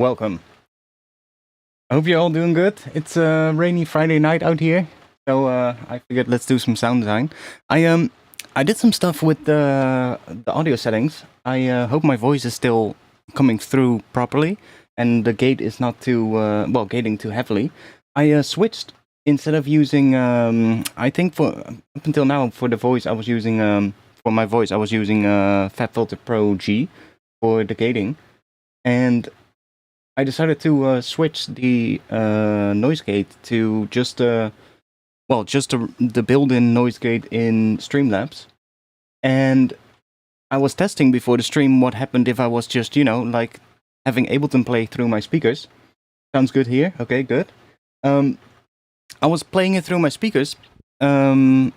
welcome. I hope you're all doing good. It's a rainy Friday night out here, so I figured let's do some sound design. I did some stuff with the audio settings. I hope my voice is still coming through properly, and the gate is not too gating too heavily. I switched instead of using. I think for up until now for the voice I was using for my voice I was using FabFilter Pro G for the gating, and I decided to switch the noise gate to just the built-in noise gate in Streamlabs, and I was testing before the stream what happened if I was just like having Ableton play through my speakers. Sounds good here. Okay, good. I was playing it through my speakers while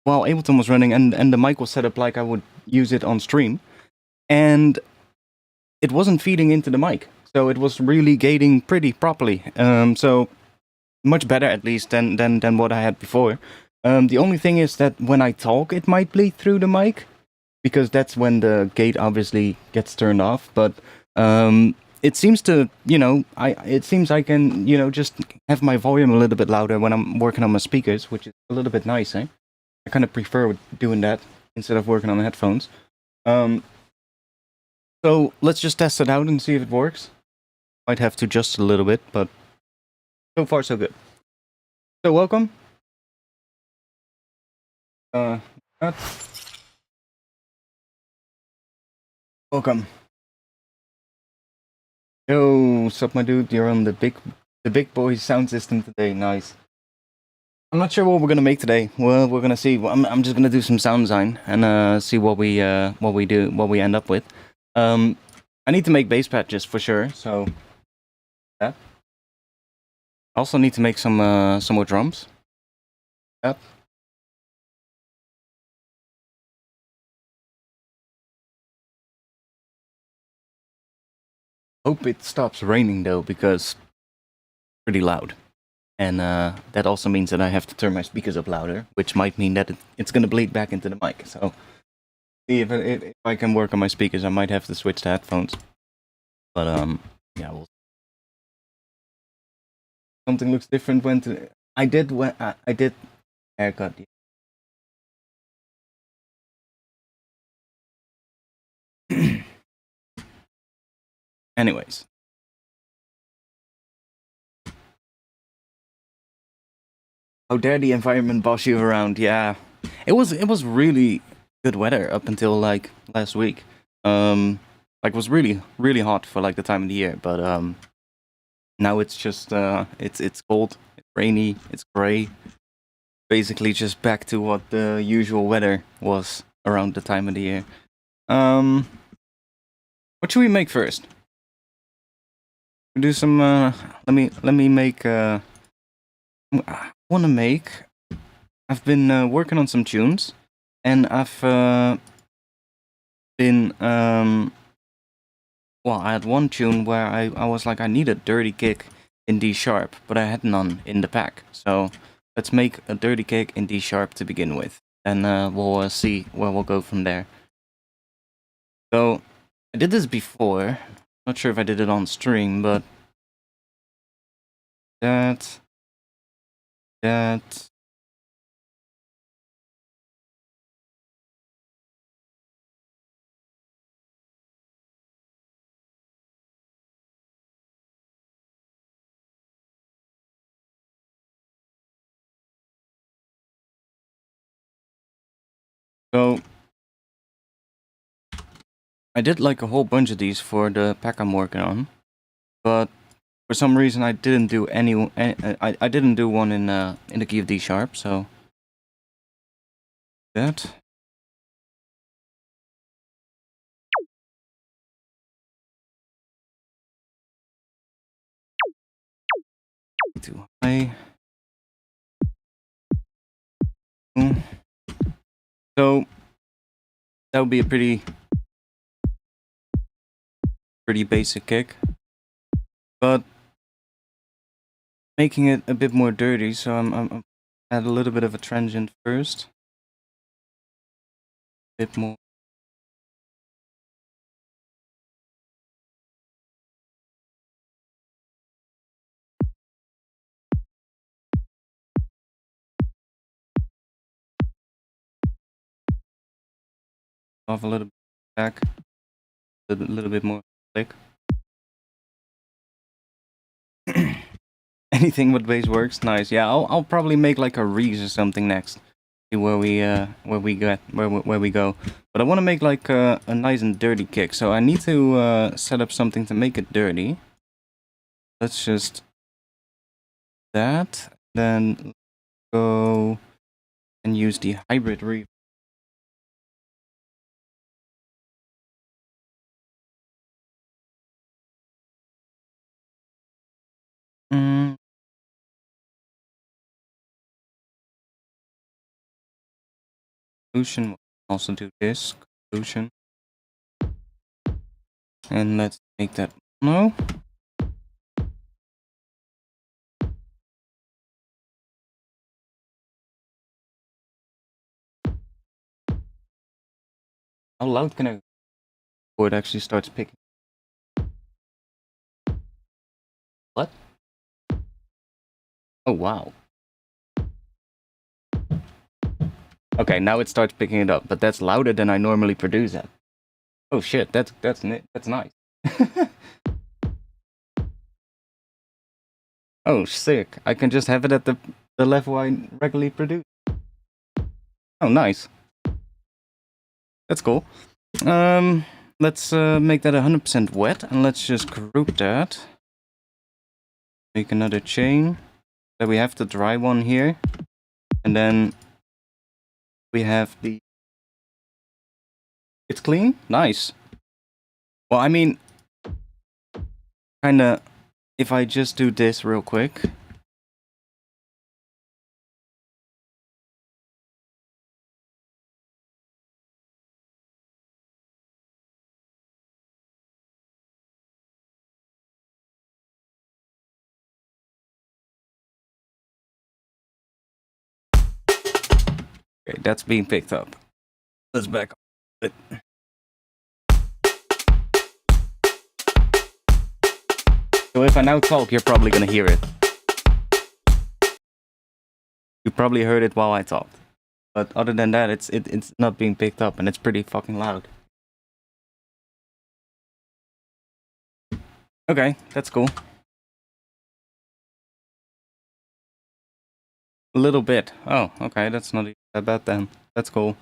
Ableton was running, and the mic was set up like I would use it on stream, and it wasn't feeding into the mic. So it was really gating pretty properly. So much better at least than what I had before. The only thing is that when I talk, it might bleed through the mic, because that's when the gate obviously gets turned off. But it seems to, it seems I can, just have my volume a little bit louder when I'm working on my speakers, which is a little bit nice, eh? I kind of prefer doing that instead of working on the headphones. So let's just test it out and see if it works. Might have to adjust a little bit, but so far so good. So welcome. Welcome. Yo, sup my dude? You're on the big boy sound system today. Nice. I'm not sure what we're gonna make today. Well, we're gonna see. I'm just gonna do some sound design and see what we end up with. I need to make bass patches for sure. So that. I also need to make some more drums. Yep. Hope it stops raining though, because it's pretty loud. And that also means that I have to turn my speakers up louder, which might mean that it's going to bleed back into the mic. So, see if I can work on my speakers, I might have to switch to headphones. But yeah, something looks different when I did haircut. Anyways. How dare the environment boss you around? Yeah, it was really good weather up until like last week. Like it was really hot for like the time of the year, but now it's just it's cold, it's rainy, it's gray. Basically, just back to what the usual weather was around the time of the year. What should we make first? We do some. Let me make. I want to make. I've been working on some tunes, and I've been well, I had one tune where I was like, I need a dirty kick in D sharp, but I had none in the pack. So let's make a dirty kick in D sharp to begin with, and we'll see where we'll go from there. So I did this before. Not sure if I did it on stream, but that. So I did like a whole bunch of these for the pack I'm working on, but for some reason I didn't do I didn't do one in the key of D sharp. So that. Too high. So that would be a pretty basic kick, but making it a bit more dirty. So I'm add a little bit of a transient first, a bit more. off a little bit back, a little bit more click. Anything with bass works. Nice. Yeah, I'll probably make like a Reese or something next. See where we go. But I want to make like a nice and dirty kick. So I need to set up something to make it dirty. Let's just that. Then go and use the hybrid reverb. Conclusion. We'll also do this conclusion. And let's make that mono. How loud can I go before it actually starts picking? What? Oh wow. Okay, now it starts picking it up, but that's louder than I normally produce at. Oh shit, that's nice. Oh, sick. I can just have it at the level I regularly produce. Oh, nice. That's cool. Let's make that 100% wet, and let's just group that. Make another chain. So we have the dry one here, and then we have the... It's clean? Nice. Well, I mean, kinda, if I just do this real quick. Okay, that's being picked up. Let's back up. So if I now talk, you're probably gonna hear it. You probably heard it while I talked. But other than that, it's not being picked up, and it's pretty fucking loud. Okay, that's cool. A little bit. Oh, okay, that's not that bad then. That's cool.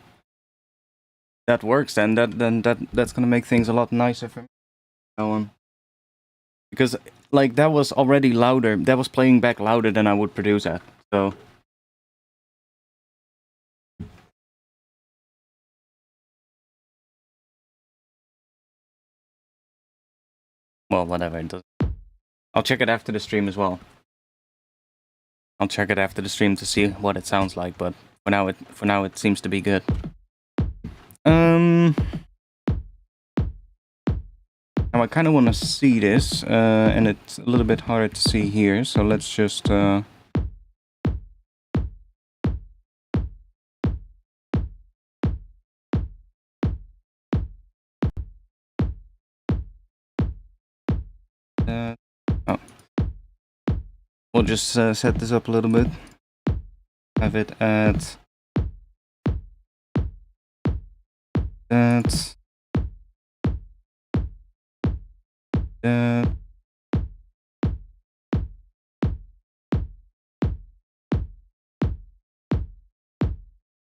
That works then. That's gonna make things a lot nicer for me. Now on. Because like that was already louder. That was playing back louder than I would produce at. So. Well, whatever. It does. I'll check it after the stream as well. I'll check it after the stream to see what it sounds like, but for now it seems to be good. Now I kind of want to see this, and it's a little bit harder to see here, so let's just oh. We'll just set this up a little bit. Have it at that. That.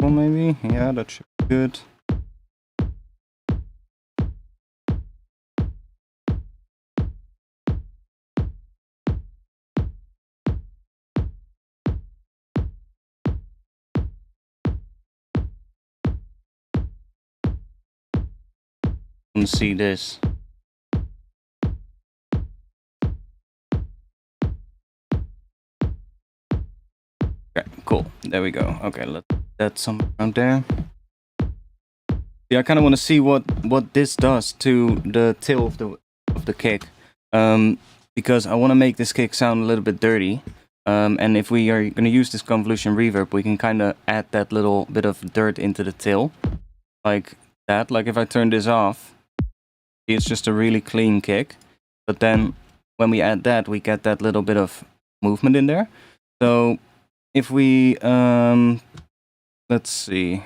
Well, maybe, yeah, that should be good. See this. Okay, cool. There we go. Okay, let's put that somewhere around there. Yeah, I kind of want to see what this does to the tail of the kick, because I want to make this kick sound a little bit dirty. And if we are going to use this convolution reverb, we can kind of add that little bit of dirt into the tail, like that. Like if I turn this off. It's just a really clean kick, but then when we add that, we get that little bit of movement in there. So if we let's see,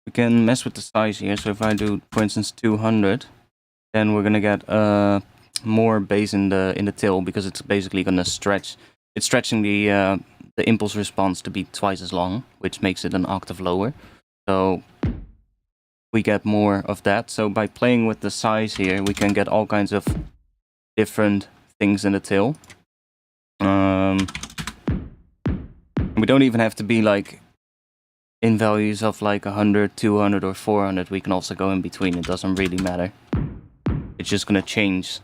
we can mess with the size here. So if I do, for instance, 200, then we're gonna get more bass in the tail, because it's basically gonna stretch. It's stretching the impulse response to be twice as long, which makes it an octave lower. So we get more of that. So by playing with the size here, we can get all kinds of different things in the tail. We don't even have to be like in values of like 100, 200 or 400. We can also go in between. It doesn't really matter. It's just gonna change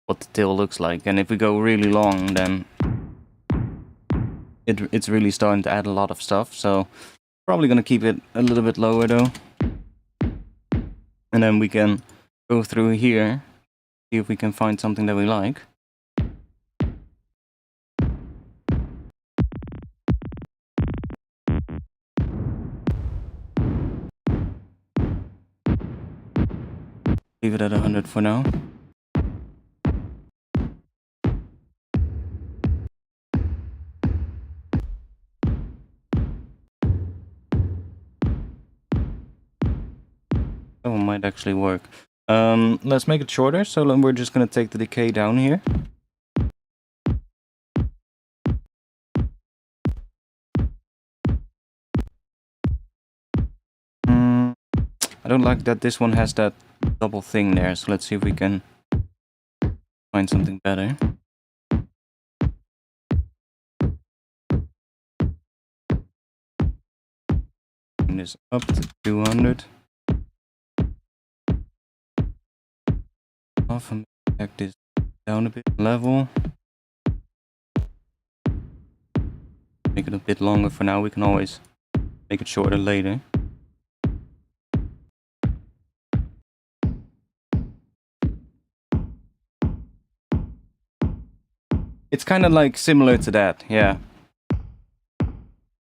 what the tail looks like. And if we go really long, then it's really starting to add a lot of stuff. So probably gonna keep it a little bit lower though. And then we can go through here, see if we can find something that we like. Leave it at 100 for now. That one might actually work. Let's make it shorter, so then we're just gonna take the decay down here. I don't like that this one has that double thing there, so let's see if we can find something better. Bring this up to 200. Off and back this down a bit, level. Make it a bit longer for now. We can always make it shorter later. It's kind of like similar to that, yeah.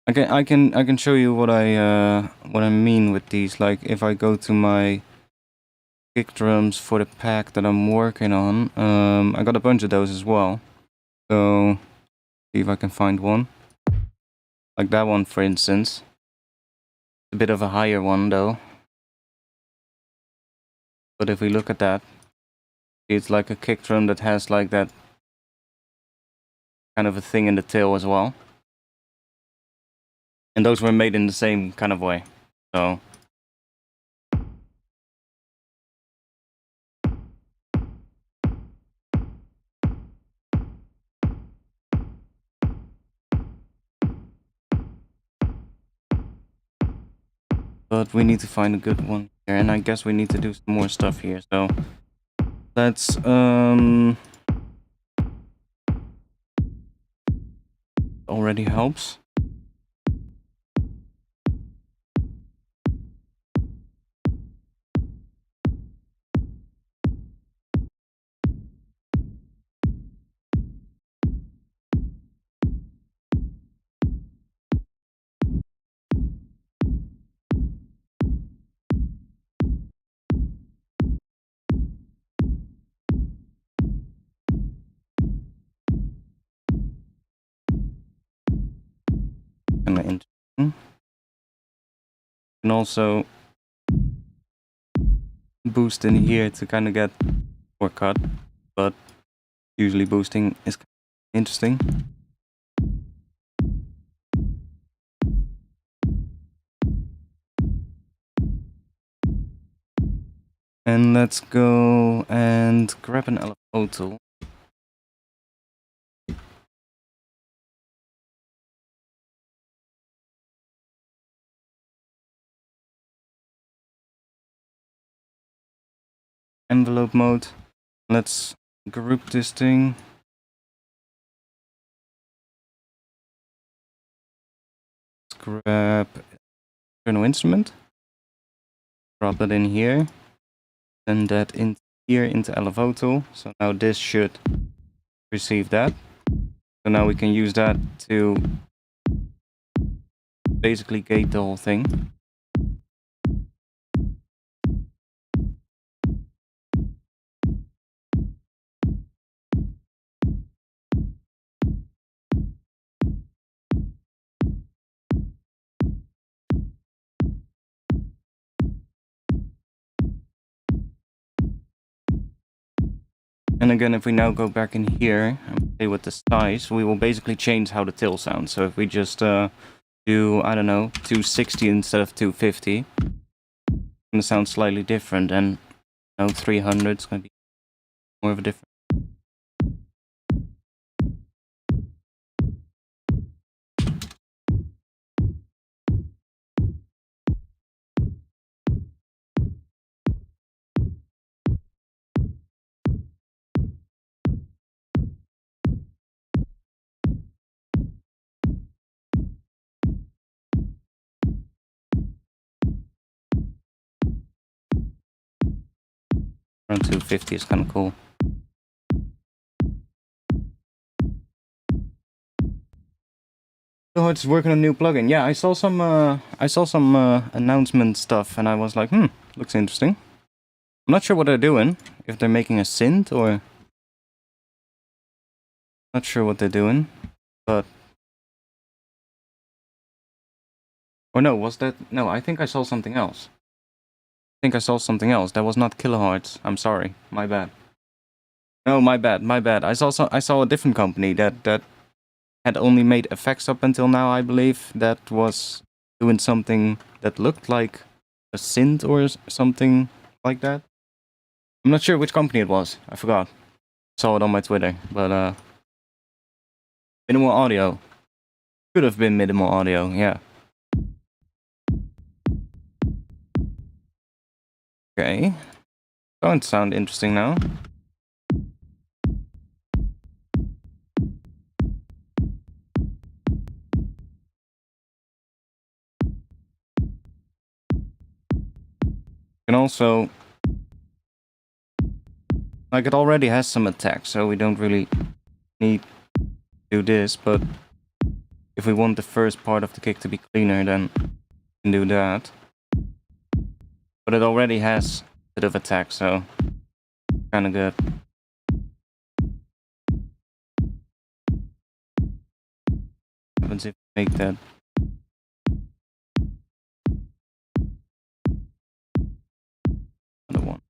I can show you what I mean with these. Like if I go to my kick drums for the pack that I'm working on, I got a bunch of those as well. So see if I can find one. Like that one, for instance. A bit of a higher one though. But if we look at that, it's like a kick drum that has like that kind of a thing in the tail as well. And those were made in the same kind of way. So but we need to find a good one here, and I guess we need to do some more stuff here. So let's already helps. Kind of interesting. And also boost in here to kind of get more cut, but usually boosting is interesting. And let's go and grab an LFO tool. Envelope mode. Let's group this thing. Let's grab external instrument. Drop that in here. Send that in here into LFO tool. So now this should receive that. So now we can use that to basically gate the whole thing. And again, if we now go back in here and play with the size, we will basically change how the till sounds. So if we just do, I don't know, 260 instead of 250, it's gonna sound slightly different, and 300 is gonna be more of a difference. Around 250 is kind of cool. So it's working on a new plugin. Yeah, I saw some announcement stuff, and I was like, looks interesting. I'm not sure what they're doing. If they're making a synth or not sure what they're doing, but or no, was that no? I think I saw something else. That was not kilohertz. I'm sorry, my bad. No, my bad. I saw a different company that had only made effects up until now, I believe, that was doing something that looked like a synth or something like that. I'm not sure which company it was. I forgot. Saw it on my Twitter, but minimal audio. Could have been minimal audio, yeah. Okay. Going to sound interesting now. And also, like, it already has some attack, so we don't really need to do this, but if we want the first part of the kick to be cleaner, then we can do that. But it already has a bit of attack, so kinda good. What happens if we make that? Another one.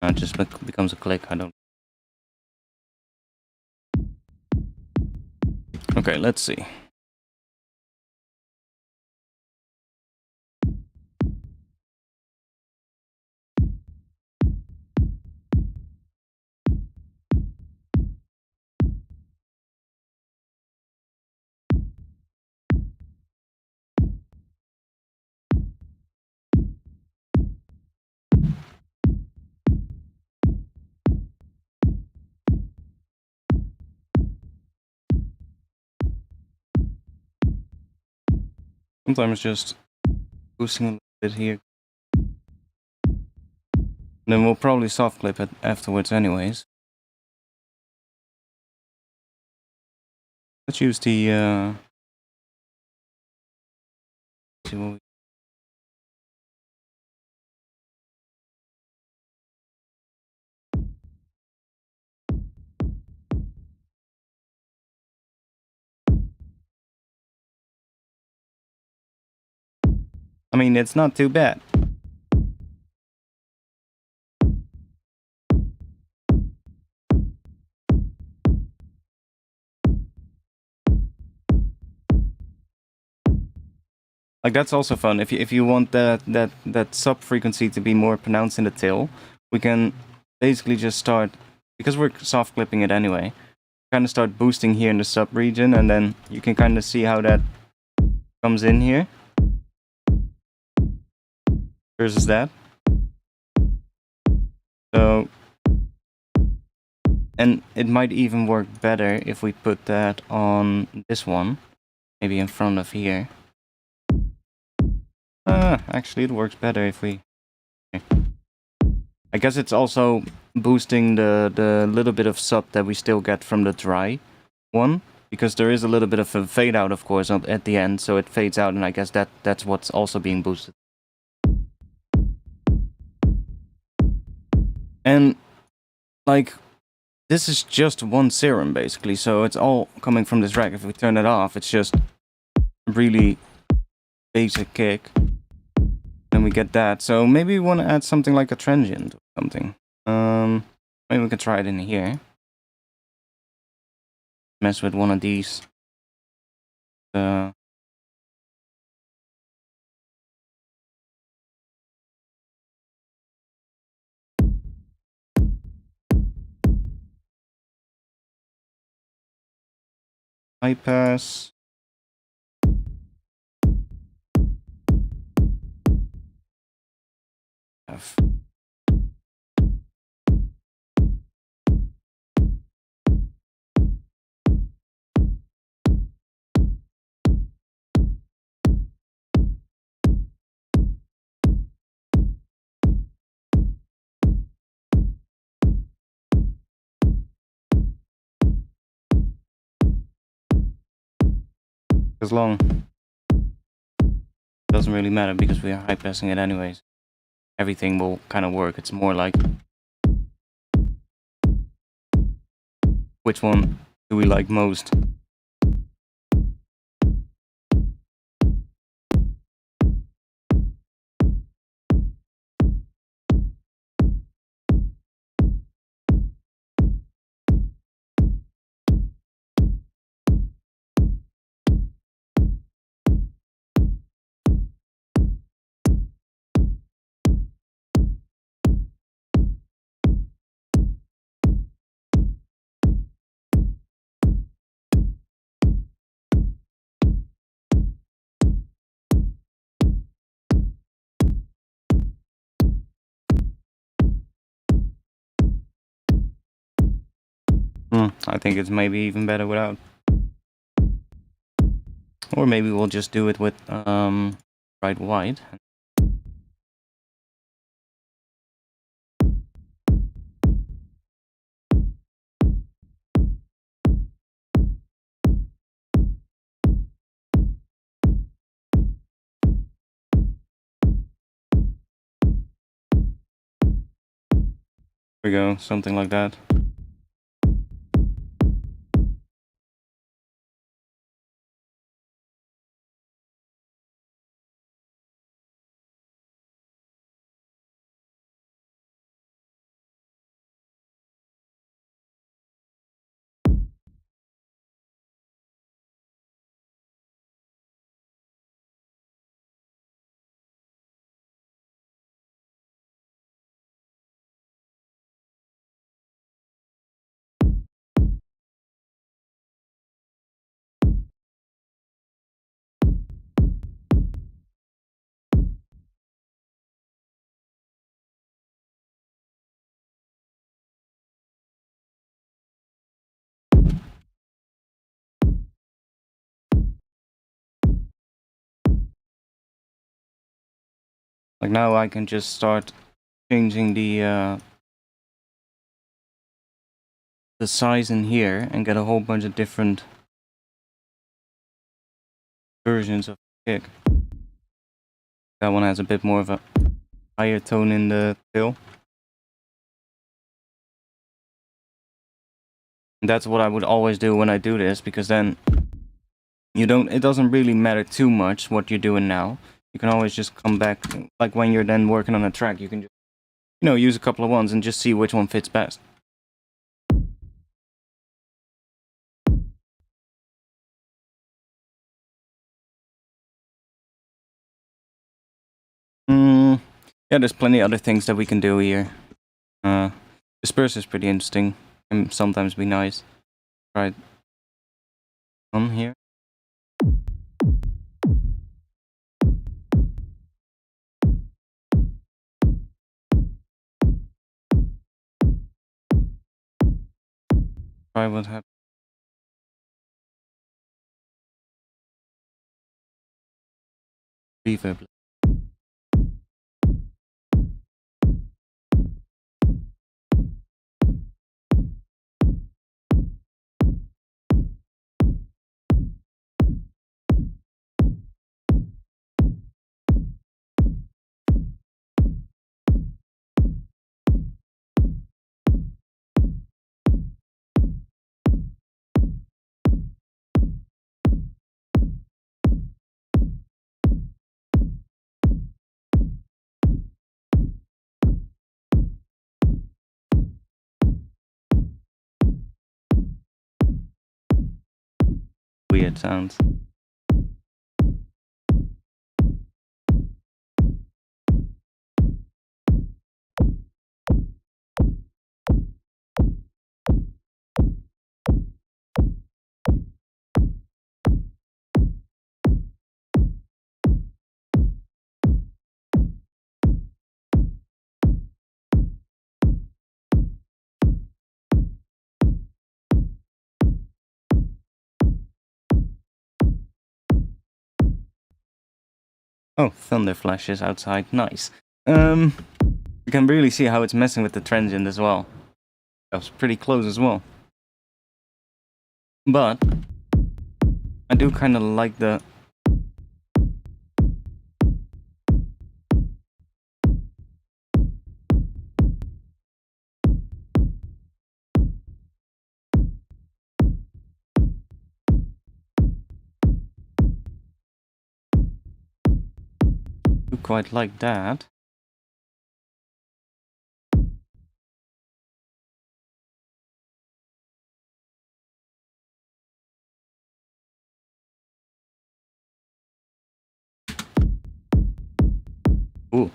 It just becomes a click, I don't... Okay, let's see. Sometimes just boosting a little bit here. Then we'll probably soft clip it afterwards anyways. Let's use the see what we... I mean, it's not too bad. Like, that's also fun. If you want that sub frequency to be more pronounced in the tail, we can basically just start, because we're soft clipping it anyway, kind of start boosting here in the sub region, and then you can kind of see how that comes in here versus that. So, and it might even work better if we put that on this one, maybe in front of here. Actually, it works better if we... I guess it's also boosting the little bit of sub that we still get from the dry one, because there is a little bit of a fade out, of course, at the end, so it fades out, and I guess that's what's also being boosted. And like, this is just one serum basically, so it's all coming from this rack. If we turn it off, it's just really basic kick. Then we get that. So maybe we want to add something like a transient or something. Maybe we can try it in here. Mess with one of these. High pass. F. As long. Doesn't really matter because we are high passing it anyways. Everything will kind of work. It's more like which one do we like most? I think it's maybe even better without. Or maybe we'll just do it with bright white. There we go, something like that. Like now I can just start changing the size in here and get a whole bunch of different versions of kick. That one has a bit more of a higher tone in the fill. And that's what I would always do when I do this, because then it doesn't really matter too much what you're doing now. You can always just come back, like when you're then working on a track, you can just, use a couple of ones and just see which one fits best. Yeah, there's plenty of other things that we can do here. Disperse is pretty interesting. Can sometimes be nice. Try it on here. Try what happens. Reverb. weird sounds. Oh, thunder flashes outside. Nice. You can really see how it's messing with the transient as well. That was pretty close as well. But I do kind of like the... do quite like that. Ooh.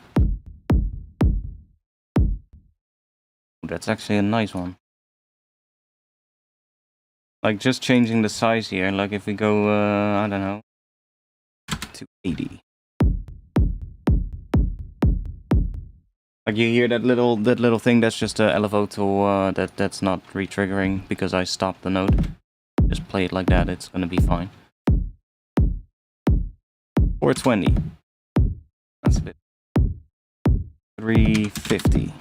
That's actually a nice one. Like, just changing the size here, like if we go, I don't know, to 80. Like, you hear that little thing, that's just a elevator, that's not re-triggering because I stopped the note. Just play it like that, it's gonna be fine. 420. That's a bit. 350.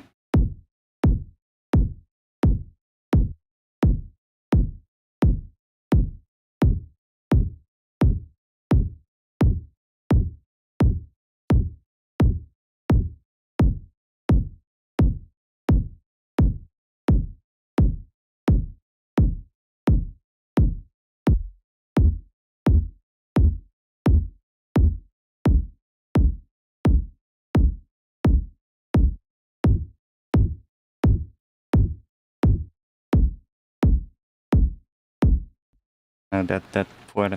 Now that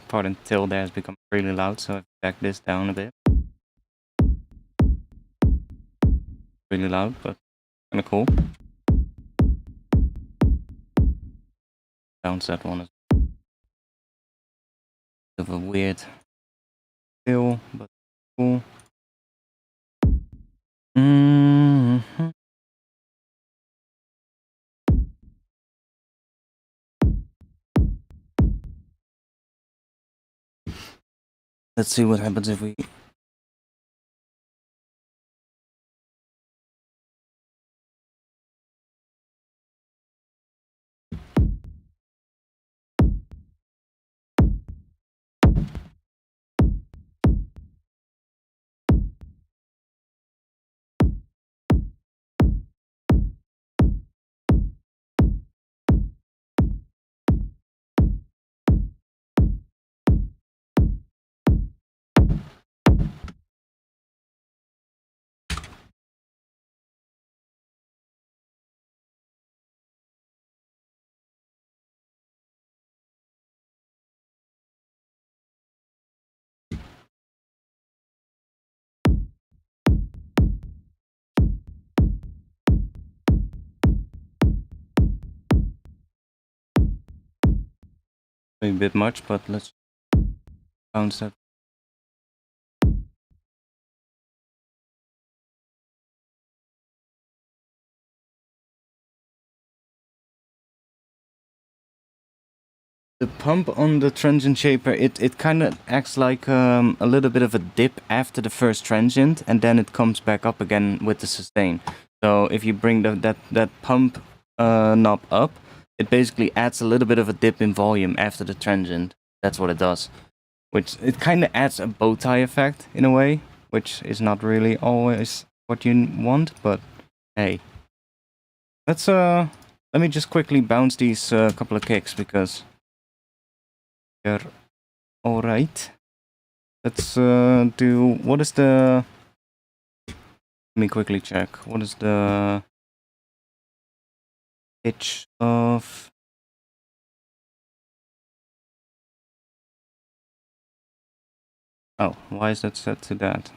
part until there has become really loud, so I back this down a bit. Really loud, but kinda cool. Bounce that one as well. Bit of a weird feel, but cool. Mm-hmm. Let's see what happens if we... A bit much, but let's bounce that. The pump on the transient shaper, it kind of acts like a little bit of a dip after the first transient, and then it comes back up again with the sustain. So if you bring that pump knob up, it basically adds a little bit of a dip in volume after the transient. That's what it does. Which, it kind of adds a bow tie effect in a way, which is not really always what you want, but hey. Let me just quickly bounce these couple of kicks because they're alright. Let's do, what is the... Let me quickly check. What is the pitch of Oh, why is that set to that?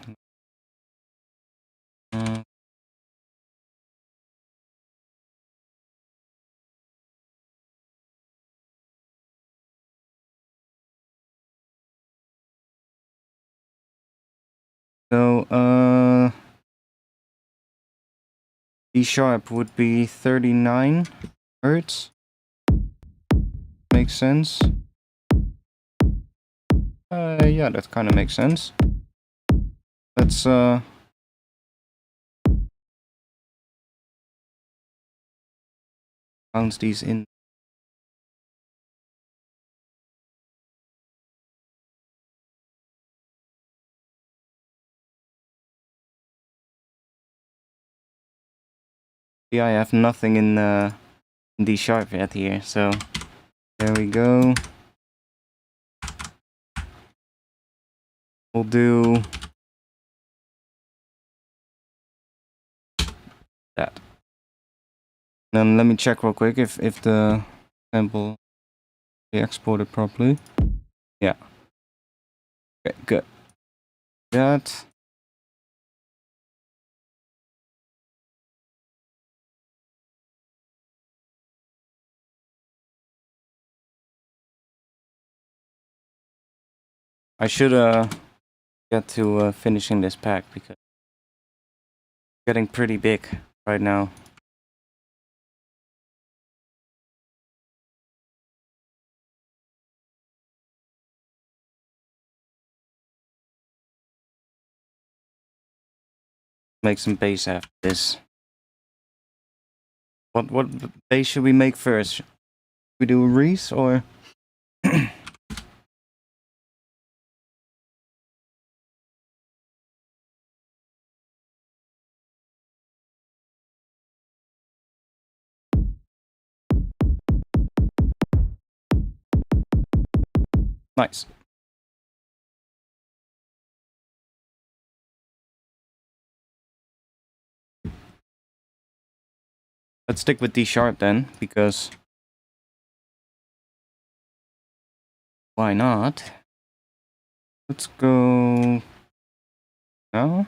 So, D sharp would be 39 hertz. Makes sense. Yeah, that kind of makes sense. Let's bounce these in. Yeah, I have nothing in D sharp yet here, so there we go. We'll do that. Then let me check real quick if the sample is exported properly. Yeah. Okay, good. That. I should get to finishing this pack because it's getting pretty big right now. Make some bass after this. What bass should we make first? Should we do a Reese or? Nice. Let's stick with D sharp then, because why not? Let's go now.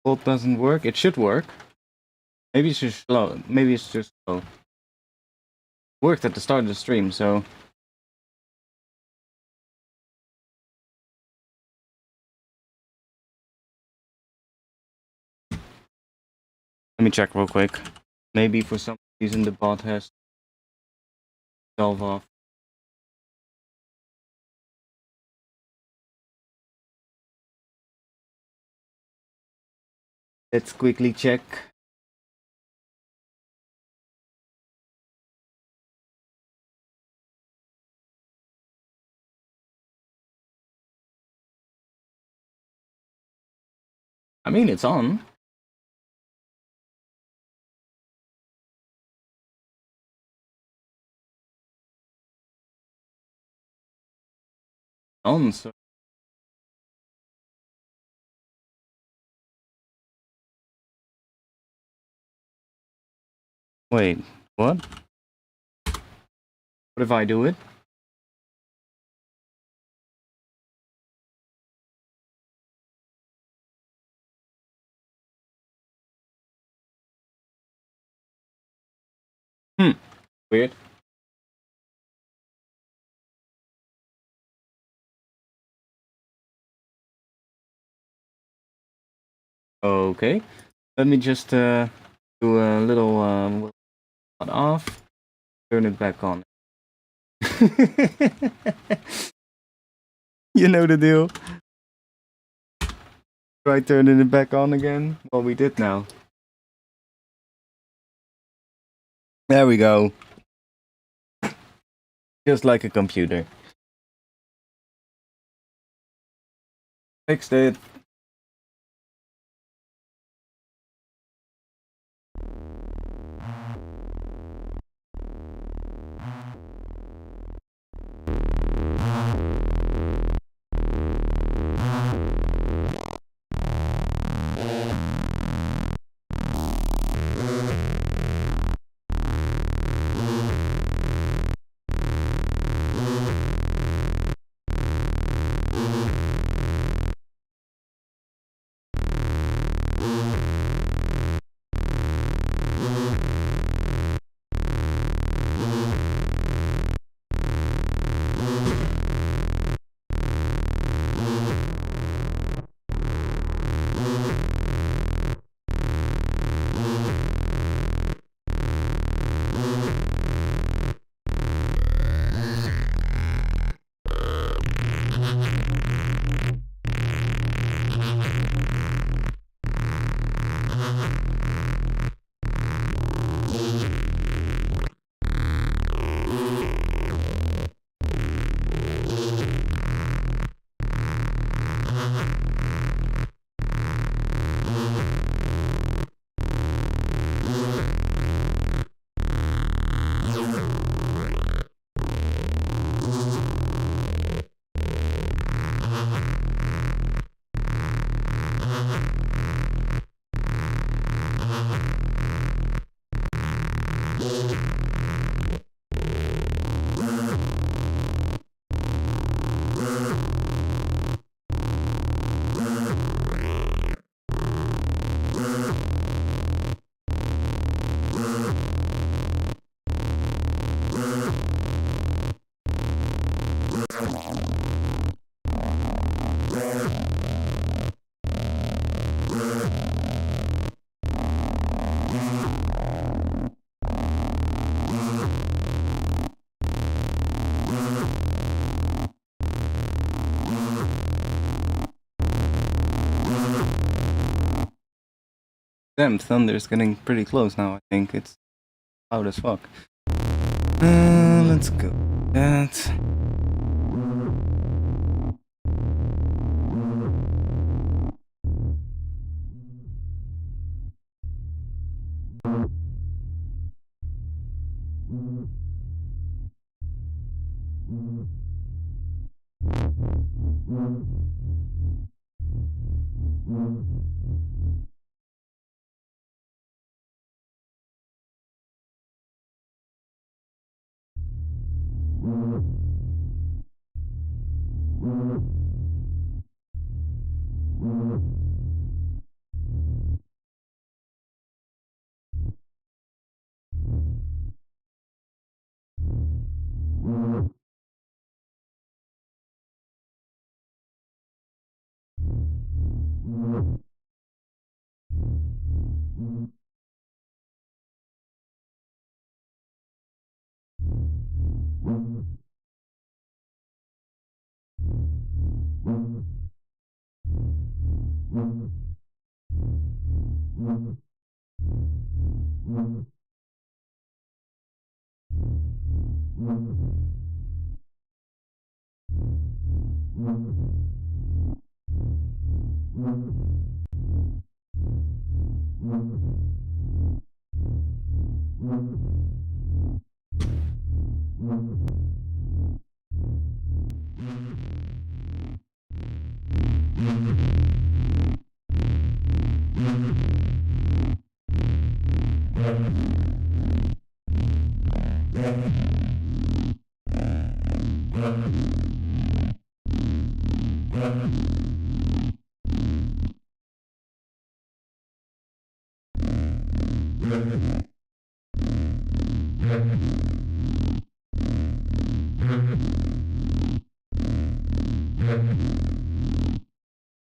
Bolt doesn't work. It should work. Maybe it's just slow. Maybe it's just slow. Worked at the start of the stream, so let me check real quick. Maybe for some reason the bot has solve off. Let's quickly check. I mean, it's on. On, so. Wait, what? What if I do it? Weird. Okay. Let me just do a little cut off. Turn it back on. You know the deal. Try turning it back on again. Well, we did now. There we go. Just like a computer. Fixed it. Damn, Thunder's getting pretty close now, I think. It's loud as fuck. Let's go. That.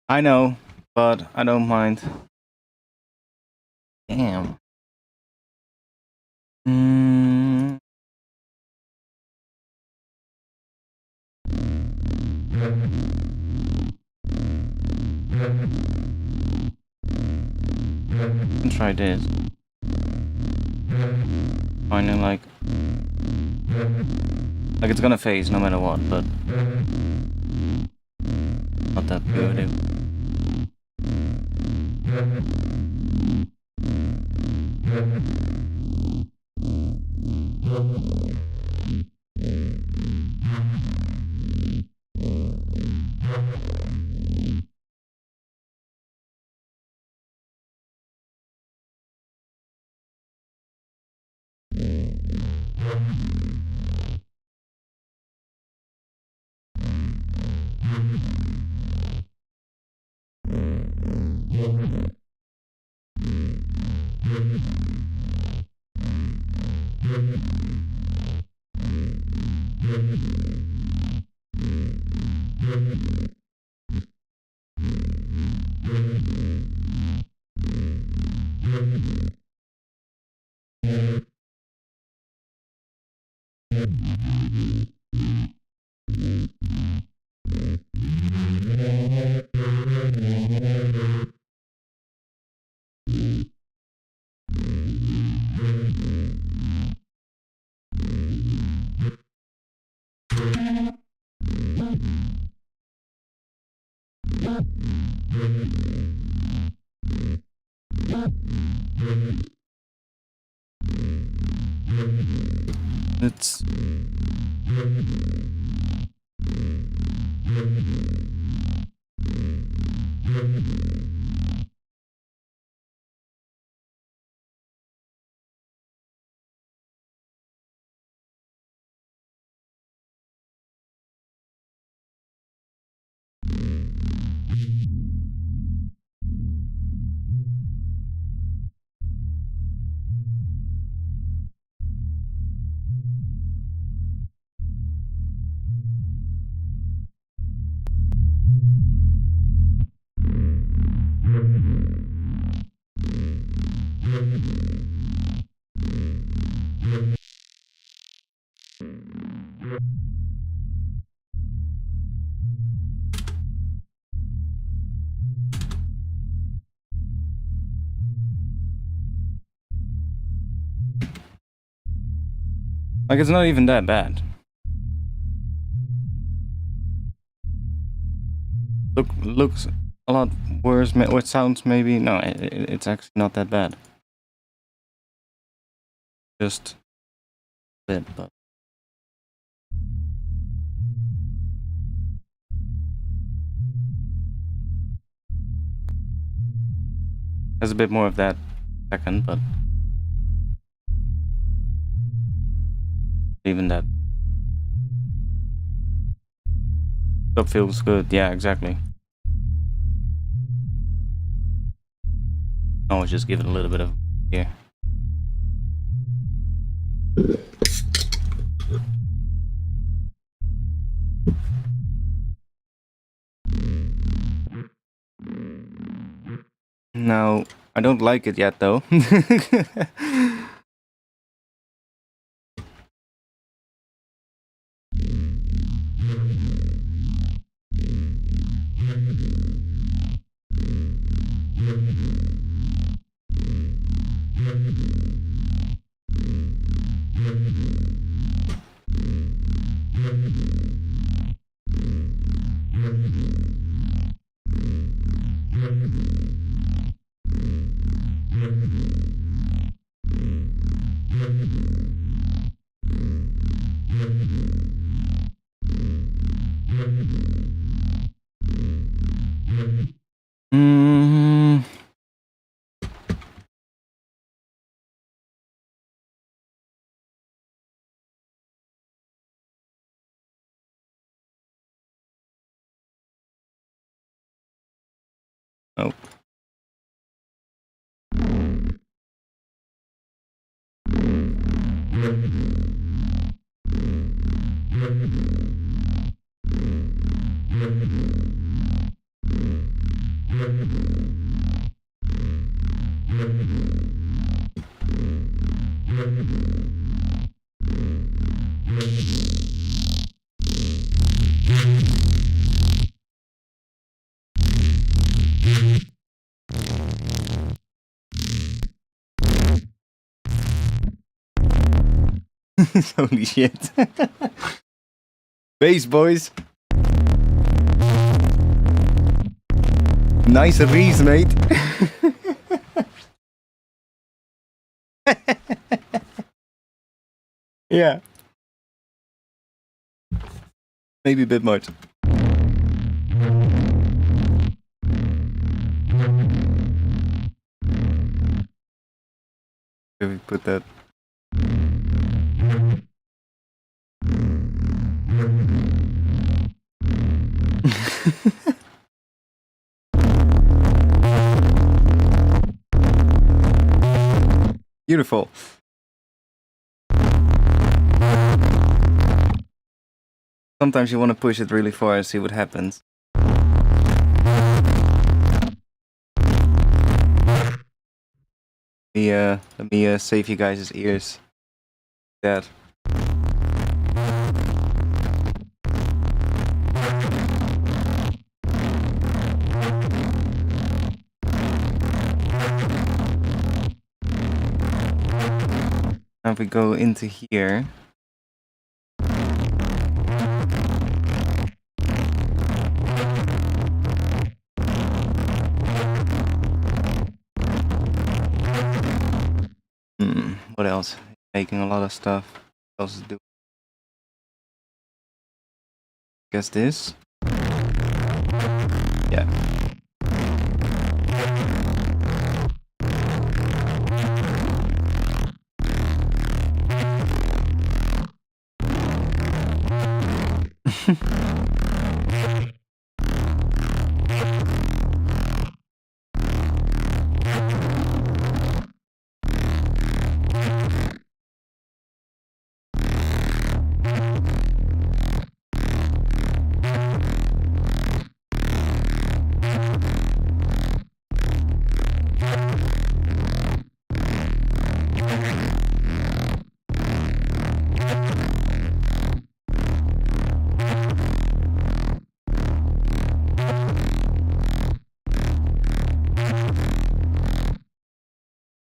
I know, but I don't mind. Damn. Let's try this. Finding like it's gonna phase no matter what, but not that good. It's like it's not even that bad. Looks a lot worse, or it sounds maybe no. It's actually not that bad. Just a bit, but has a bit more of that second, but even that stuff feels good. Yeah, exactly. I'll just give it a little bit of here. No, I don't like it yet though. Oh. Holy shit. Bass, boys. Nice reese, mate. Yeah. Maybe a bit much. Where we put that? Beautiful. Sometimes you want to push it really far and see what happens. Let me save you guys' ears. That. Now if we go into here. What else? Making a lot of stuff. What else is doing? Guess this? Yeah.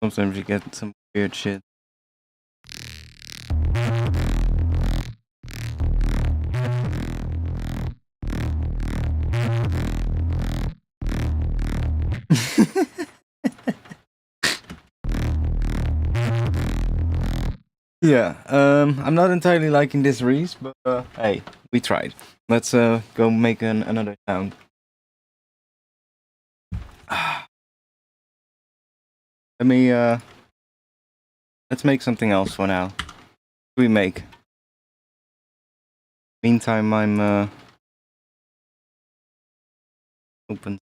Sometimes you get some weird shit. Yeah, I'm not entirely liking this reese, but hey, we tried. Let's go make another sound. Let me let's make something else for now. What do we make? Meantime, I'm open.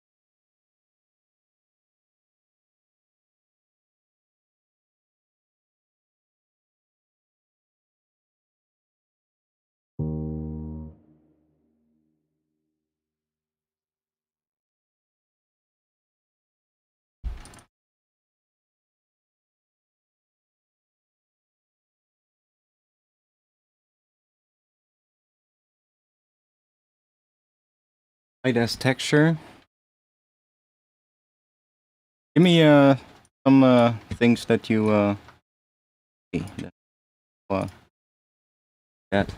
Light as texture. Give me some things that you that.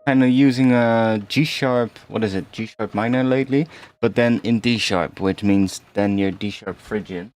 kind of using a G sharp, what is it, G sharp minor lately, but then in D sharp, which means then your D sharp Phrygian.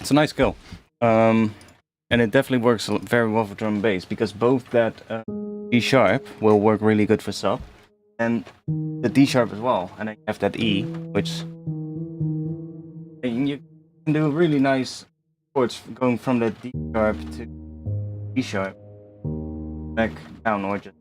It's a nice skill. And it definitely works very well for drum and bass, because both that G sharp will work really good for sub, and the D sharp as well. And then you have that E, which you can do really nice chords going from the D sharp to G sharp, back down, or just.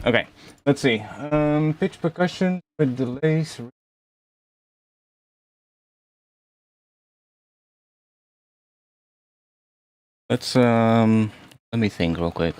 Okay, let's see. Pitch percussion with delays. Let's let me think real quick.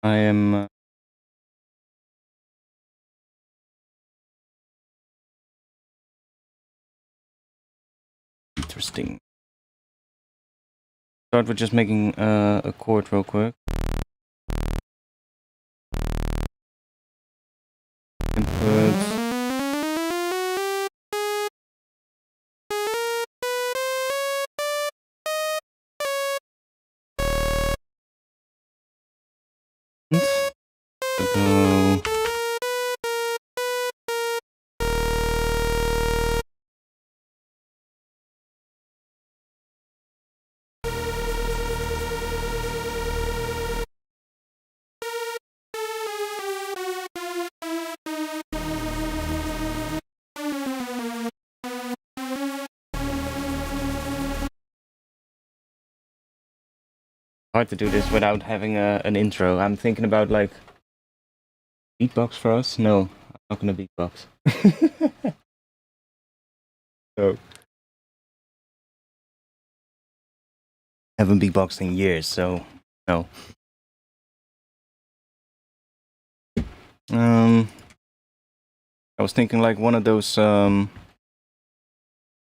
I am interesting. Start with just making a chord real quick. Inputs. Go. Hard to do this without having an intro. I'm thinking about like beatbox for us. No, I'm not gonna beatbox. So haven't beatboxed in years, so no. I was thinking like one of those. I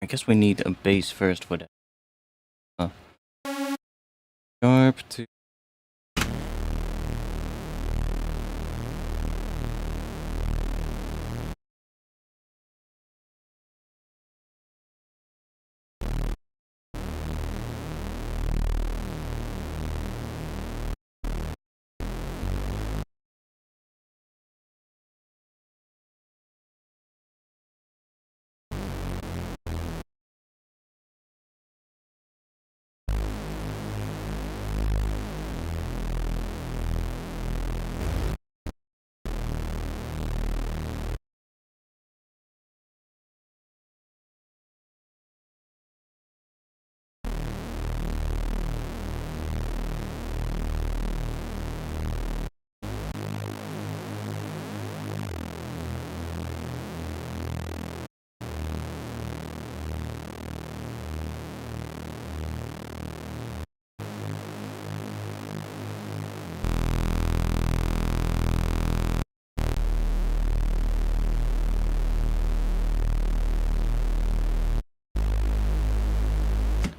guess we need a bass first for that. Sharp to.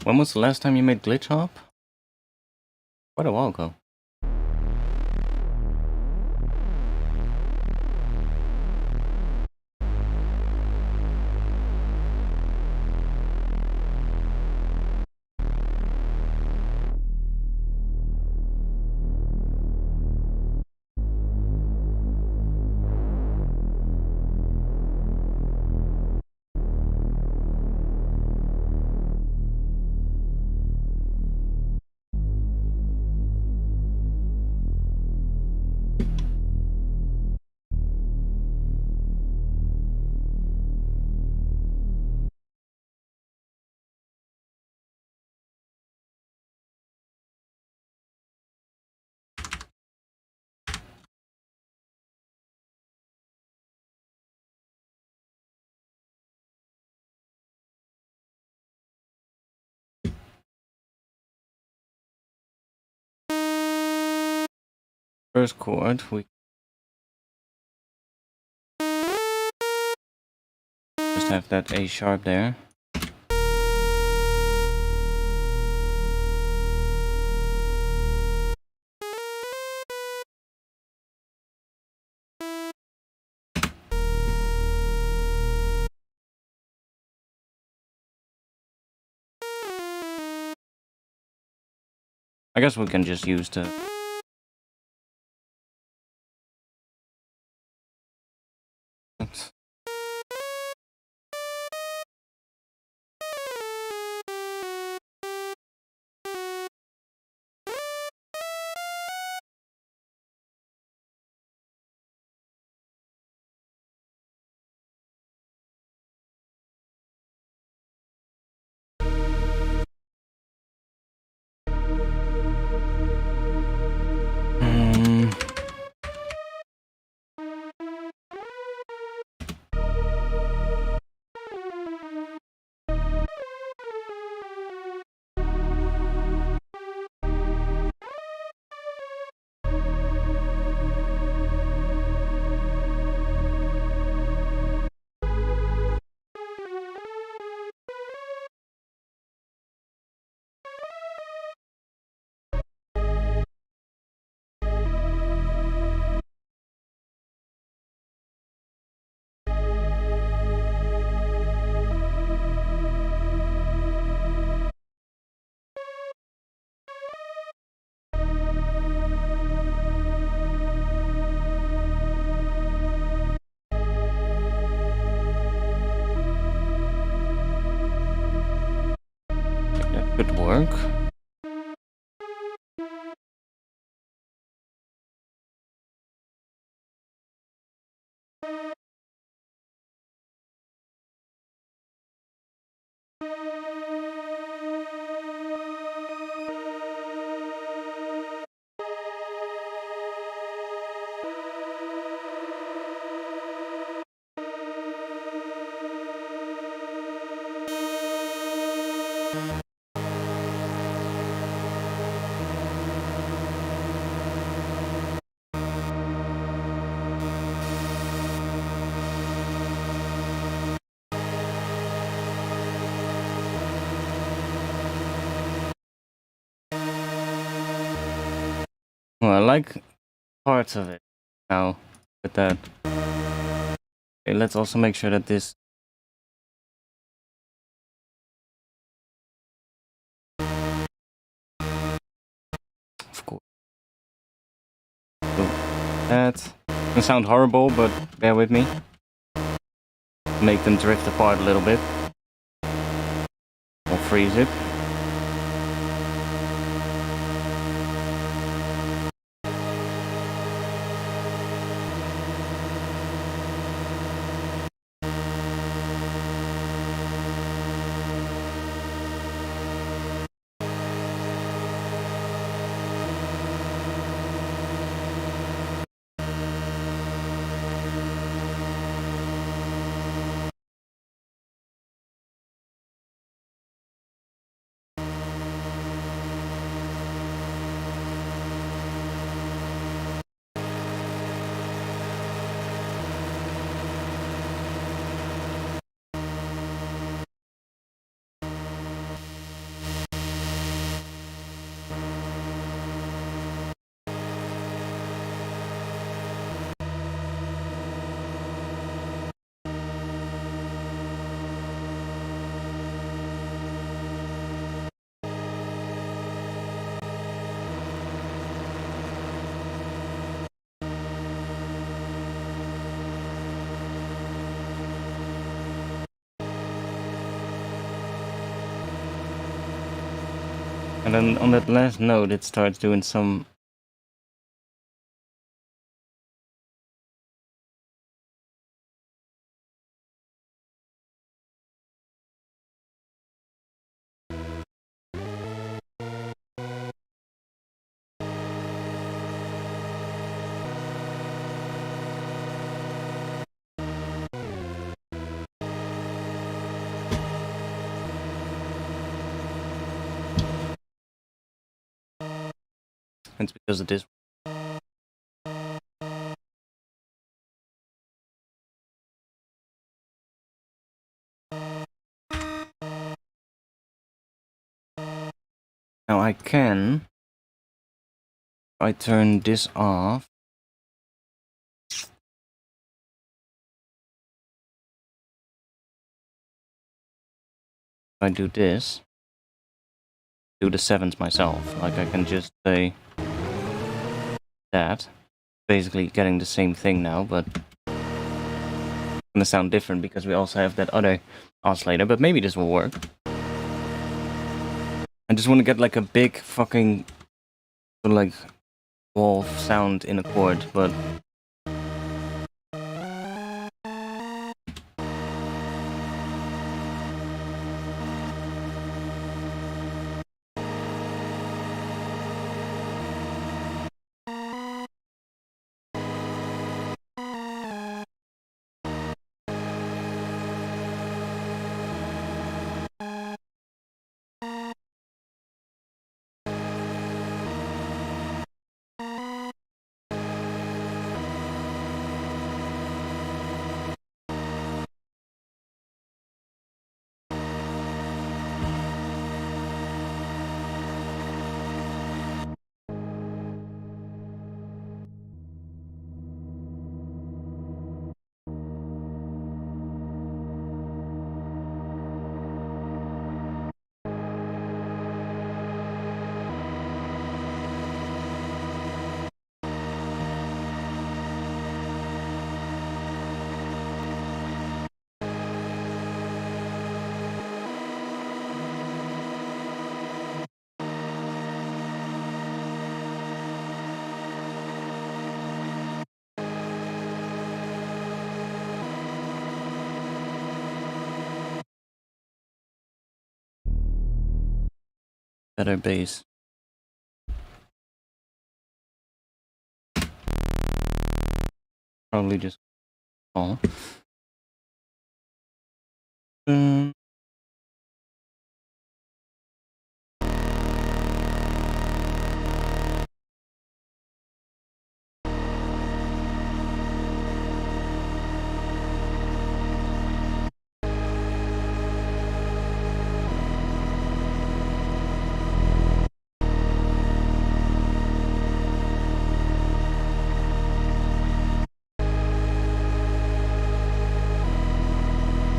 When was the last time you made Glitch Hop? Quite a while ago. First chord, we just have that A sharp there. I guess we can just use the... Oops. That could work. Well, I like parts of it now with that. Okay, let's also make sure that this... Of course. So that can sound horrible, but bear with me. Make them drift apart a little bit. Or freeze it. And then on that last note, it starts doing some... It's because of this. Now I can... If I turn this off... If I do this... Do the sevens myself. Like I can just say... That. Basically getting the same thing now, but... It's gonna sound different because we also have that other oscillator, but maybe this will work. I just want to get like a big fucking... Sort of like... wall sound in a chord, but... Better bass. Probably just... all.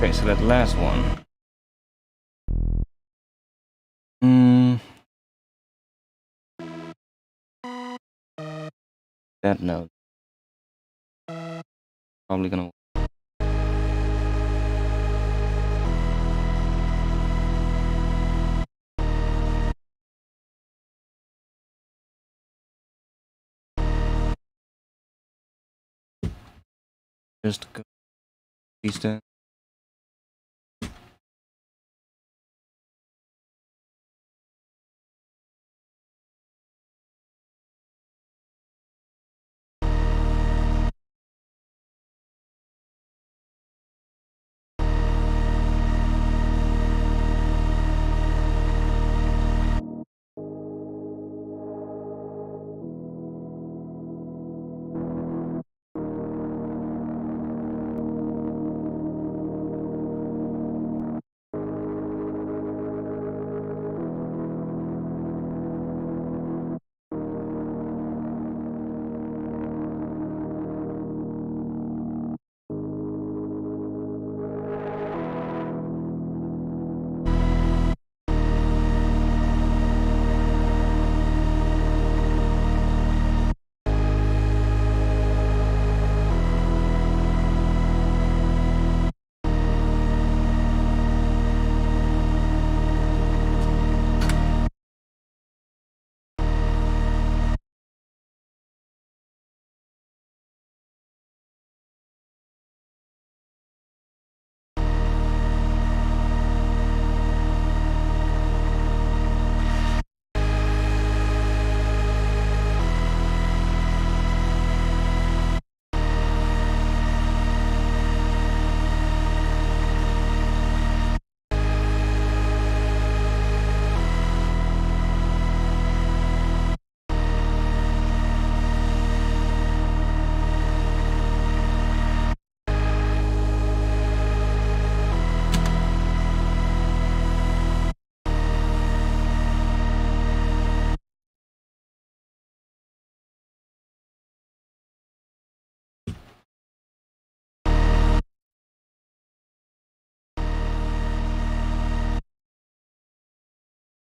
Okay, so that last one. That note. Probably gonna... Just go... These two.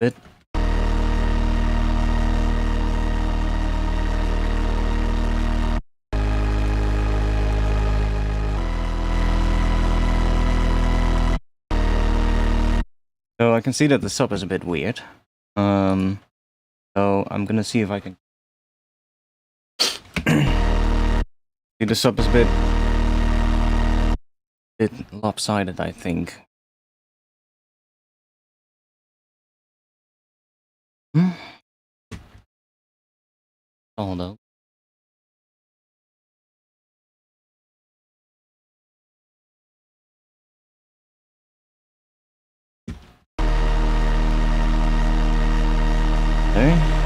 bit. So I can see that the sub is a bit weird. So I'm gonna see if I can see the sub is a bit lopsided, I think. Oh no. Okay.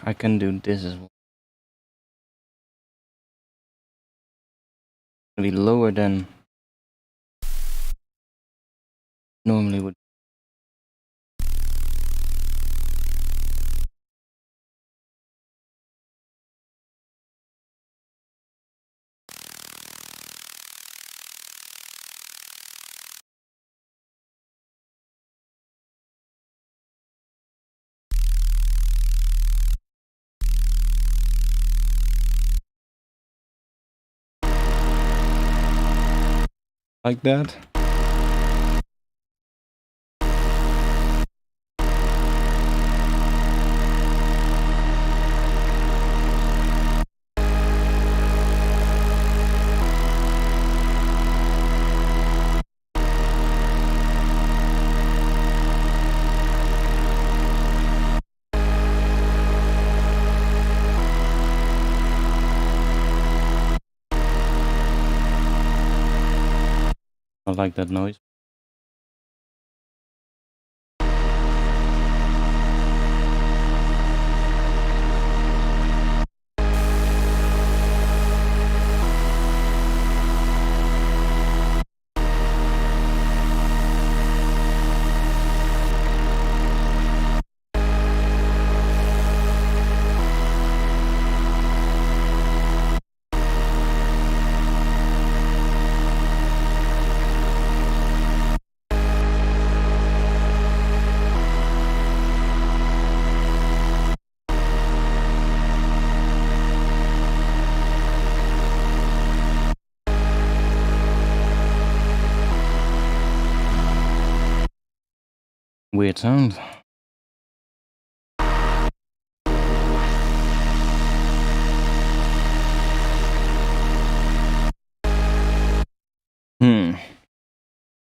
I can do this as well. Be lower than normally would. Like that. I like that noise. Weird sound.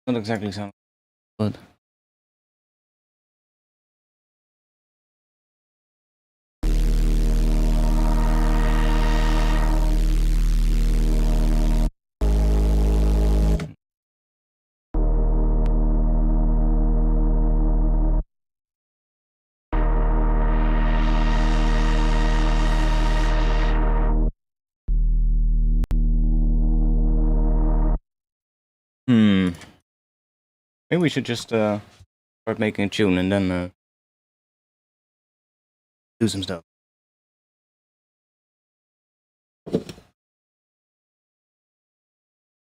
Not exactly sound good. Maybe we should just start making a tune and then do some stuff.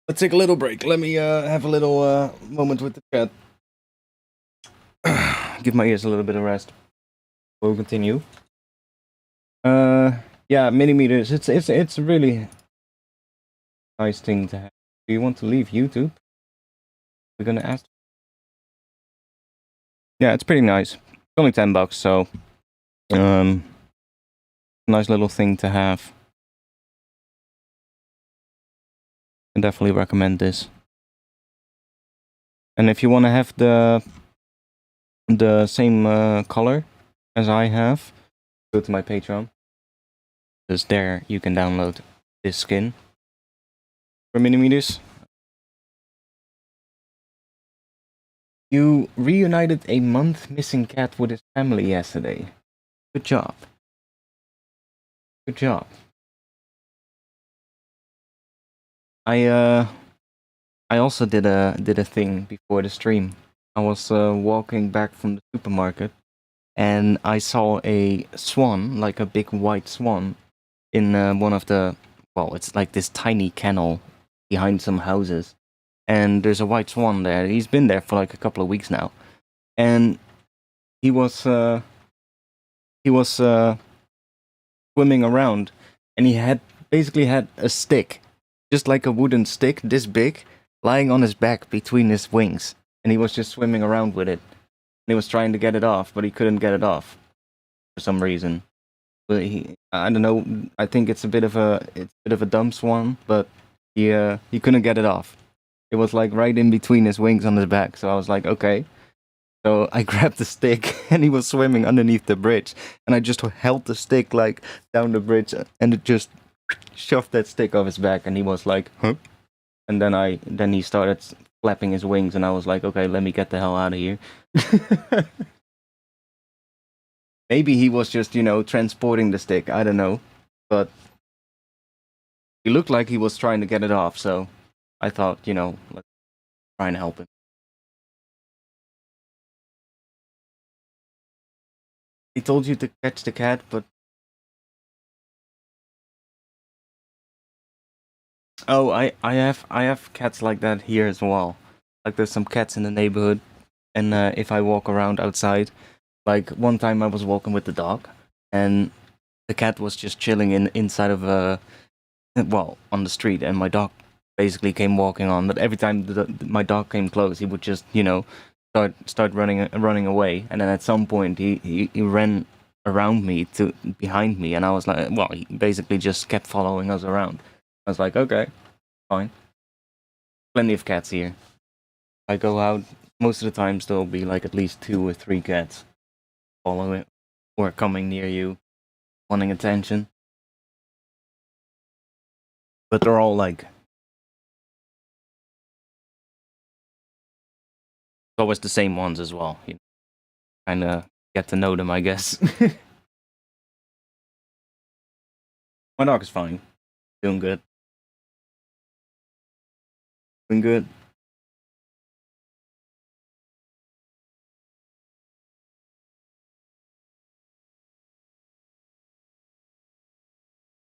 Let's take a little break. Let me have a little moment with the chat. Give my ears a little bit of rest. We'll continue. Yeah, millimeters. It's a really nice thing to have. Do you want to leave YouTube? We're gonna ask. Yeah, it's pretty nice. It's only $10, so nice little thing to have. I definitely recommend this. And if you want to have the the same color as I have, go to my Patreon. Because there you can download this skin for millimeters. You reunited a month missing cat with his family yesterday. Good job. Good job. I also did a thing before the stream. I was walking back from the supermarket, and I saw a swan, like a big white swan, in one of the, well, it's like this tiny kennel behind some houses, and there's a white swan there. He's been there for like a couple of weeks now, and he was swimming around, and he had basically had a stick, just like a wooden stick this big, lying on his back between his wings, and he was just swimming around with it. And he was trying to get it off, but he couldn't get it off for some reason. But I don't know. I think it's a bit of a dumb swan, but he couldn't get it off. It was like right in between his wings on his back. So I was like, okay. So I grabbed the stick, and he was swimming underneath the bridge, and I just held the stick like down the bridge, and it just shoved that stick off his back, and he was like, huh? And then he started flapping his wings, and I was like, okay, let me get the hell out of here. Maybe he was just, transporting the stick. I don't know. But he looked like he was trying to get it off, so I thought, let's try and help him. He told you to catch the cat, but... Oh, I have cats like that here as well. Like there's some cats in the neighborhood, and if I walk around outside, like one time I was walking with the dog, and the cat was just chilling inside of on the street, and my dog basically came walking on. But every time my dog came close, he would just start running away, and then at some point he ran around me to behind me, and I was like, well, he basically just kept following us around. I was like, okay, fine. Plenty of cats here. I go out, most of the times there'll be like at least 2 or 3 cats following or coming near you, wanting attention. But they're all like... It's always the same ones as well. You kind of get to know them, I guess. My dog is fine. Doing good. Doing good.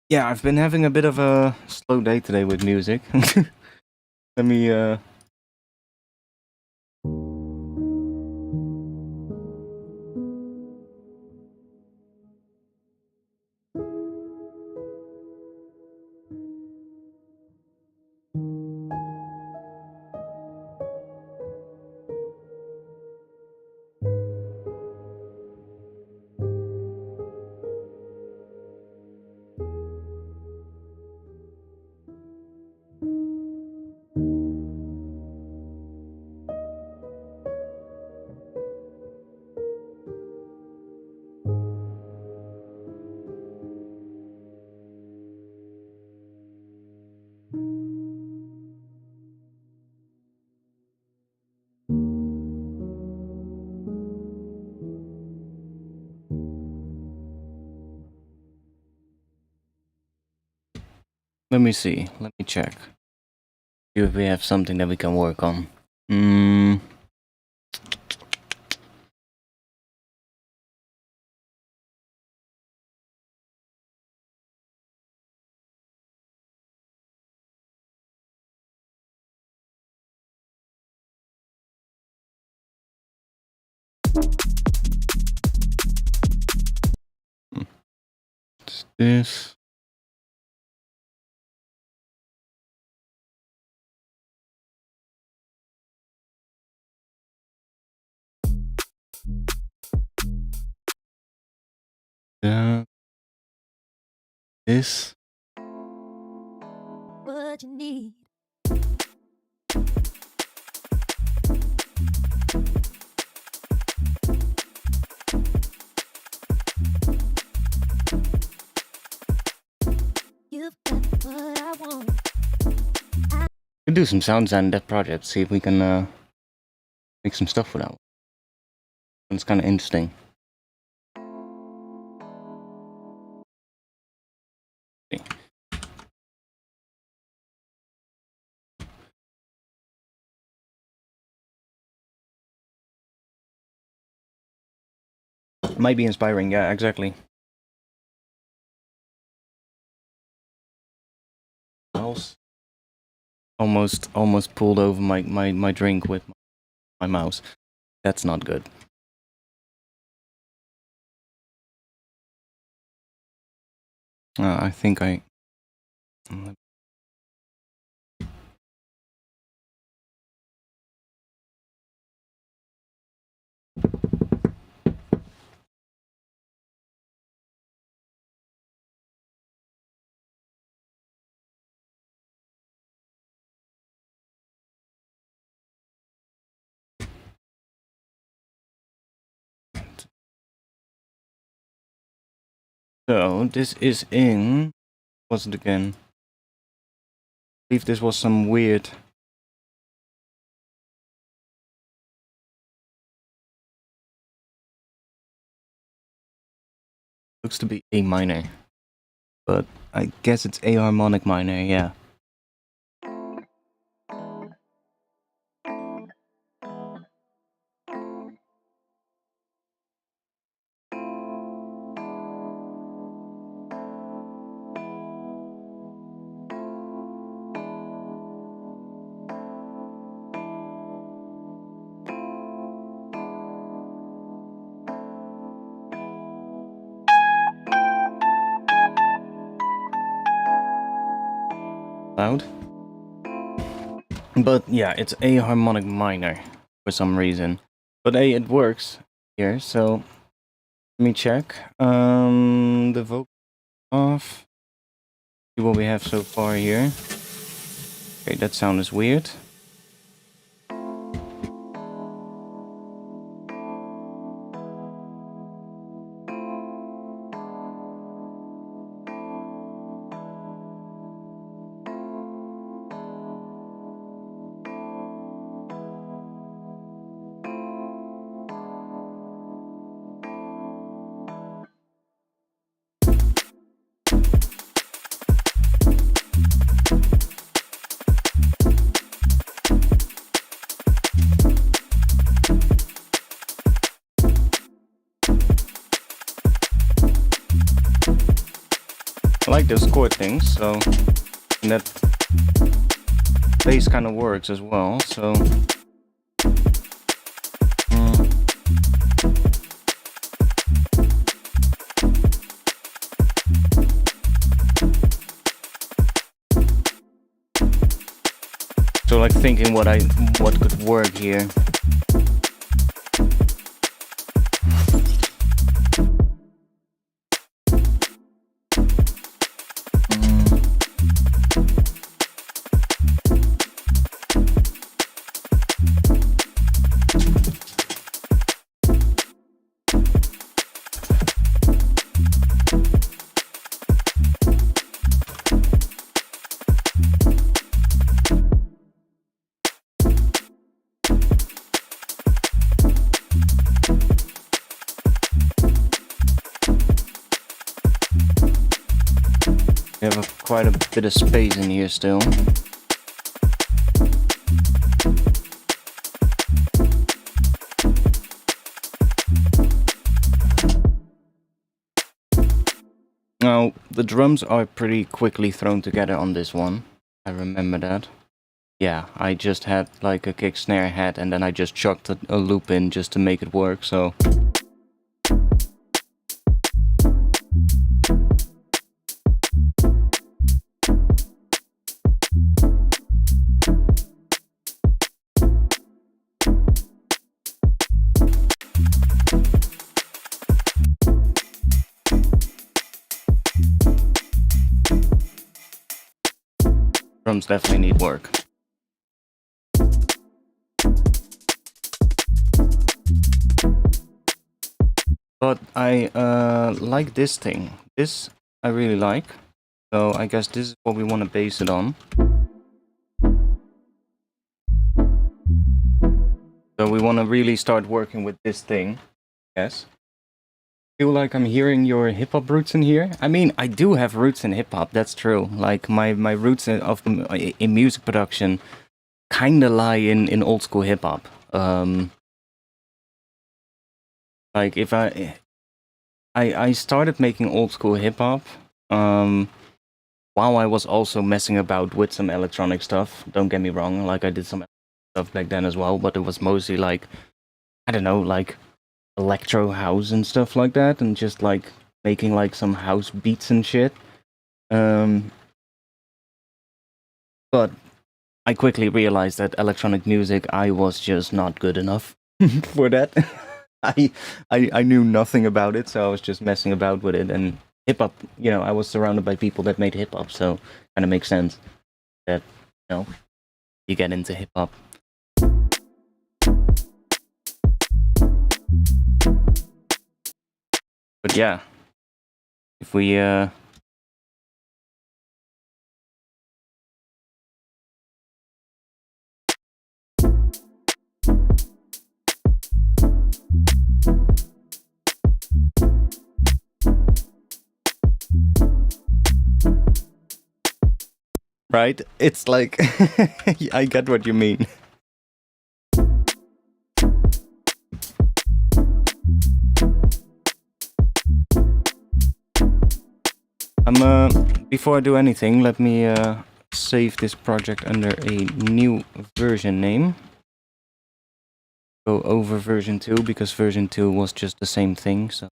Yeah, I've been having a bit of a slow day today with music. Let me Let me see. Let me check. See if we have something that we can work on. What's this? This. What you need. Could do some sound design in that project, see if we can make some stuff with that one. It's kind of interesting. Might be inspiring, yeah, exactly. Mouse. Almost pulled over my drink with my mouse. That's not good. I think I... So, this is in... What's it again? I believe this was some weird... Looks to be A minor. But I guess it's A harmonic minor, yeah. Loud. But yeah, it's A harmonic minor for some reason. But hey, it works here, so let me check. The vocal off. See what we have so far here. Okay, that sound is weird. I like those chord things, so and that bass kind of works as well, so so like thinking what could work here. We have quite a bit of space in here still. Now, the drums are pretty quickly thrown together on this one. I remember that. Yeah, I just had like a kick snare head and then I just chucked a loop in just to make it work, so... Drums definitely need work. But I like this thing. This I really like. So I guess this is what we want to base it on. So we want to really start working with this thing. Yes. Feel like I'm hearing your hip-hop roots in here. I mean, I do have roots in hip-hop, that's true. Like my roots in music production kind of lie in old school hip-hop. Like if I started making old school hip-hop while I was also messing about with some electronic stuff. Don't get me wrong, like I did some stuff back then as well, but it was mostly like, I don't know, like electro house and stuff like that, and just like making like some house beats and shit. But I quickly realized that electronic music, I was just not good enough for that. I knew nothing about it, so I was just messing about with it. And hip hop, you know, I was surrounded by people that made hip hop, so kind of makes sense that, you know, you get into hip hop. But yeah, if we right, it's like I get what you mean. Before I do anything, let me save this project under a new version name. Go over version 2, because version 2 was just the same thing, so.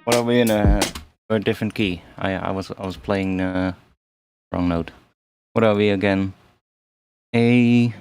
What are we in a different key? I was playing wrong note. What are we again? A.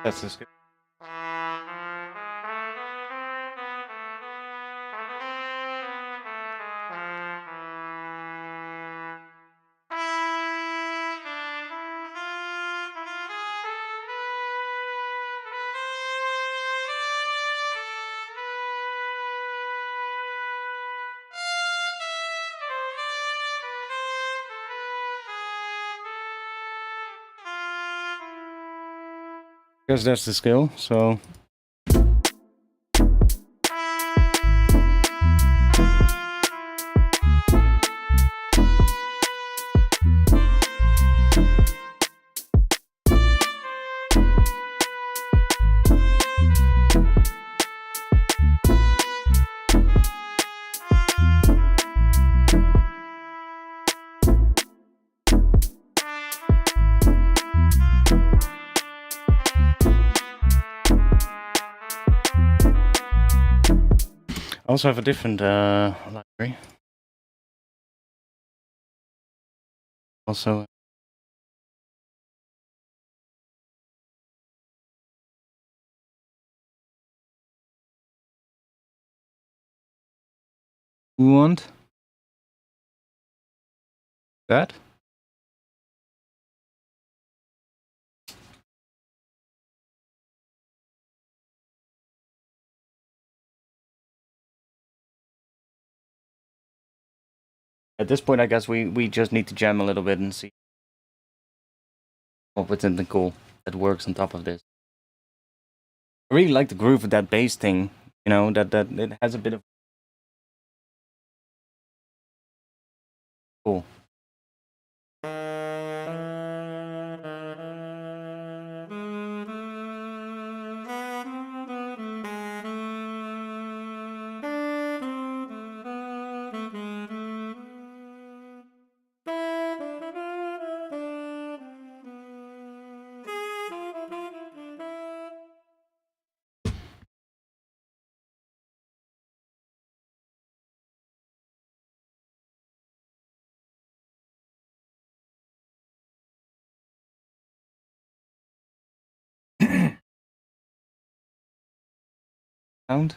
That's the scale. Because that's the scale, so. also have a different library. Also, who want that? At this point, I guess we just need to jam a little bit and see what with something cool that works on top of this. I really like the groove of that bass thing. You know, that it has a bit of cool. Sound.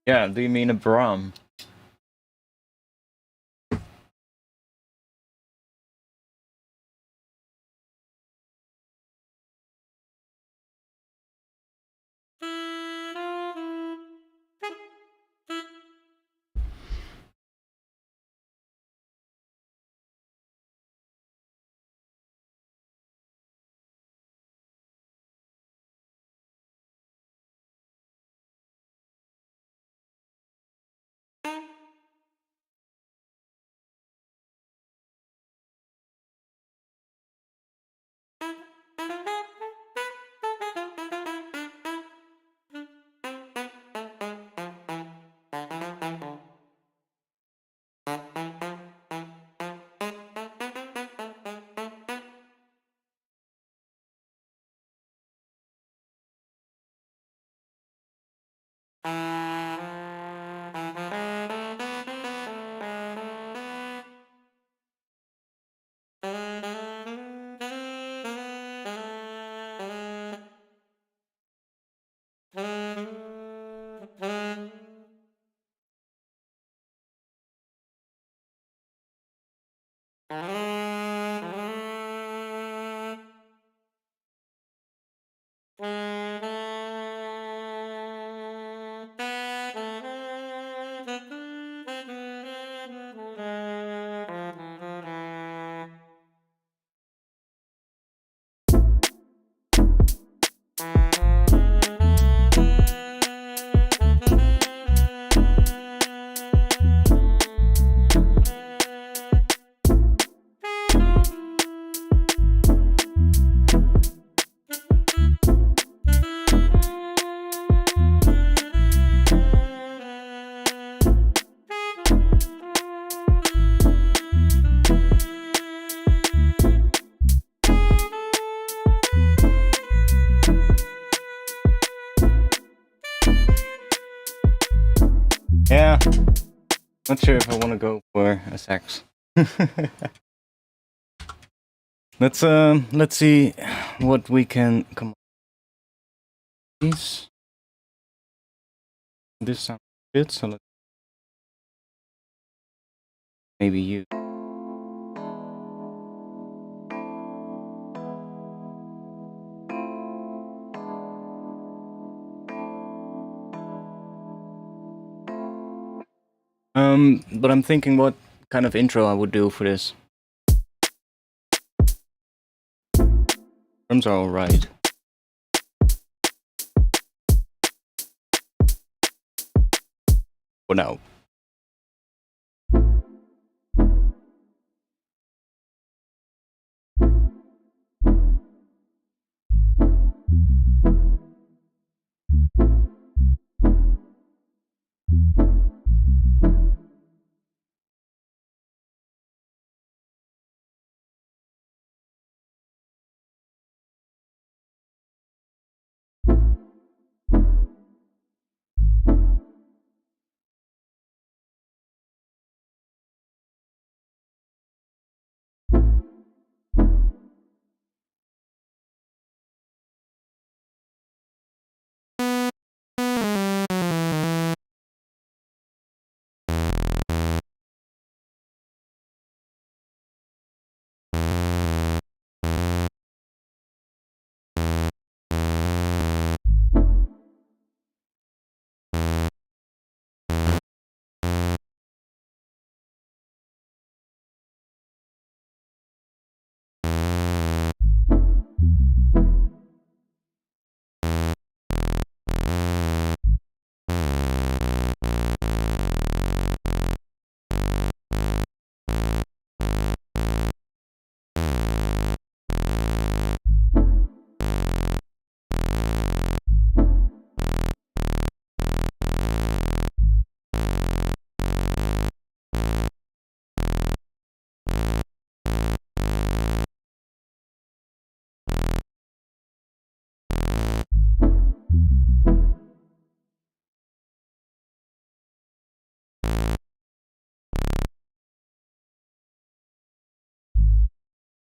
Yeah, do you mean a Brahm? Yeah, not sure if I want to go for a sax. Let's see what we can come up with. This sounds good, so let's maybe you. But I'm thinking what kind of intro I would do for this. Drums are alright. For now.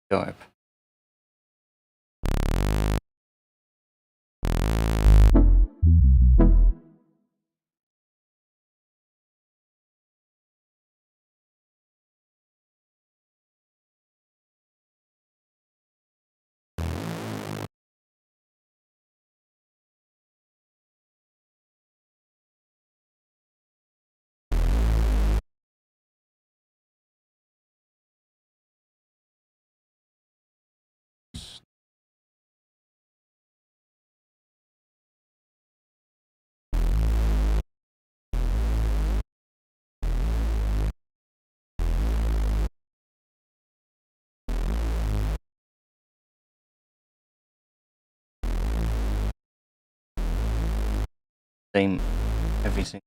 Sharp. Same everything.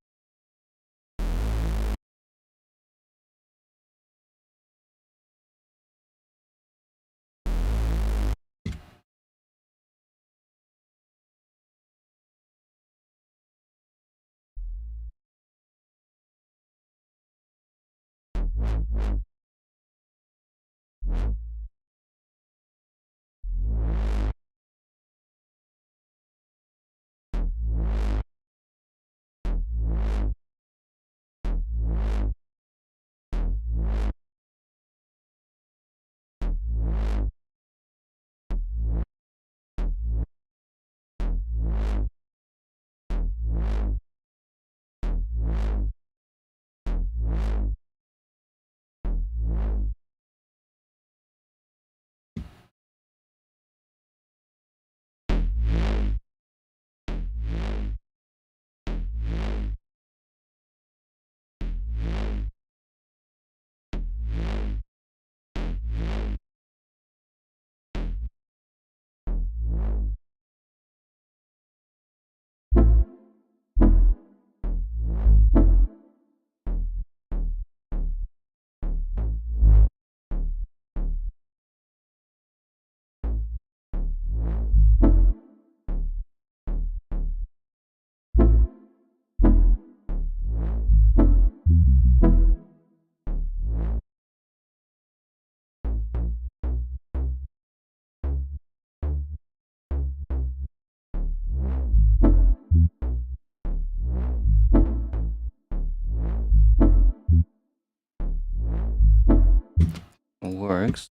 Works.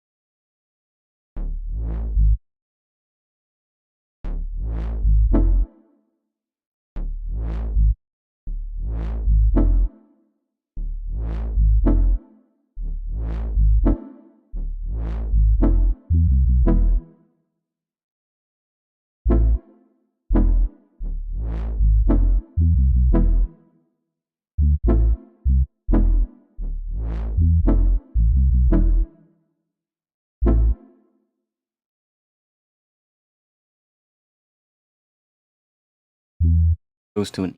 goes to an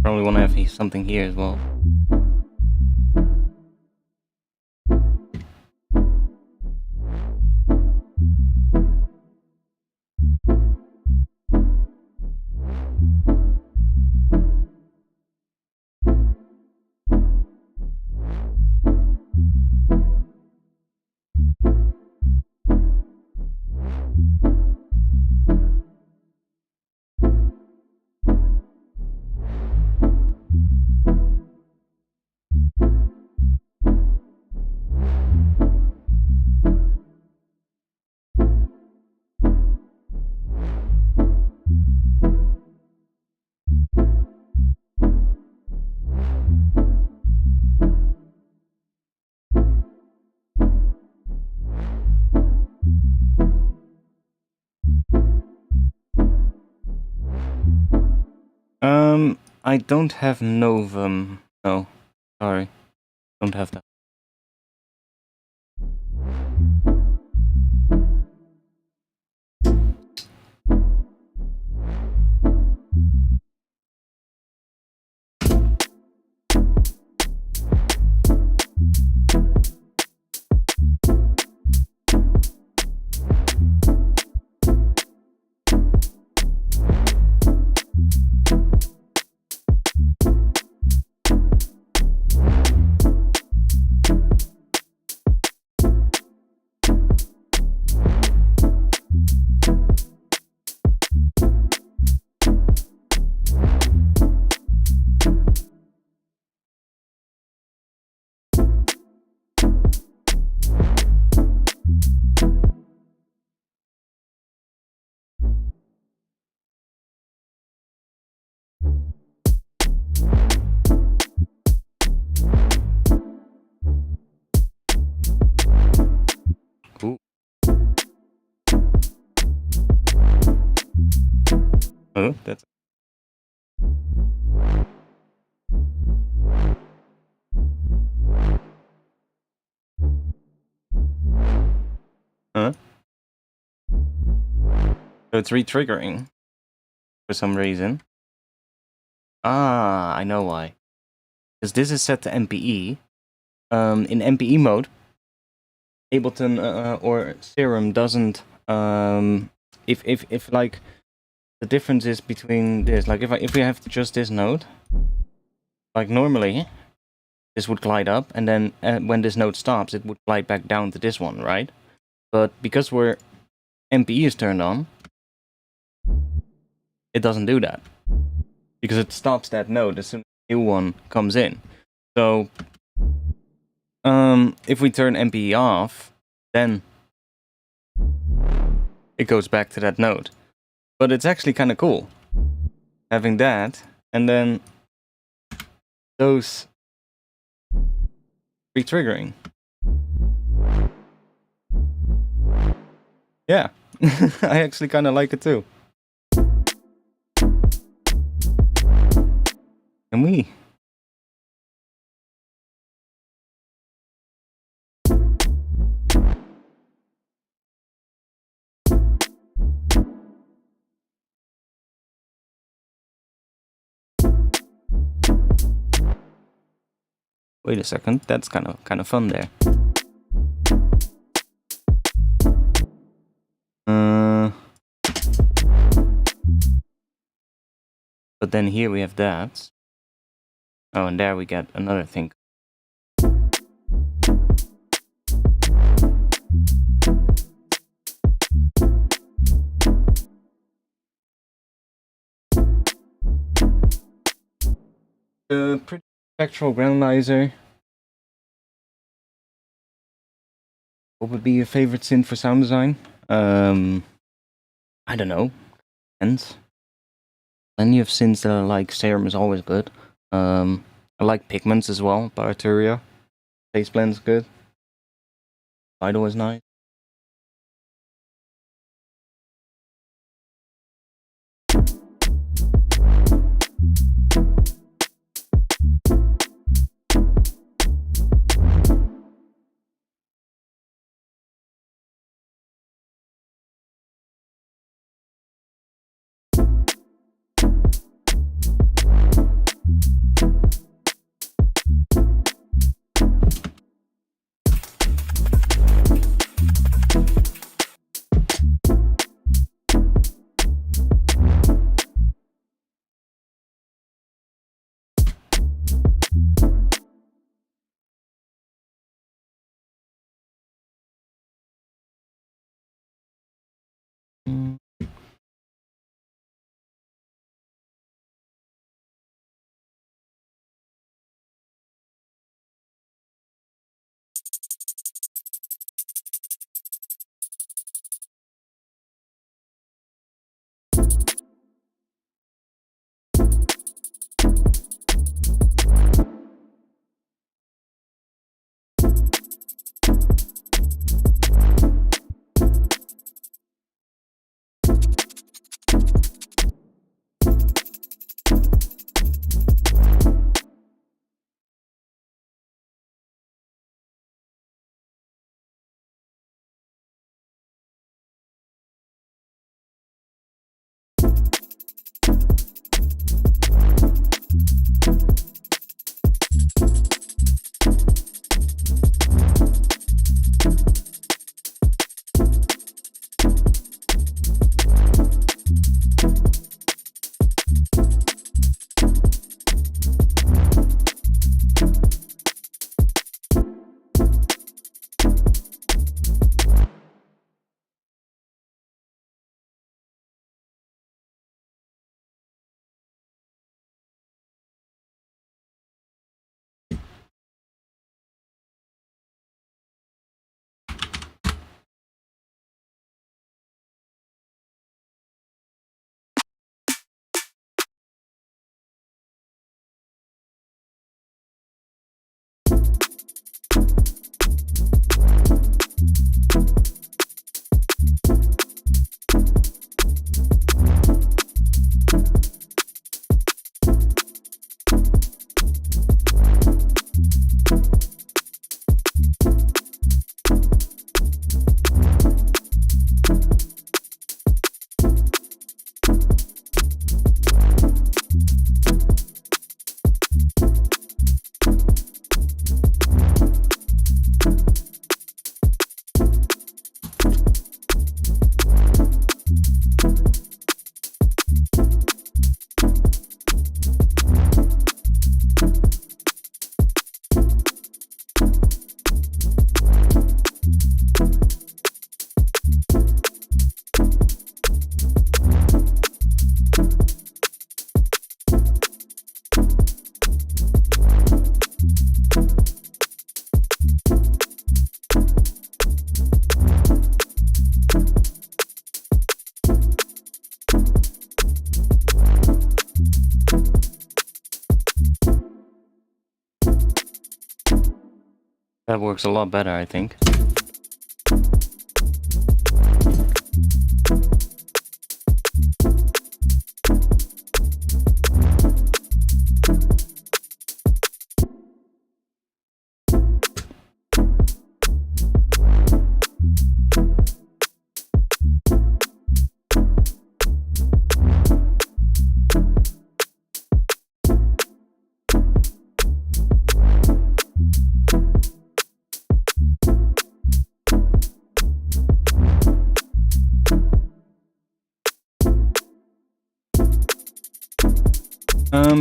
probably want to have something here as well. I don't have Novum. No, sorry, don't have that. Ooh. Oh, that's. Huh? So it's re-triggering for some reason. Ah, I know why. Because this is set to MPE. In MPE mode, Ableton or Serum doesn't. If like the difference is between this, like if we have just this note, like normally this would glide up, and then when this note stops, it would glide back down to this one, right? But because MPE is turned on, it doesn't do that, because it stops that note as soon as a new one comes in. So if we turn MPE off, then it goes back to that note. But it's actually kind of cool having that, and then those re-triggering. Yeah, I actually kind of like it too. Can we? Wait a second, that's kind of fun there. But then here we have that. Oh, and there we get another thing. Pretty spectral grandizer. What would be your favorite synth for sound design? I don't know. Depends. Plenty of synths that I like. Serum is always good. I like Pigments as well, by Arturia. Face Blend's good. Vital is nice. That works a lot better, I think.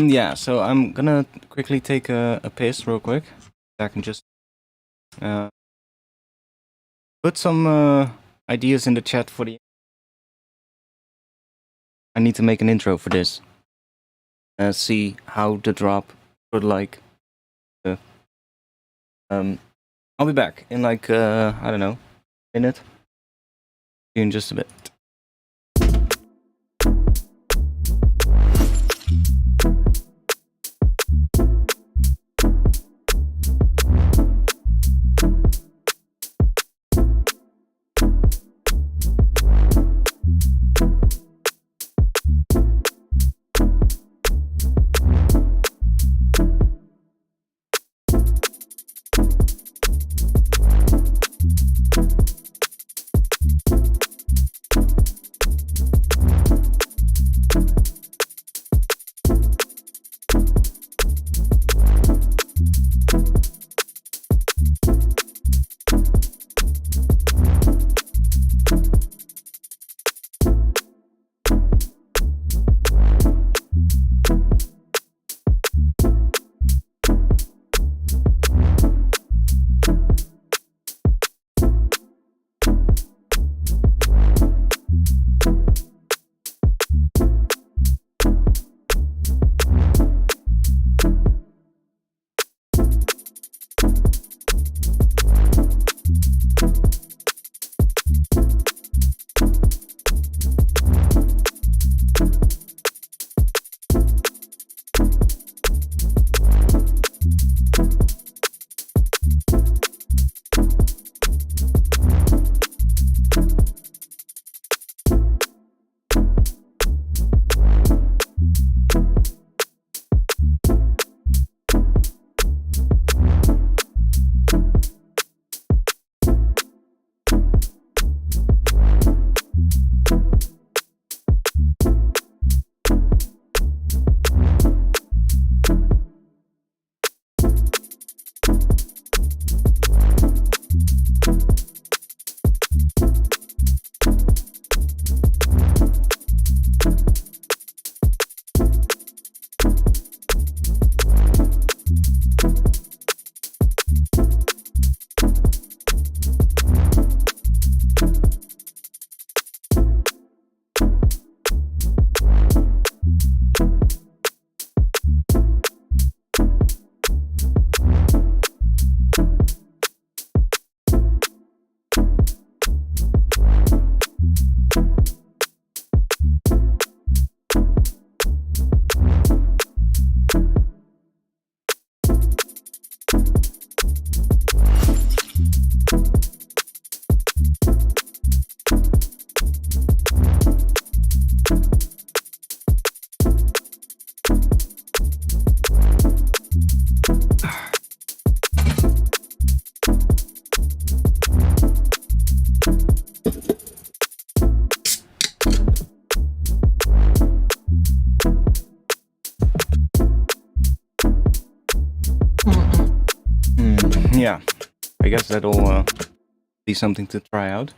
Yeah, so I'm gonna quickly take a piss real quick. I can just put some ideas in the chat for the... I need to make an intro for this. See how the drop would like. I'll be back in like I don't know, minute. See you in just a bit. Yeah, I guess that'll be something to try out.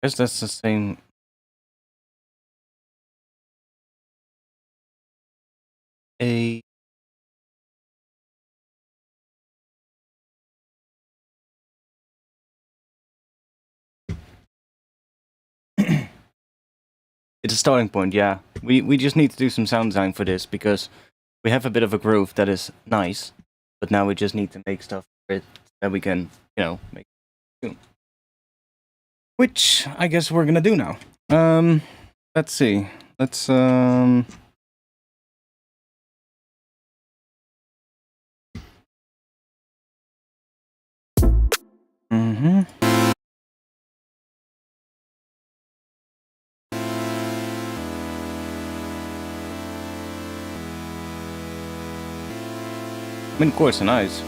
I guess that's the same. A It's a starting point, yeah. We just need to do some sound design for this because we have a bit of a groove that is nice, but now we just need to make stuff for it that we can, you know, make soon. Which I guess we're gonna do now. Let's see. Let's I mean, chords are nice.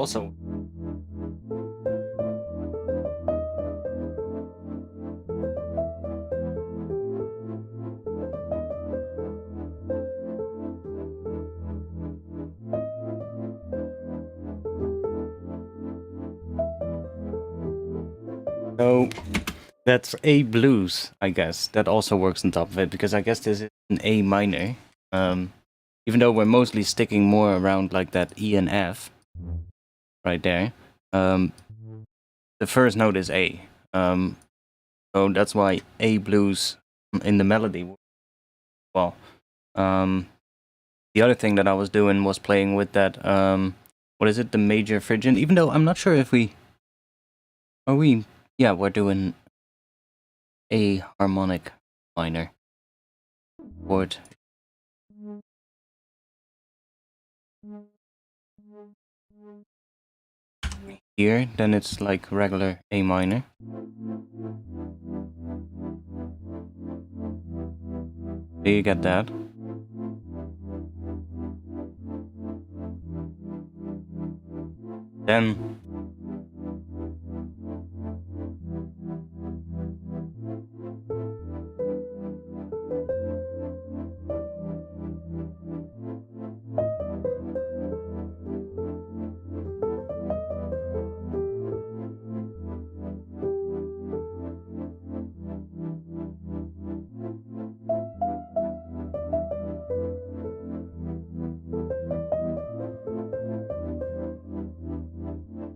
also. So that's A blues, I guess. That also works on top of it, because I guess this is an A minor. Even though we're mostly sticking more around like that E and F right there. The first note is A. So that's why A blues in the melody. Well, the other thing that I was doing was playing with that, what is it, the major Phrygian? Even though I'm not sure if yeah, we're doing A harmonic minor chord. Here, then it's like regular A minor. Do you get that? Then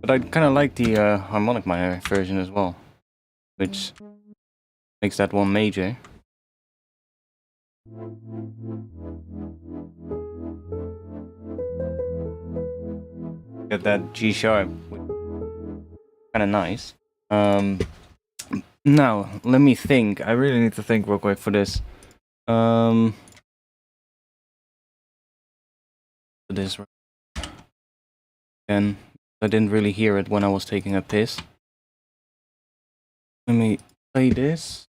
but I kind of like the harmonic minor version as well, which makes that one major. Get that G sharp, kind of nice. Now let me think. I really need to think real quick for this. For this, and I didn't really hear it when I was taking a piss. Let me play this.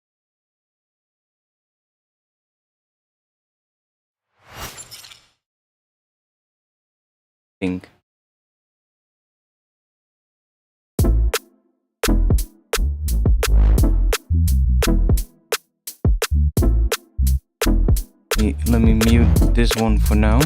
Think. Let me mute this one for now.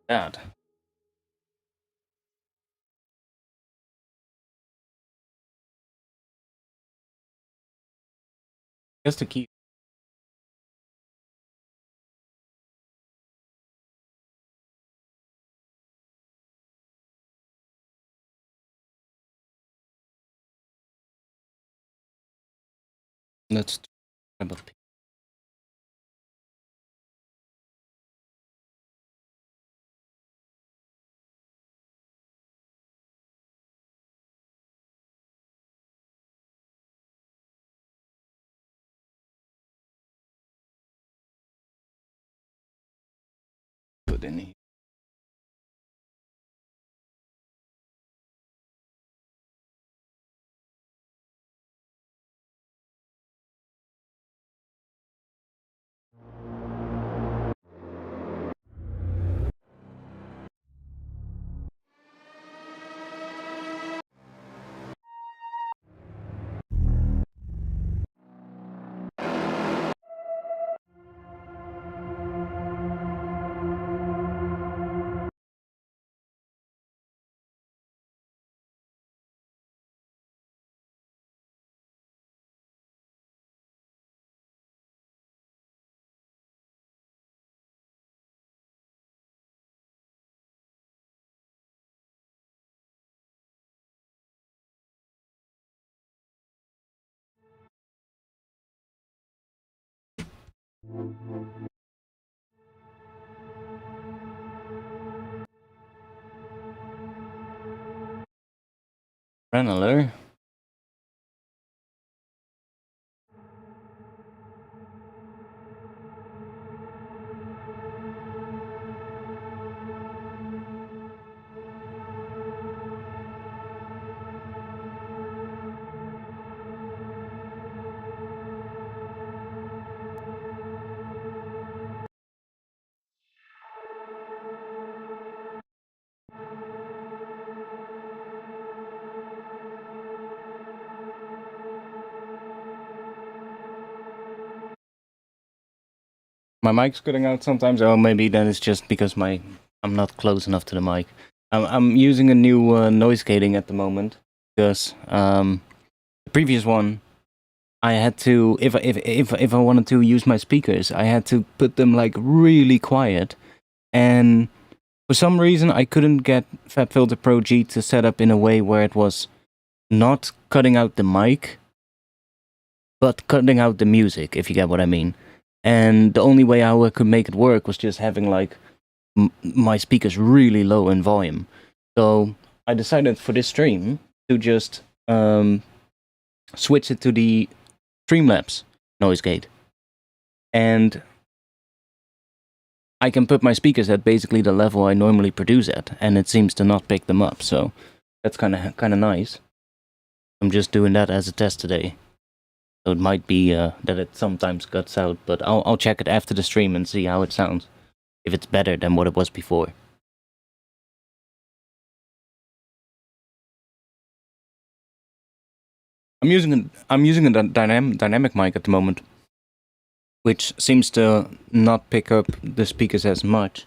That. Just the key. Let's about put in here. Renneler. My mic's cutting out sometimes. Oh, maybe that is just because I'm not close enough to the mic. I'm using a new noise gating at the moment because the previous one I had to if I wanted to use my speakers, I had to put them like really quiet, and for some reason I couldn't get FabFilter Pro G to set up in a way where it was not cutting out the mic, but cutting out the music, if you get what I mean. And the only way I could make it work was just having like my speakers really low in volume. So I decided for this stream to just switch it to the Streamlabs noise gate. And I can put my speakers at basically the level I normally produce at, and it seems to not pick them up. So that's kind of nice. I'm just doing that as a test today. So it might be that it sometimes cuts out, but I'll check it after the stream and see how it sounds. If it's better than what it was before. I'm using a dynamic mic at the moment, which seems to not pick up the speakers as much.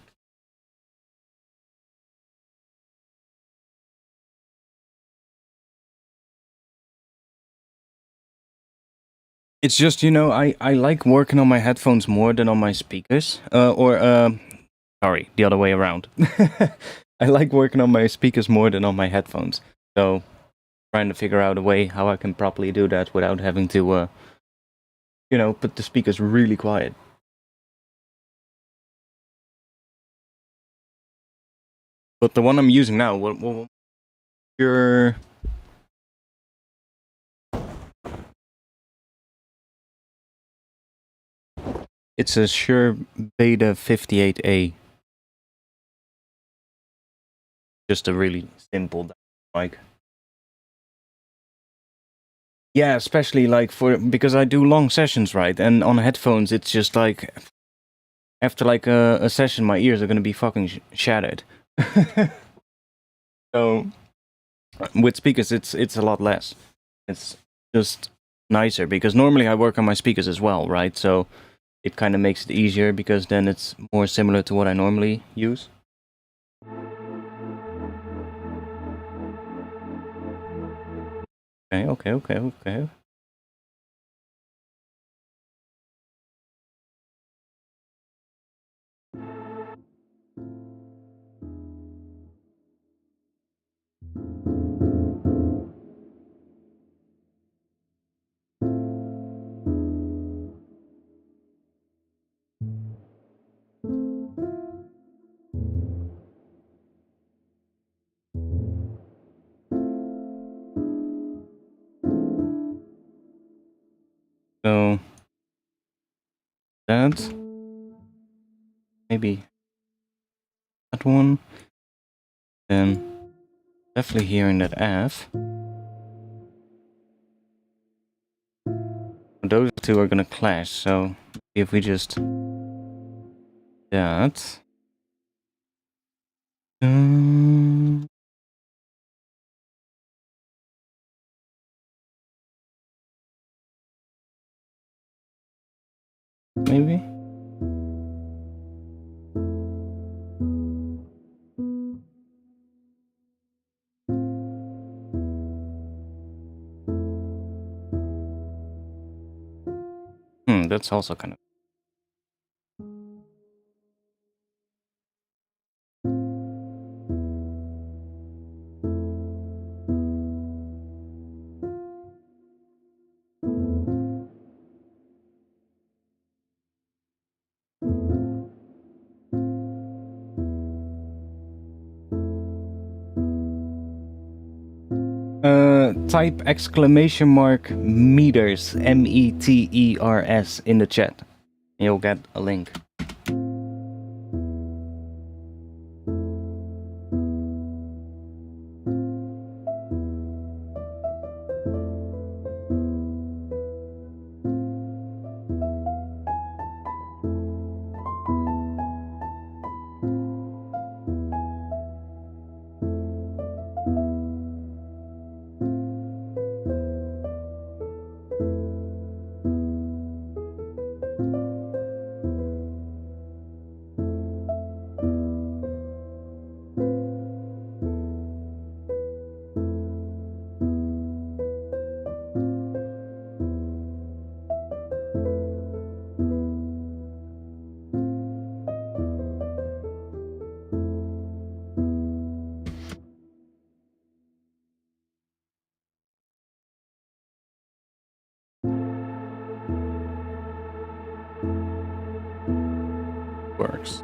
It's just, you know, I like working on my headphones more than on my speakers. Sorry, the other way around. I like working on my speakers more than on my headphones. So, trying to figure out a way how I can properly do that without having to, you know, put the speakers really quiet. But the one I'm using now, it's a Shure Beta 58A. Just a really simple mic. Yeah, especially like because I do long sessions, right? And on headphones, it's just like after like a session, my ears are gonna be fucking shattered. So with speakers, it's a lot less. It's just nicer because normally I work on my speakers as well, right? So it kind of makes it easier because then it's more similar to what I normally use. Okay. So that, maybe that one, then definitely here in that F. Those two are gonna clash, so if we just that, maybe. That's also kind of. Type exclamation mark meters, METERS, in the chat. You'll get a link. Works.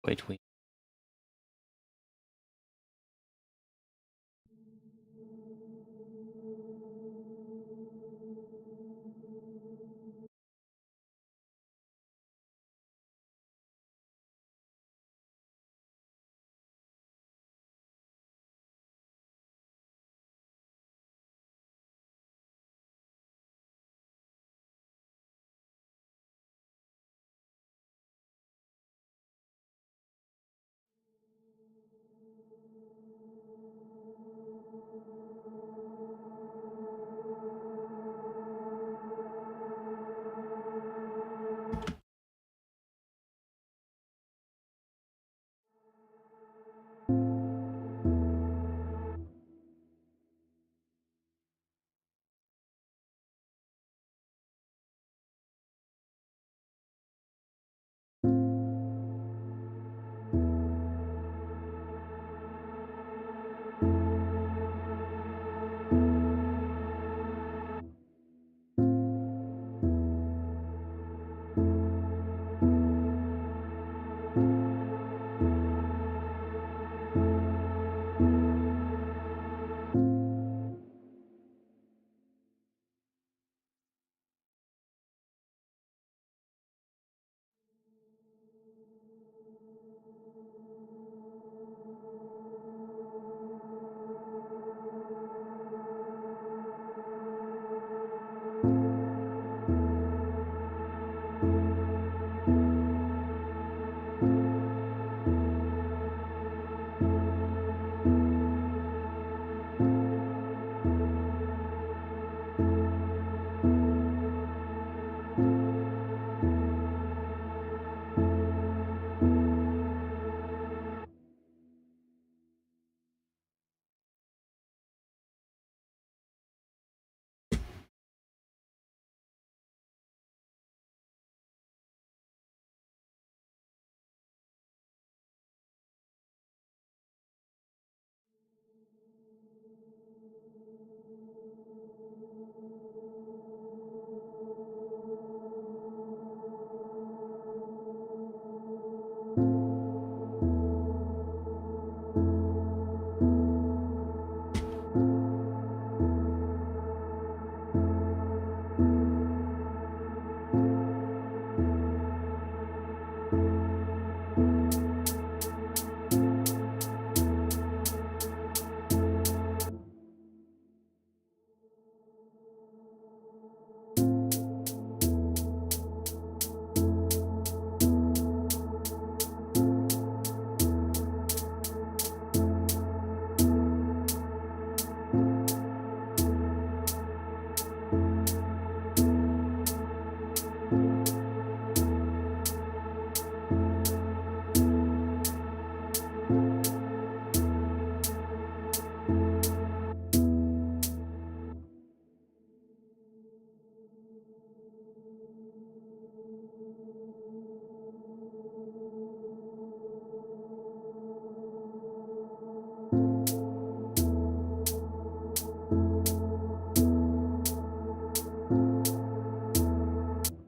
Wait.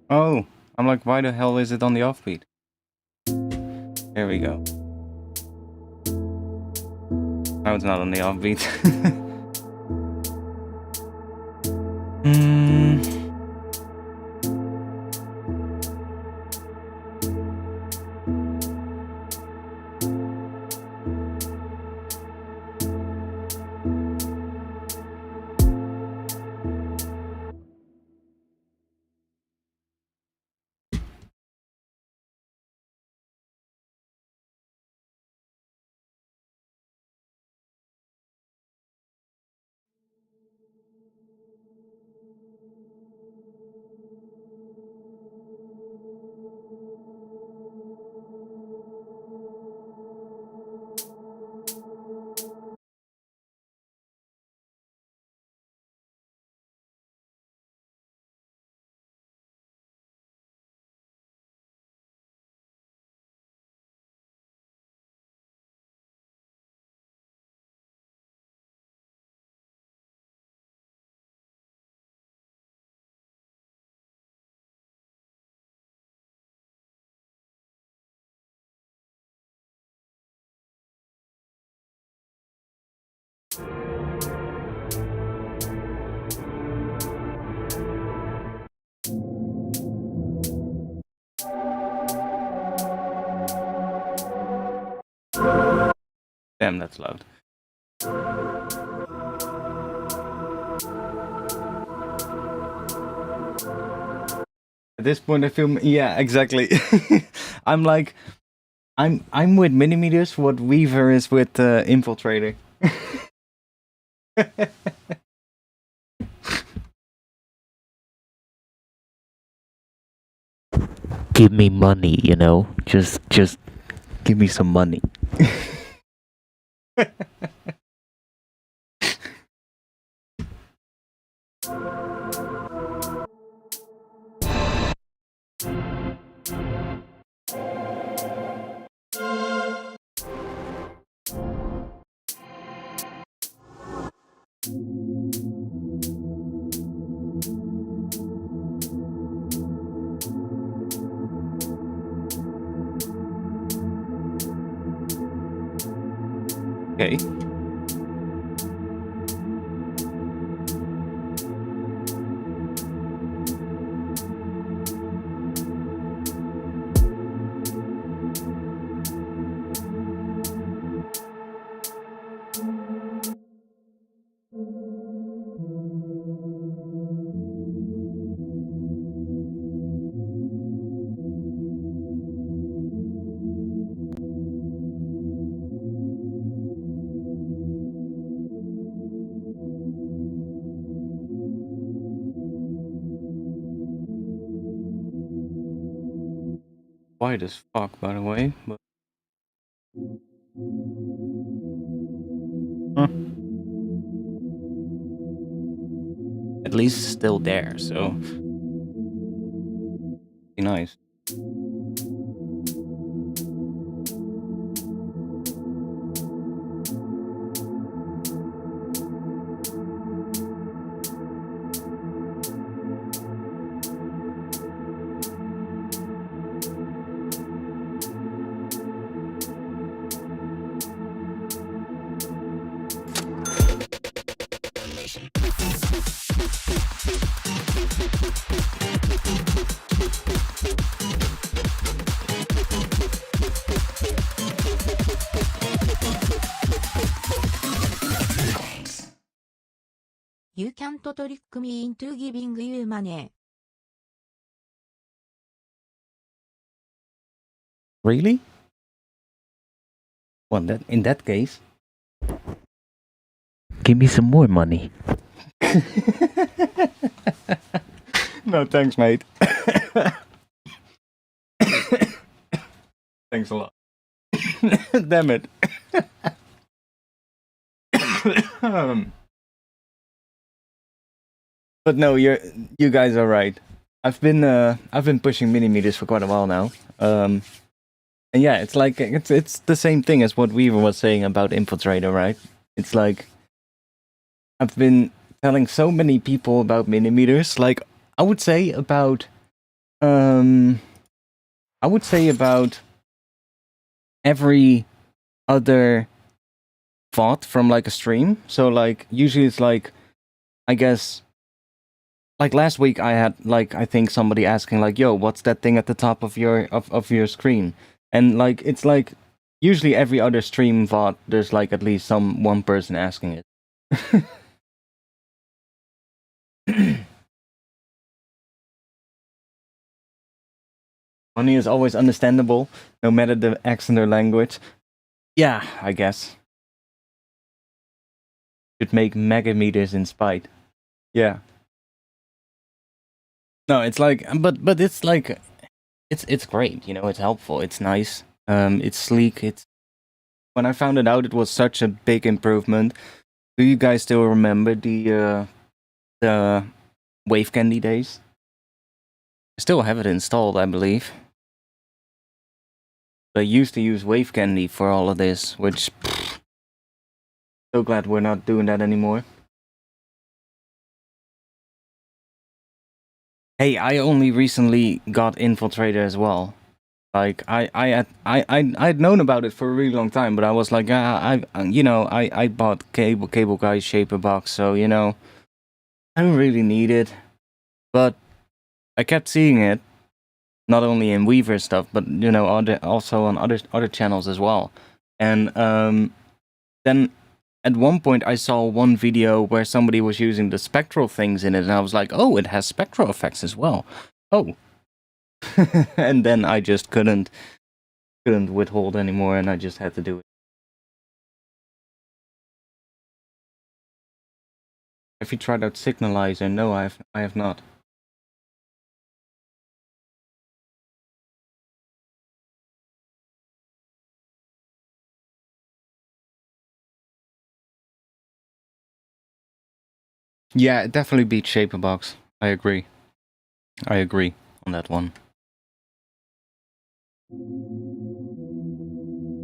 Oh, I'm like, why the hell is it on the offbeat? There we go. Now it's not on the offbeat. Damn, that's loud. At this point, I feel yeah, exactly. I'm like, I'm with Minimeters what Weaver is with Infiltrator. Give me money, you know? Just give me some money. Okay. White as fuck, by the way. But at least it's still there, so be nice. You can't trick me into giving you money. Really? Well, that in that case, give me some more money. no thanks, mate. Thanks a lot. Damn it. But no, you guys are right. I've been pushing mini meters for quite a while now. And yeah, it's like it's the same thing as what Weaver was saying about Infiltrator, right? It's like I've been telling so many people about mini meters. Like I would say about every other thought from like a stream. So like usually it's like I guess like last week I had like I think somebody asking like, "Yo, what's that thing at the top of your screen?" And like it's like usually every other stream VOD there's like at least one person asking it. Money is always understandable, no matter the accent or language. Yeah, I guess. Should make megameters in spite. Yeah. No, it's like, but it's like, it's great. You know, it's helpful. It's nice. It's sleek. It's when I found it out, it was such a big improvement. Do you guys still remember the Wave Candy days? I still have it installed, I believe. But I used to use Wave Candy for all of this, which so glad we're not doing that anymore. Hey, I only recently got Infiltrator as well. Like I'd known about it for a really long time, but I was like, I bought Cable Guy Shaper box, so you know, I don't really need it. But I kept seeing it, not only in Weaver stuff, but you know, also on other channels as well. And then at one point I saw one video where somebody was using the spectral things in it, and I was like, oh, it has spectral effects as well. Oh. And then I just couldn't withhold anymore, and I just had to do it. Have you tried out Signalizer? No, I have not. Yeah, it definitely beats Shaperbox. I agree. I agree on that one.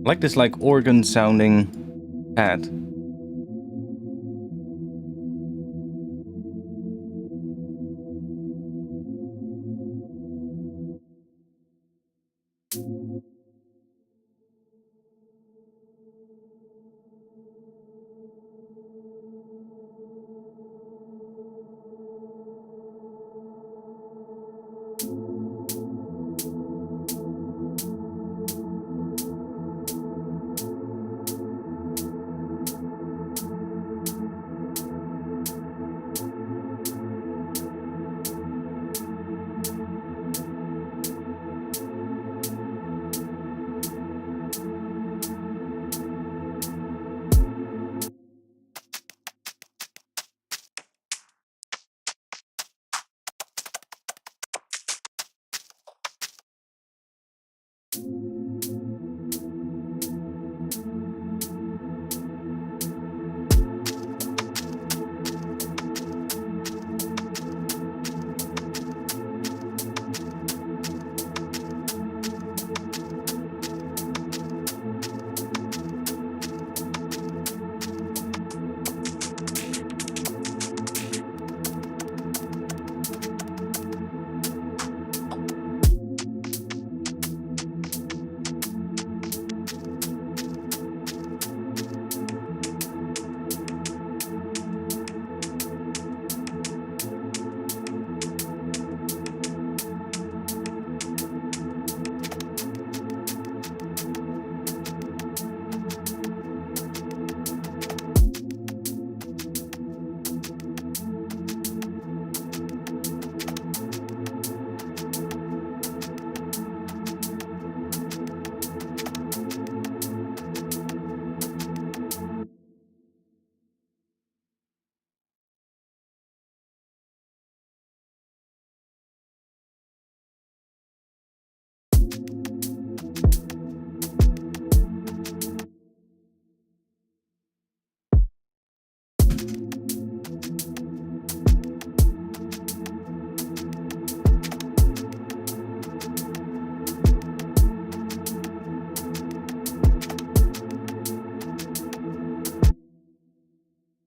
I like this like organ sounding pad.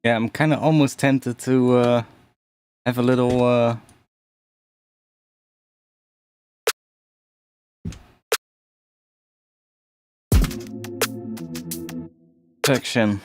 Yeah, I'm kind of almost tempted to have a little section.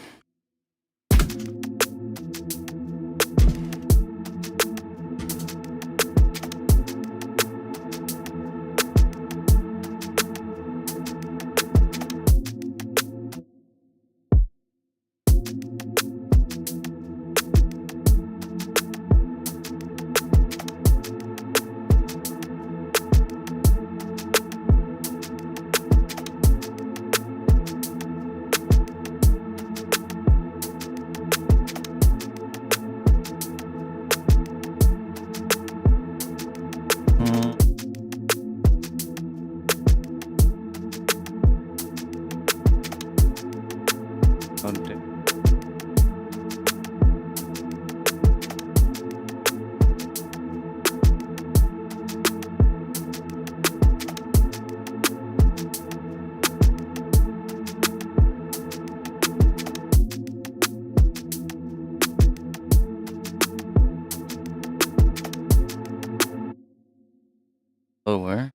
Lower.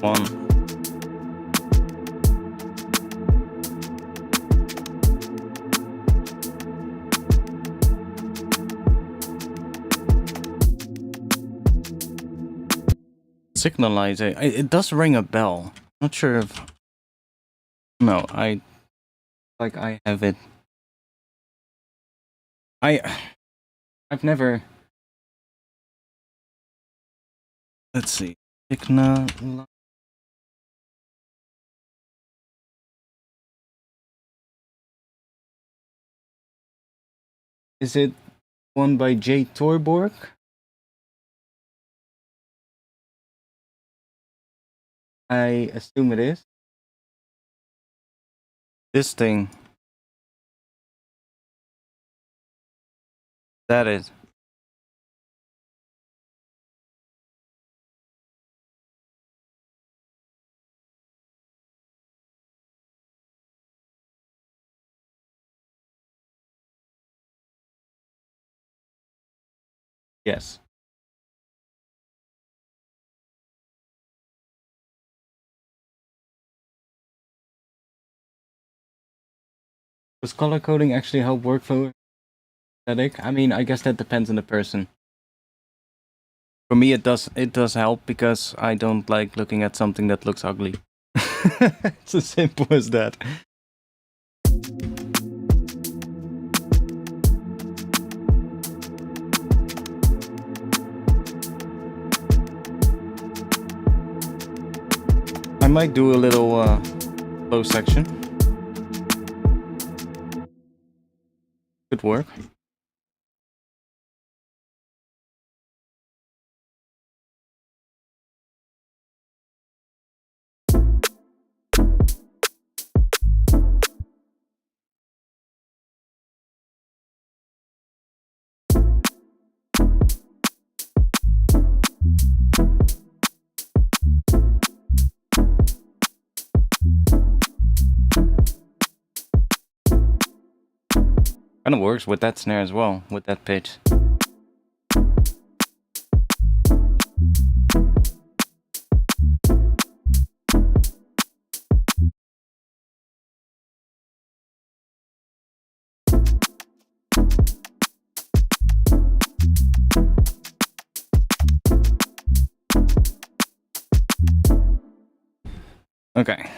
One. Signalizer. It does ring a bell. Not sure if. No, I have it. I've never. Let's see. Signal. Is it one by J. Torborg? I assume it is. This thing. That is. Yes. Does color coding actually help workflow aesthetic? I mean, I guess that depends on the person. For me, it does help because I don't like looking at something that looks ugly. It's as simple as that. I might do a little flow section. Could work. Kind of works with that snare as well, with that pitch. Okay.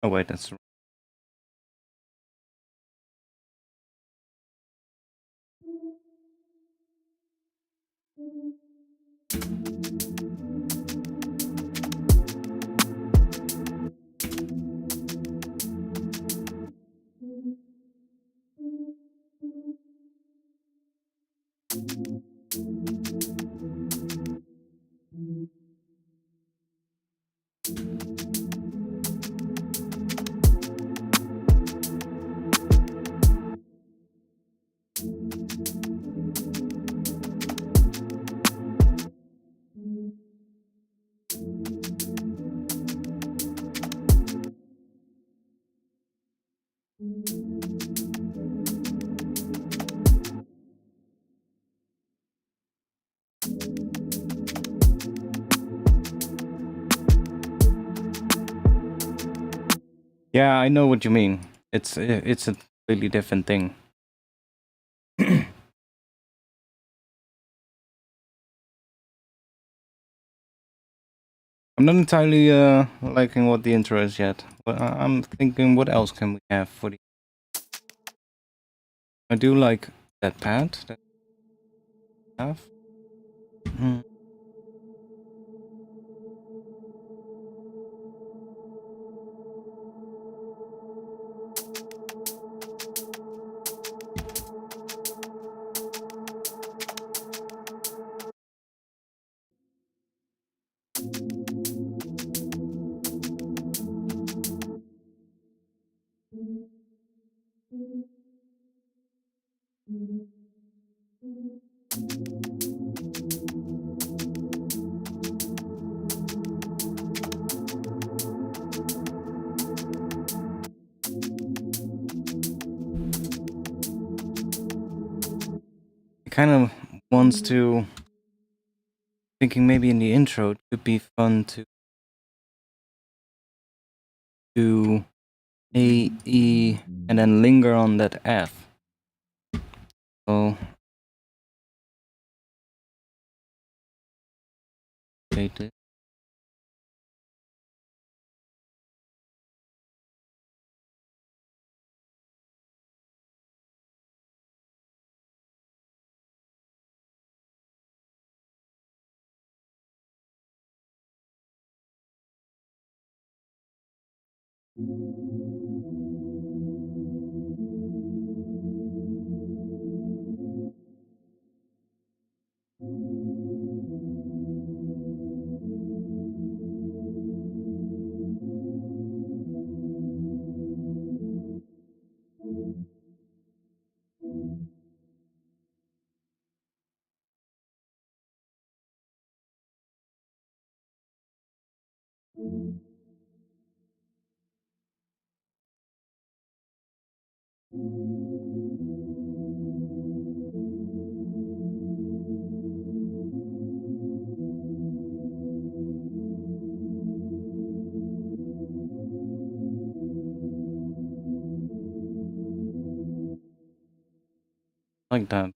Oh wait, that's yeah, I know what you mean. It's a completely different thing. I'm not entirely liking what the intro is yet. But I'm thinking, what else can we have for the? I do like that pad that we have. Mm. It kind of wants to. Thinking maybe in the intro it could be fun to do A, E, and then linger on that F. So, wait it. Like that.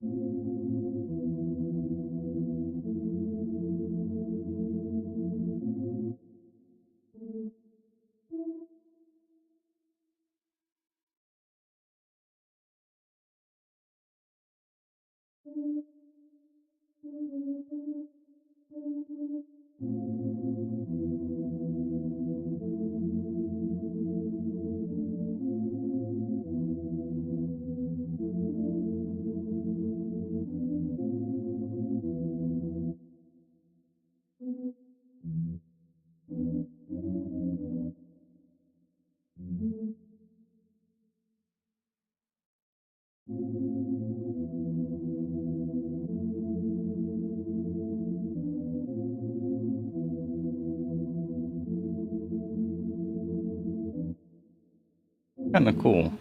Kind of cool.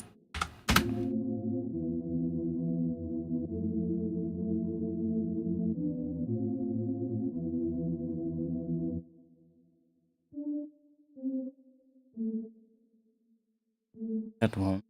That one.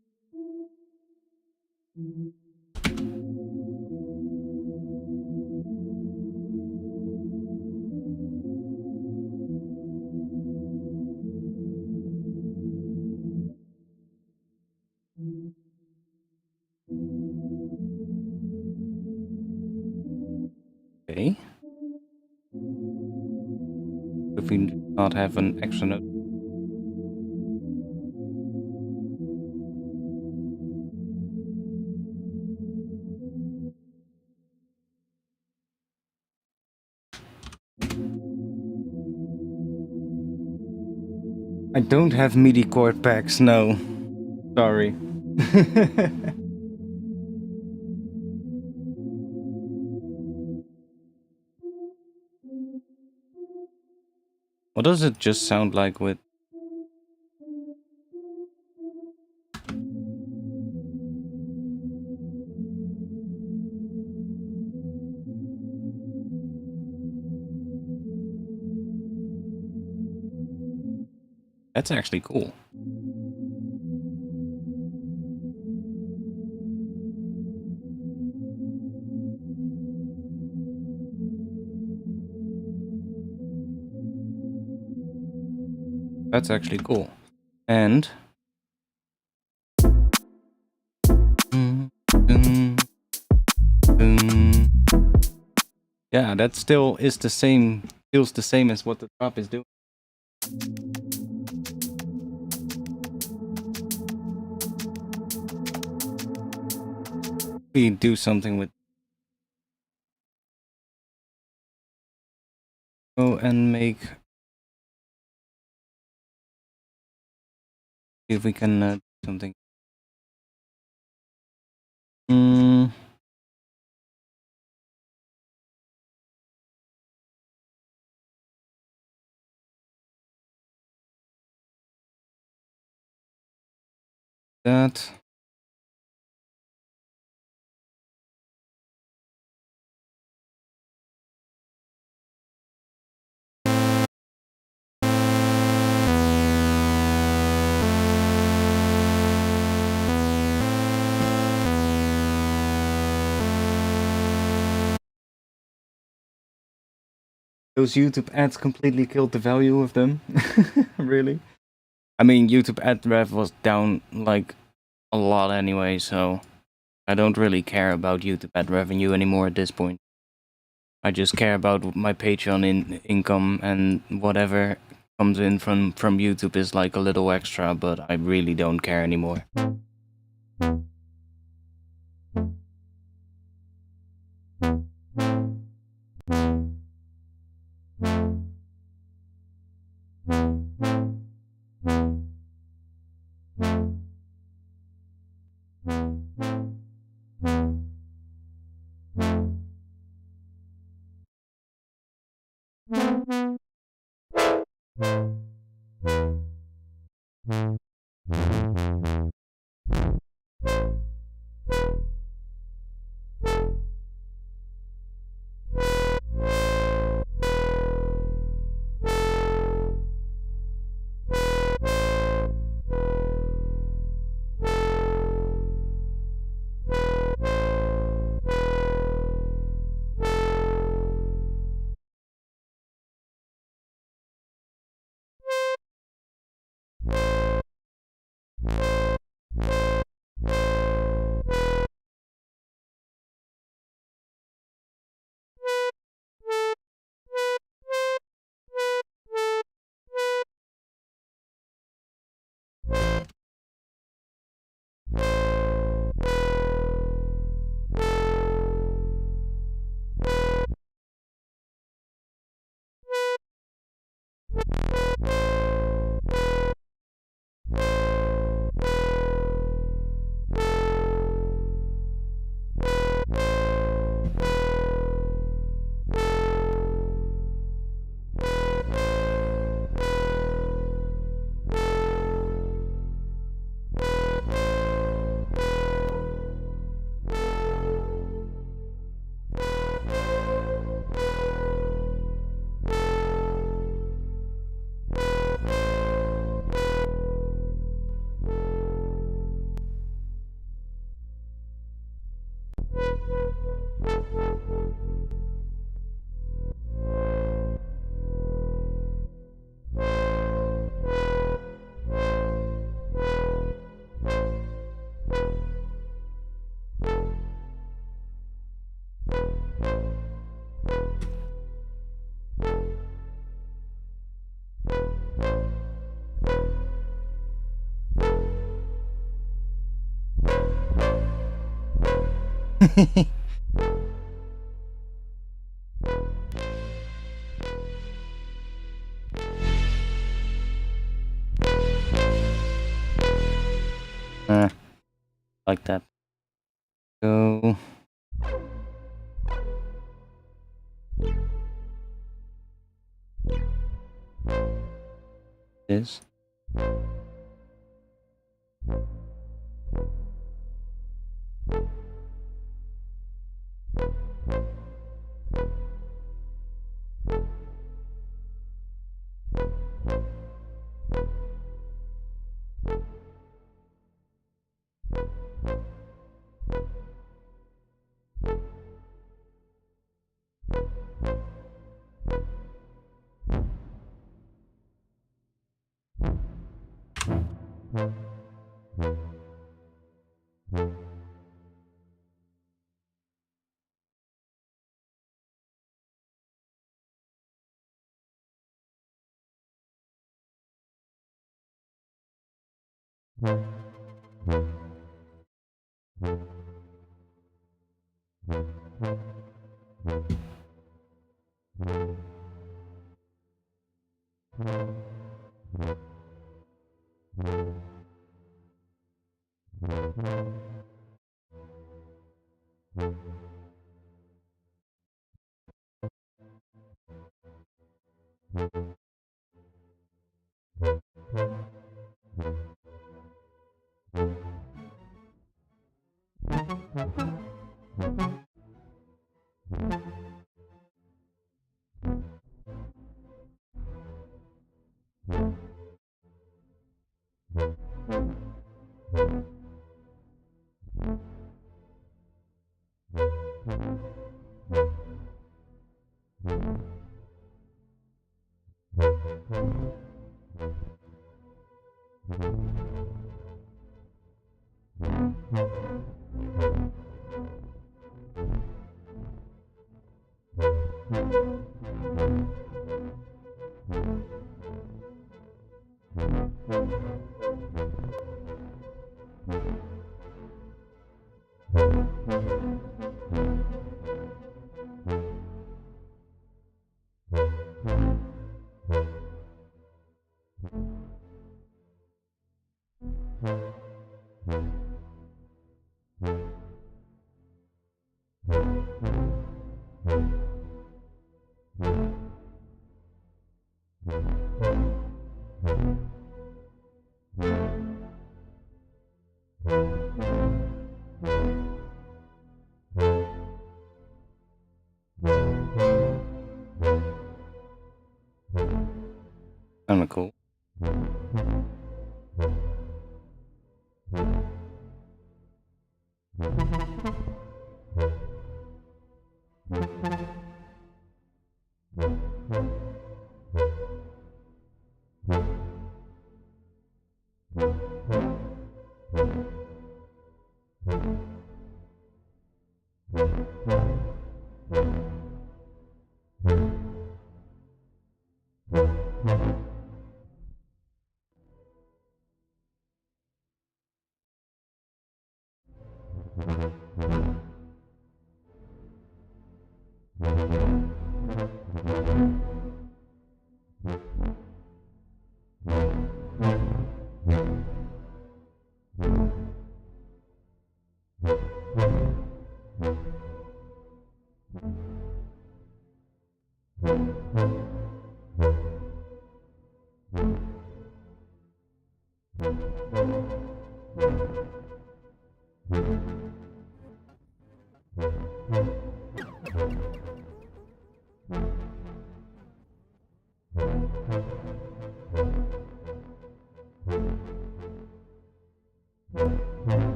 Okay. If we do not have an extra note. I don't have MIDI chord packs, no. Sorry. What does it just sound like with... That's actually cool. That's actually cool. And... Yeah, that still is the same, feels the same as what the drop is doing. We do something with... Go and make... See if we can do something. That... Those YouTube ads completely killed the value of them. Really? I mean, YouTube ad rev was down like a lot anyway, so I don't really care about YouTube ad revenue anymore at this point. I just care about my Patreon income, and whatever comes in from YouTube is like a little extra, but I really don't care anymore. Like that. So this. Kinda cool.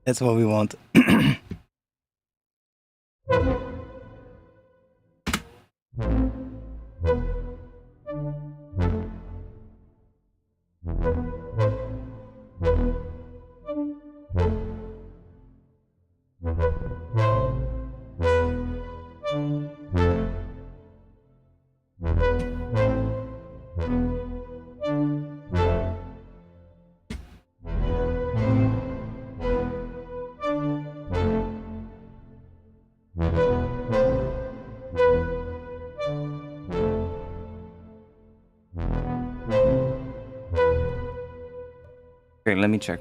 That's what we want. Okay, let me check.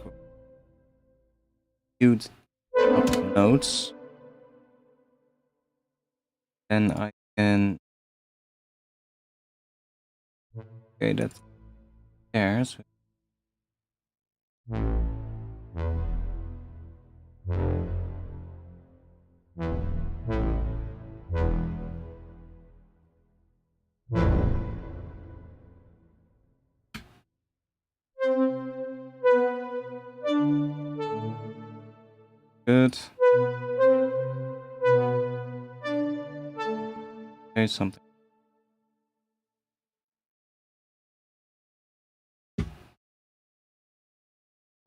Huge notes. Then I can. Okay, that's there. So good. Okay, something.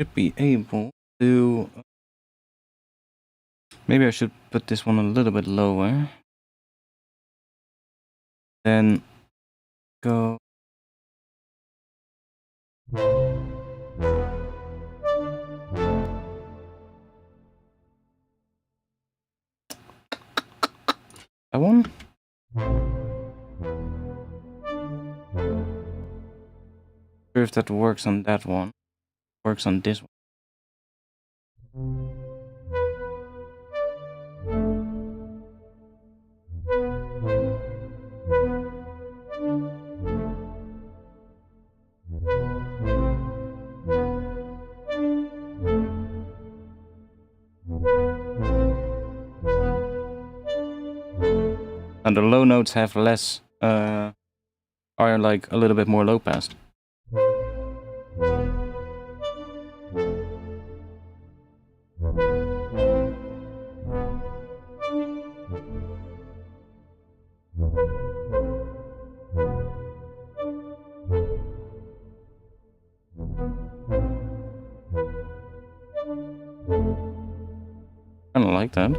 Should be able to. Maybe I should put this one a little bit lower. Then go. That one? Sure if that works on that one. Works on this one. And the low notes have less, are like a little bit more low passed. Kinda like that.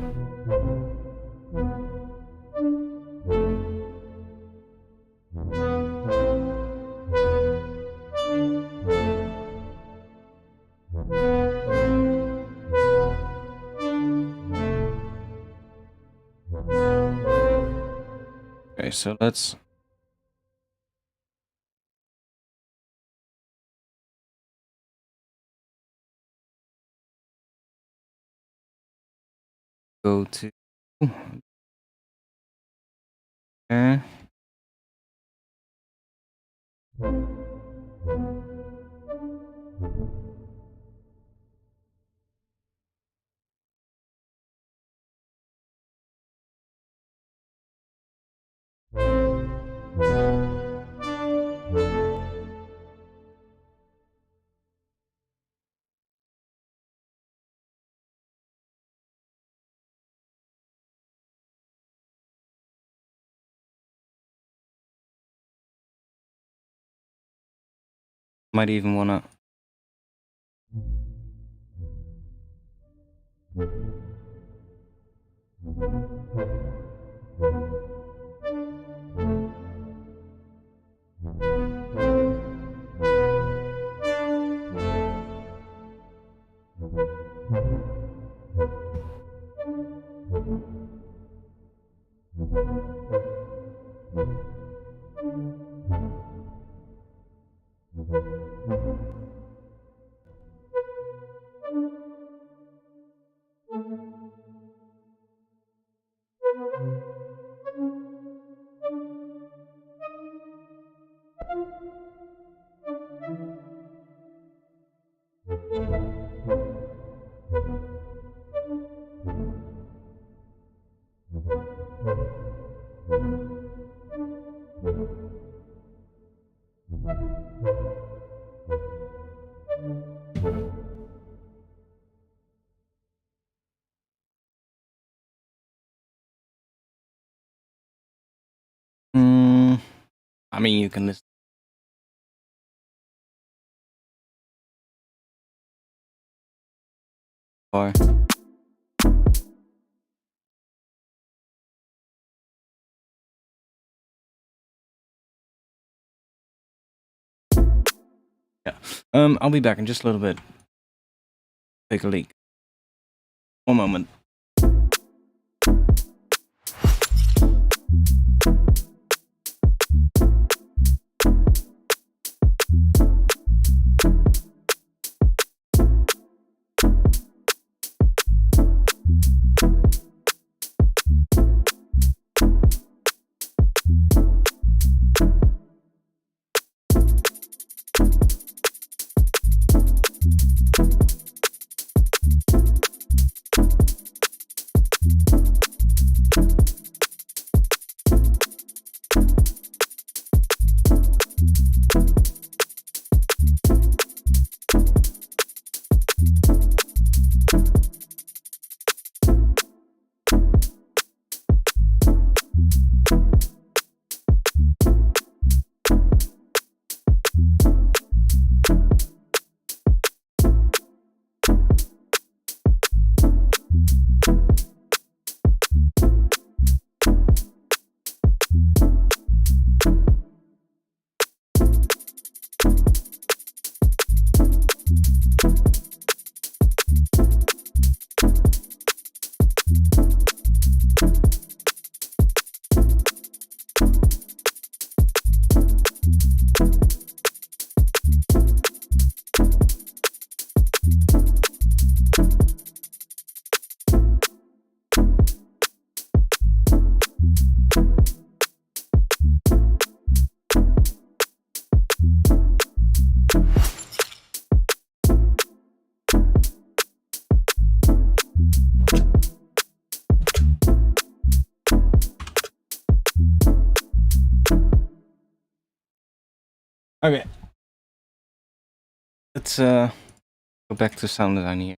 Okay, so let's go to there. Might even wanna. I mean, you can listen. Or yeah. I'll be back in just a little bit. Take a leak. One moment. Okay. Let's go back to sound design here.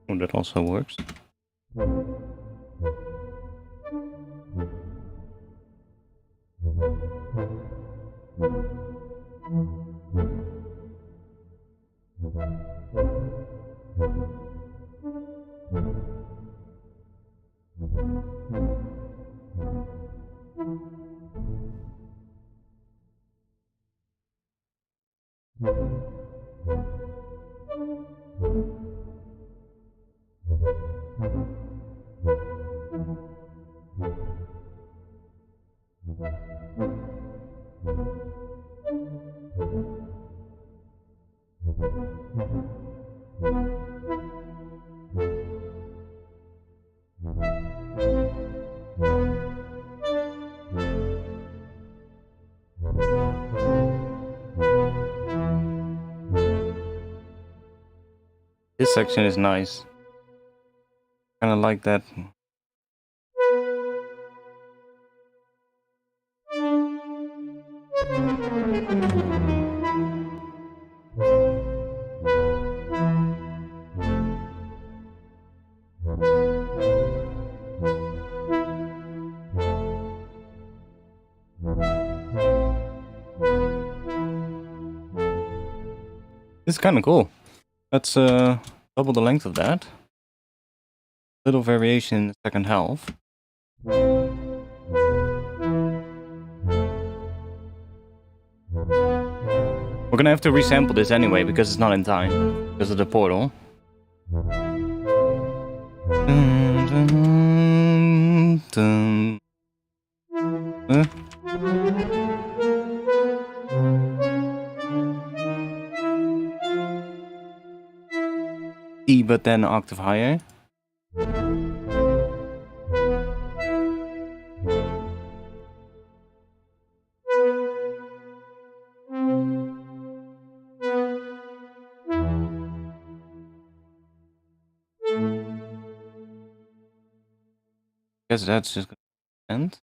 Oh, that also works. This section is nice. Kinda like that. It's kinda cool. Let's double the length of that. Little variation in the second half. We're gonna have to resample this anyway because it's not in time because of the portal. dun, dun. Huh? E, but then an octave higher. Guess that's just gonna end.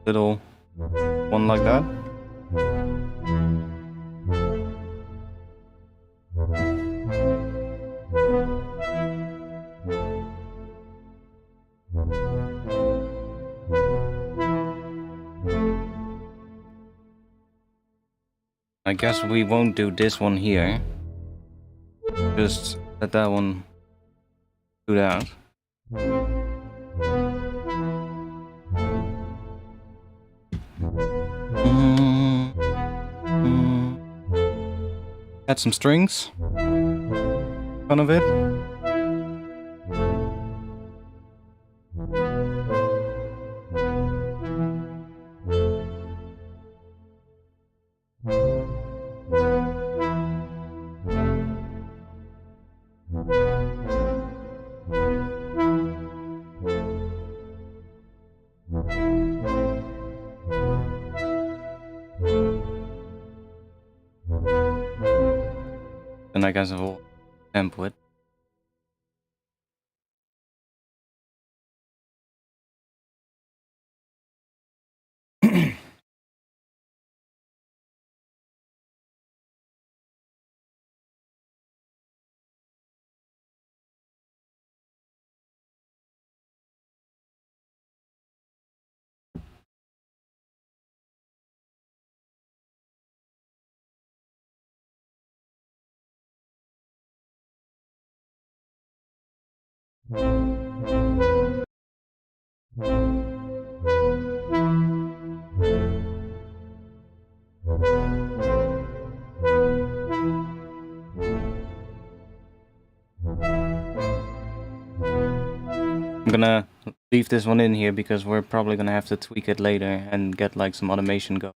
Little one like that. I guess we won't do this one here. Just let that one do that. Add some strings. Fun of it. And I guess I'll tempo it. I'm gonna leave this one in here because we're probably gonna have to tweak it later and get like some automation go.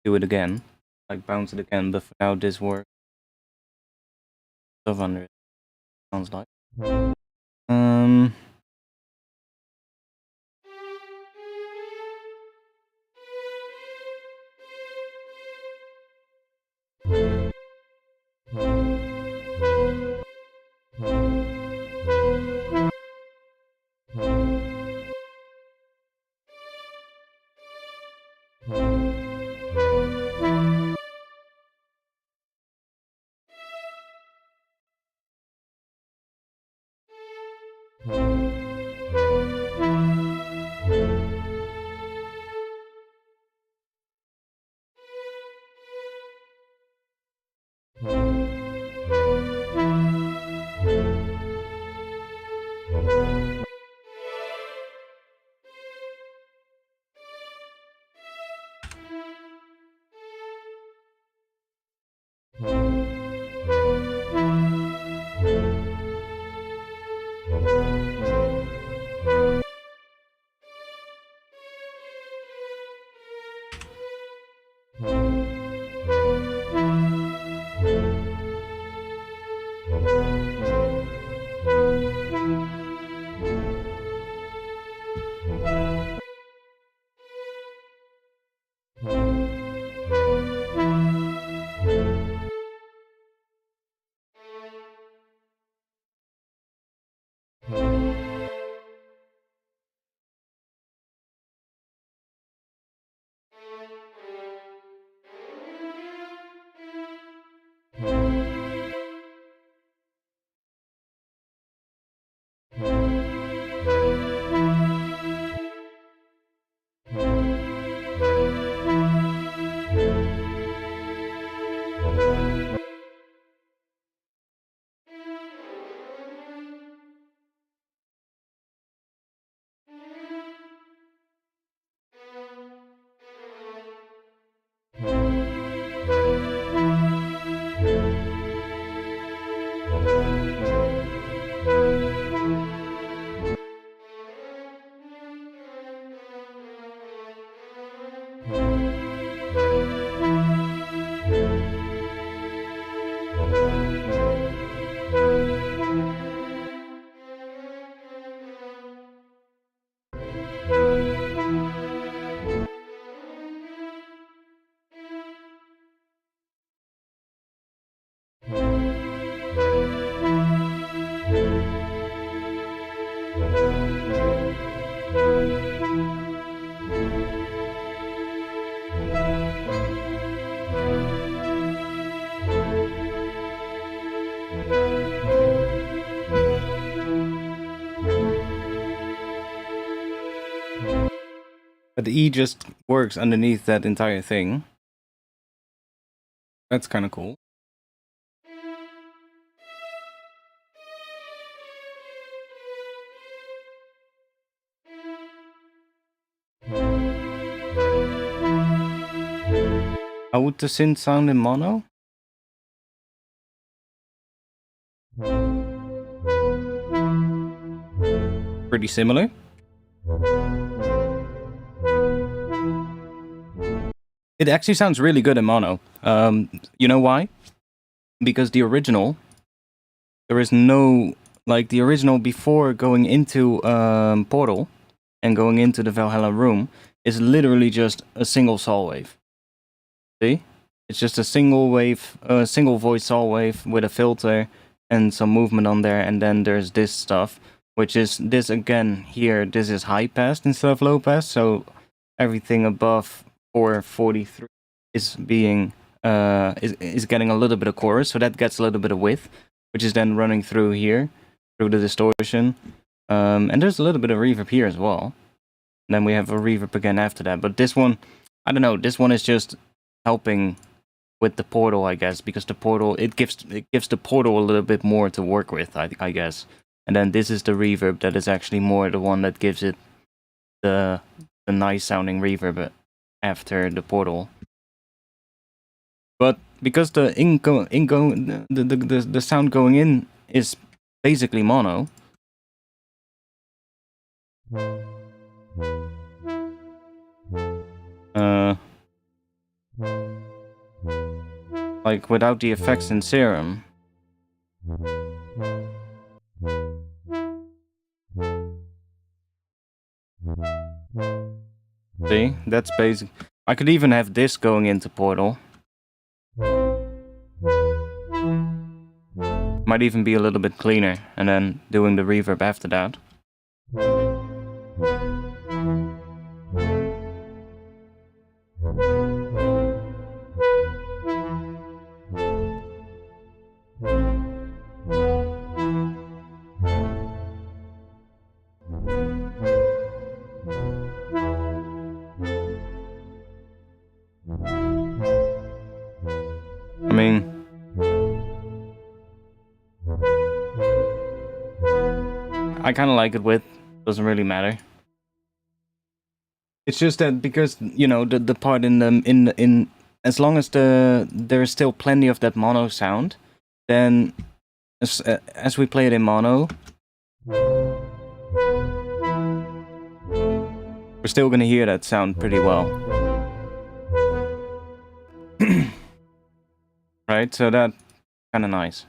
Do it again, like bounce it again, but for now this works. Stuff under it, sounds like. But the E just works underneath that entire thing. That's kind of cool. How would the synth sound in mono? Pretty similar. It actually sounds really good in mono. You know why? Because the original, there is no, like the original before going into Portal and going into the Valhalla room is literally just a single saw wave. See? It's just a single wave, single voice saw wave with a filter and some movement on there, and then there's this stuff, which is this again here. This is high pass instead of low pass, so everything above 443 is being is getting a little bit of chorus, so that gets a little bit of width, which is then running through here, through the distortion, and there's a little bit of reverb here as well. And then we have a reverb again after that, but this one, I don't know, this one is just helping with the Portal, I guess, because the Portal, it gives the Portal a little bit more to work with, I guess. And then this is the reverb that is actually more the one that gives it the nice sounding reverb after the Portal. But because the the sound going in is basically mono, like without the effects in Serum, see, that's basic. I could even have this going into Portal. Might even be a little bit cleaner, and then doing the reverb after that. I mean, I kind of like it with, doesn't really matter. It's just that because, you know, the part in as long as there is still plenty of that mono sound, then as we play it in mono, we're still gonna hear that sound pretty well. Right, so that's kind of nice.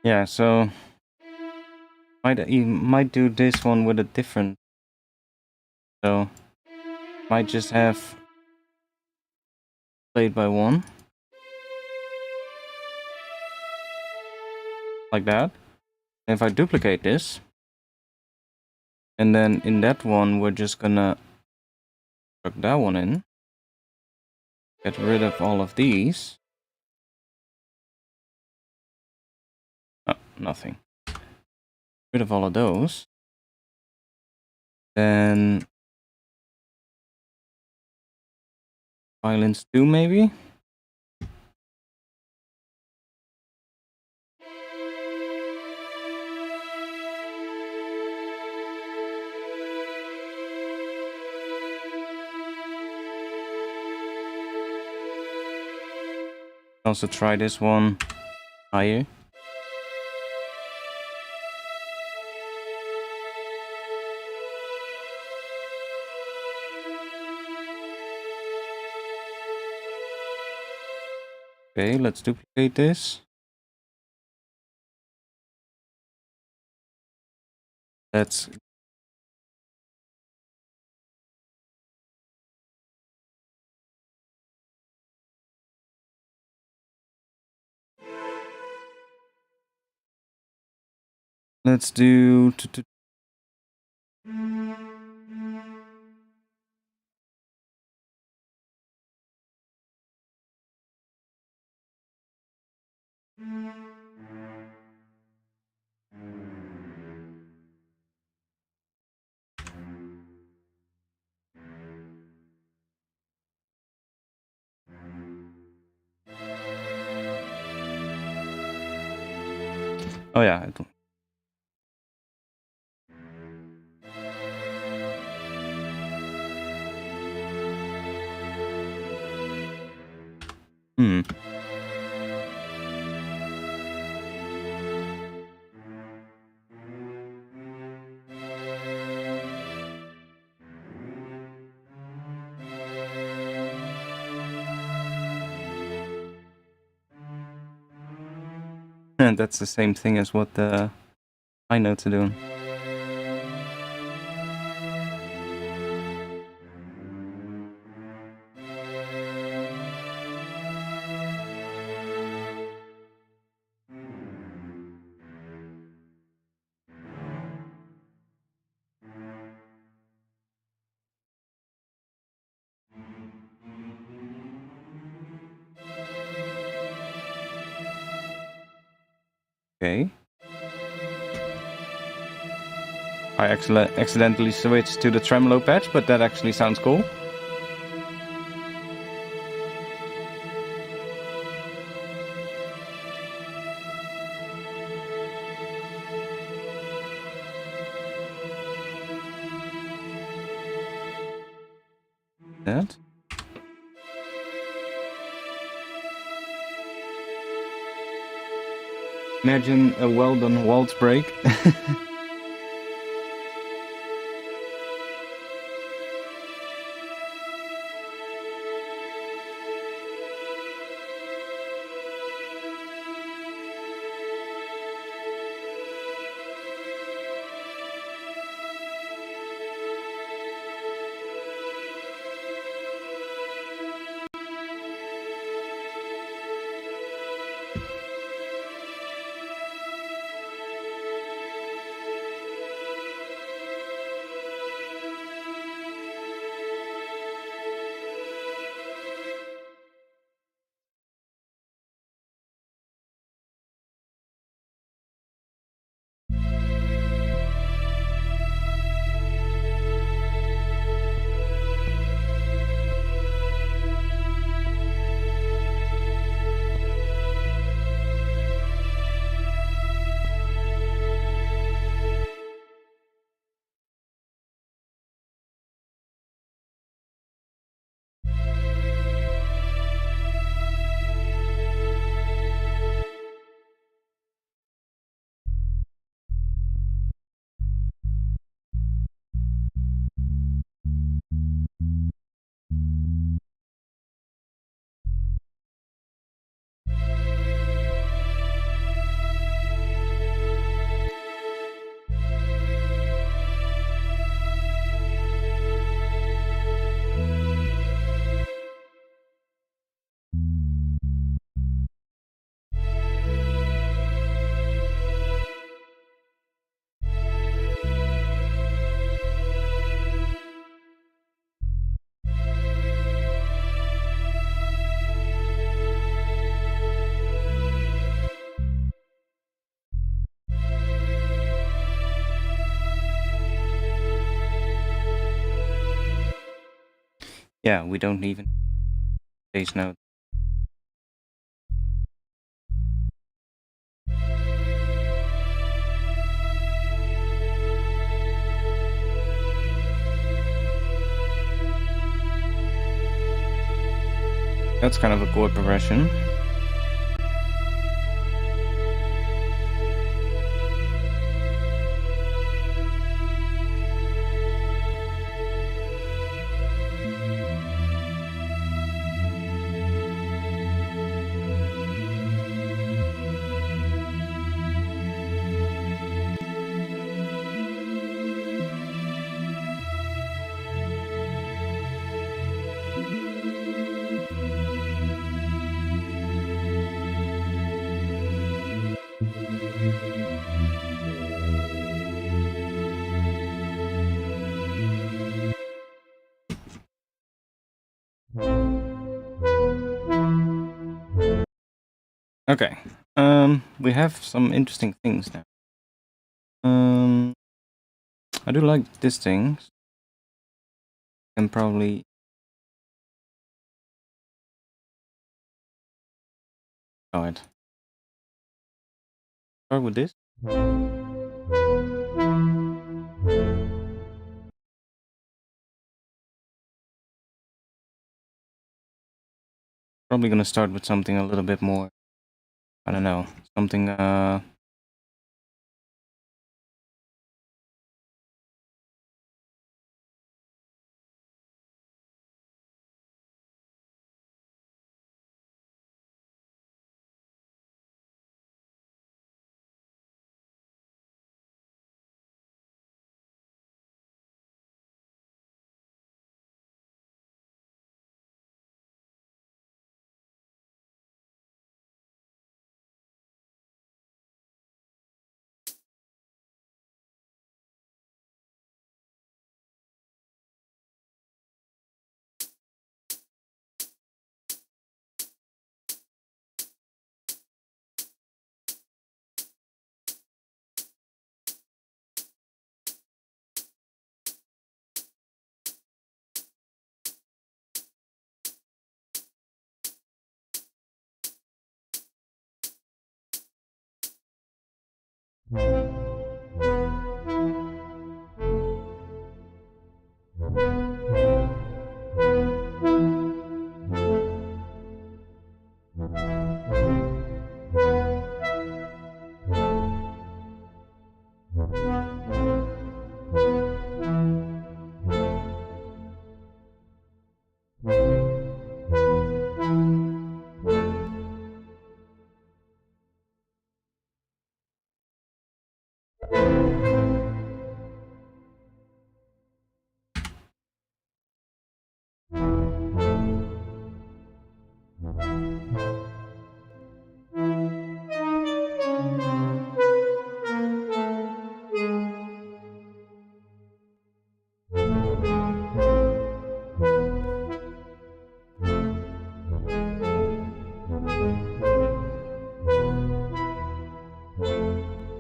Yeah, so might do this one with a different. So might just have played by one, like that. And if I duplicate this, and then in that one we're just gonna plug that one in, get rid of all of these. Oh, nothing. Rid of all of those. Then violins 2 maybe? Also try this one higher. Okay, let's duplicate this. Let's do oh yeah. Hmm. And that's the same thing as what the high notes are doing. Okay. I accidentally switched to the tremolo patch, but that actually sounds cool. That. Imagine a well-done waltz break. Yeah, we don't even bass note. That's kind of a chord progression. Okay. We have some interesting things now. I do like this thing. And probably. Alright. Start with this. Probably gonna start with something a little bit more. I don't know. Something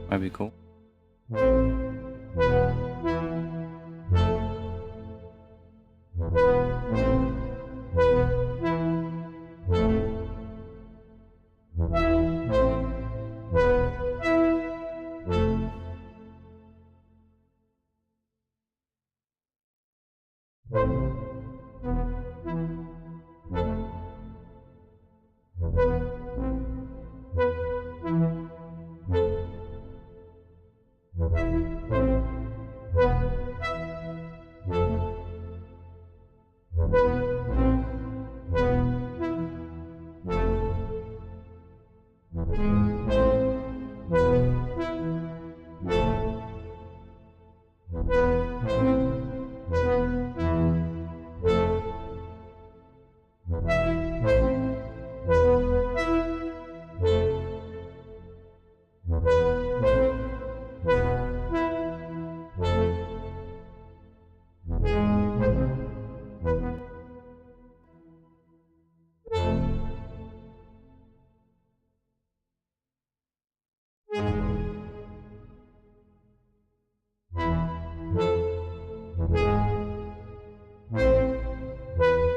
might be cool.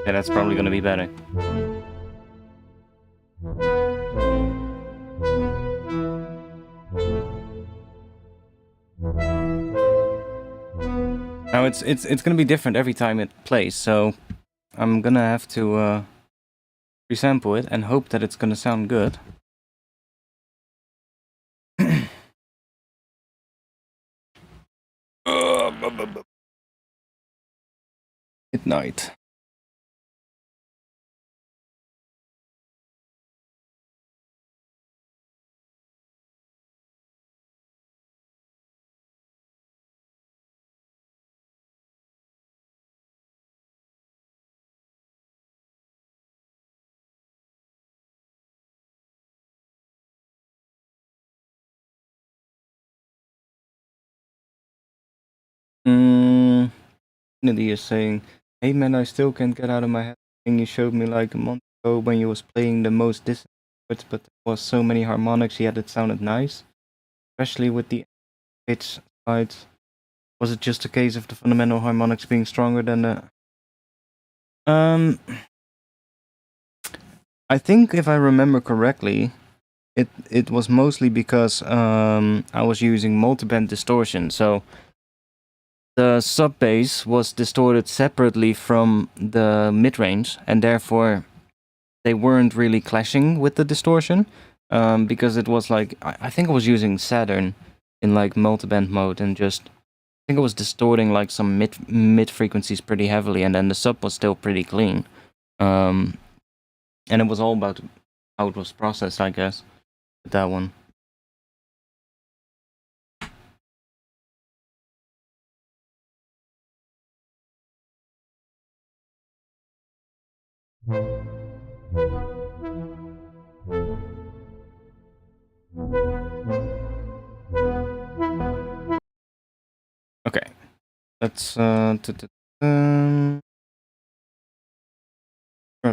Yeah, that's probably gonna be better. Now it's gonna be different every time it plays, so I'm gonna have to resample it and hope that it's gonna sound good. Midnight. Kennedy is saying, "Hey man, I still can't get out of my head the thing you showed me like a month ago when you was playing the most distant but there was so many harmonics, yet it sounded nice, especially with the pitch sides. Was it just a case of the fundamental harmonics being stronger than the? I think if I remember correctly, it was mostly because I was using multiband distortion, so the sub bass was distorted separately from the mid range, and therefore they weren't really clashing with the distortion, because it was like I think I was using Saturn in like multiband mode, and just I think I was distorting like some mid frequencies pretty heavily, and then the sub was still pretty clean, and it was all about how it was processed, I guess, with that one. Okay, let's grab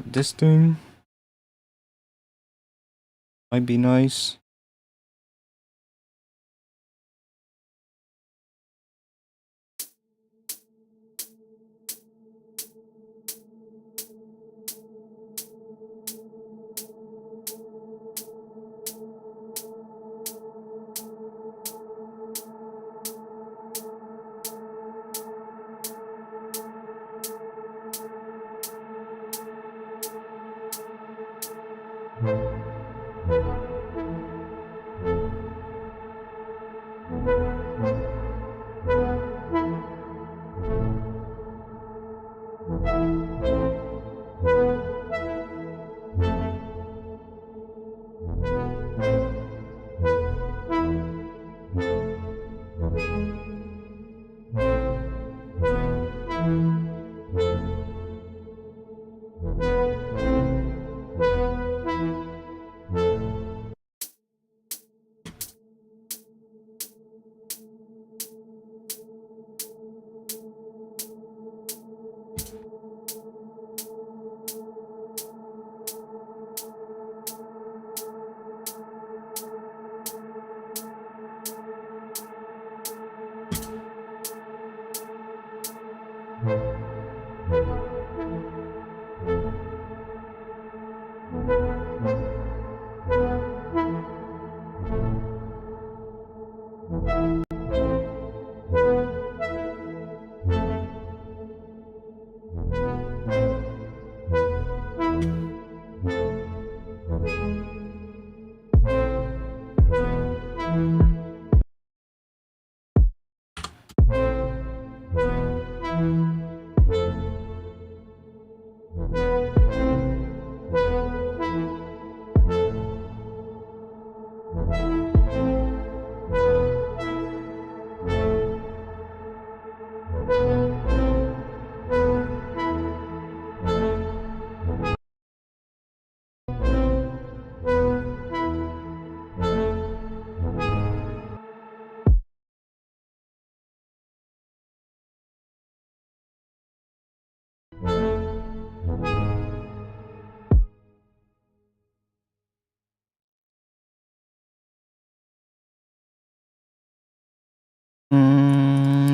this thing. Might be nice.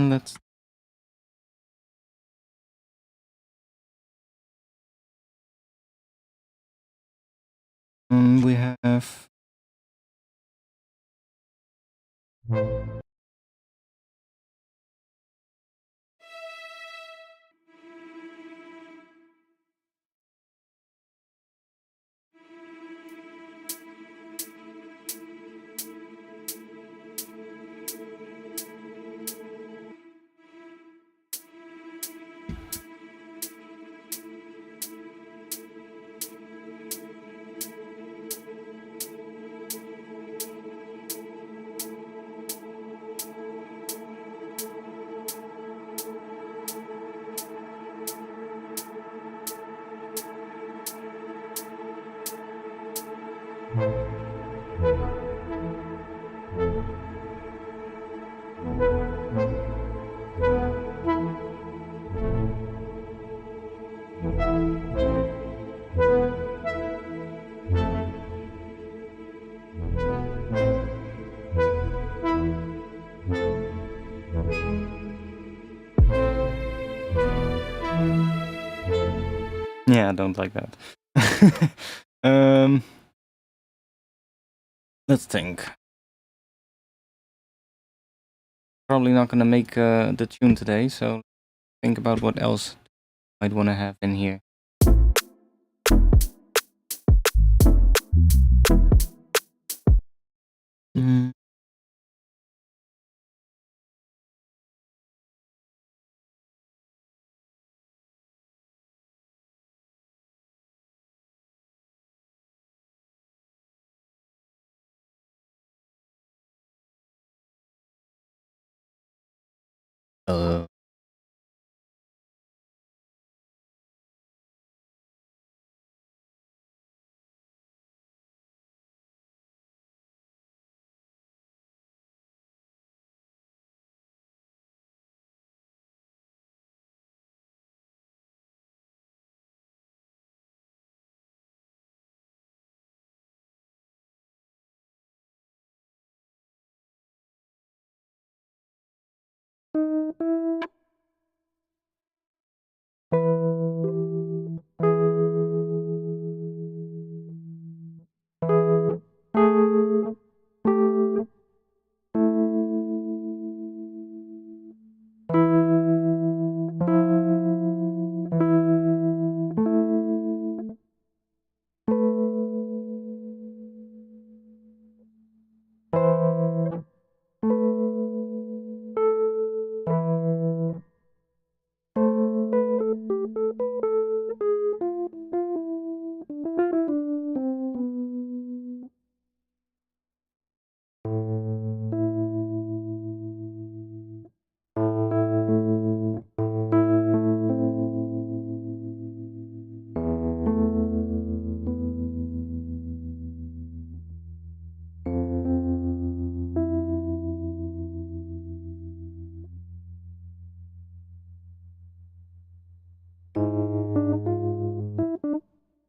Let's. We have. Yeah, I don't like that. um, let's think. Probably not gonna make the tune today, so think about what else I'd want to have in here. Mm. Uh,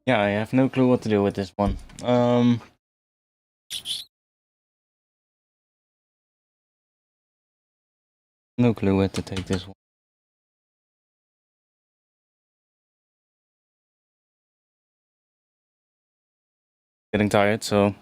yeah, I have no clue what to do with this one. No clue where to take this one. Getting tired, so.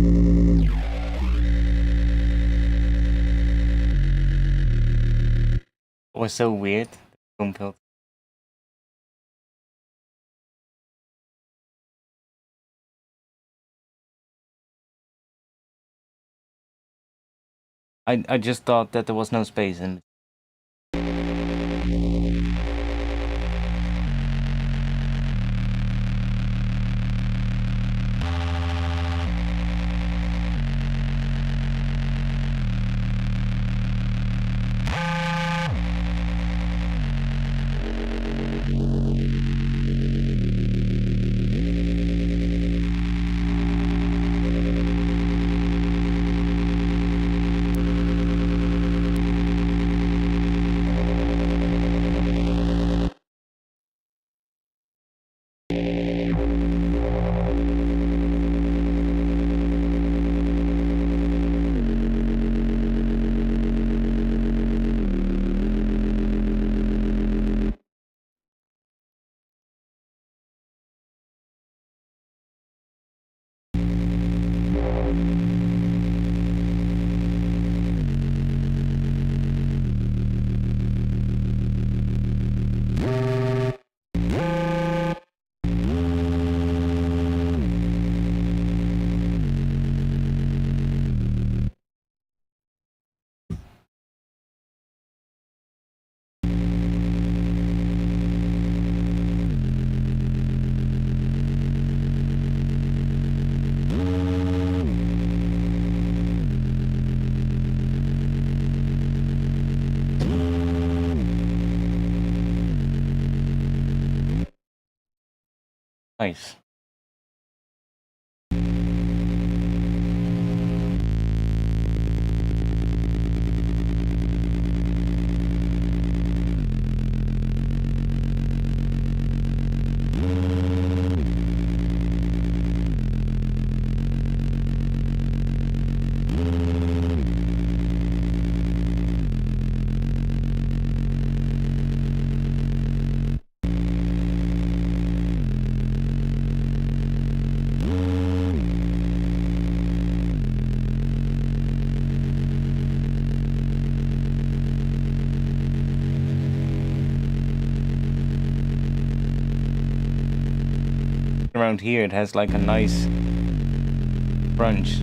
It was so weird. Boom filter. I just thought that there was no space in. Nice. Around here it has like a nice crunch.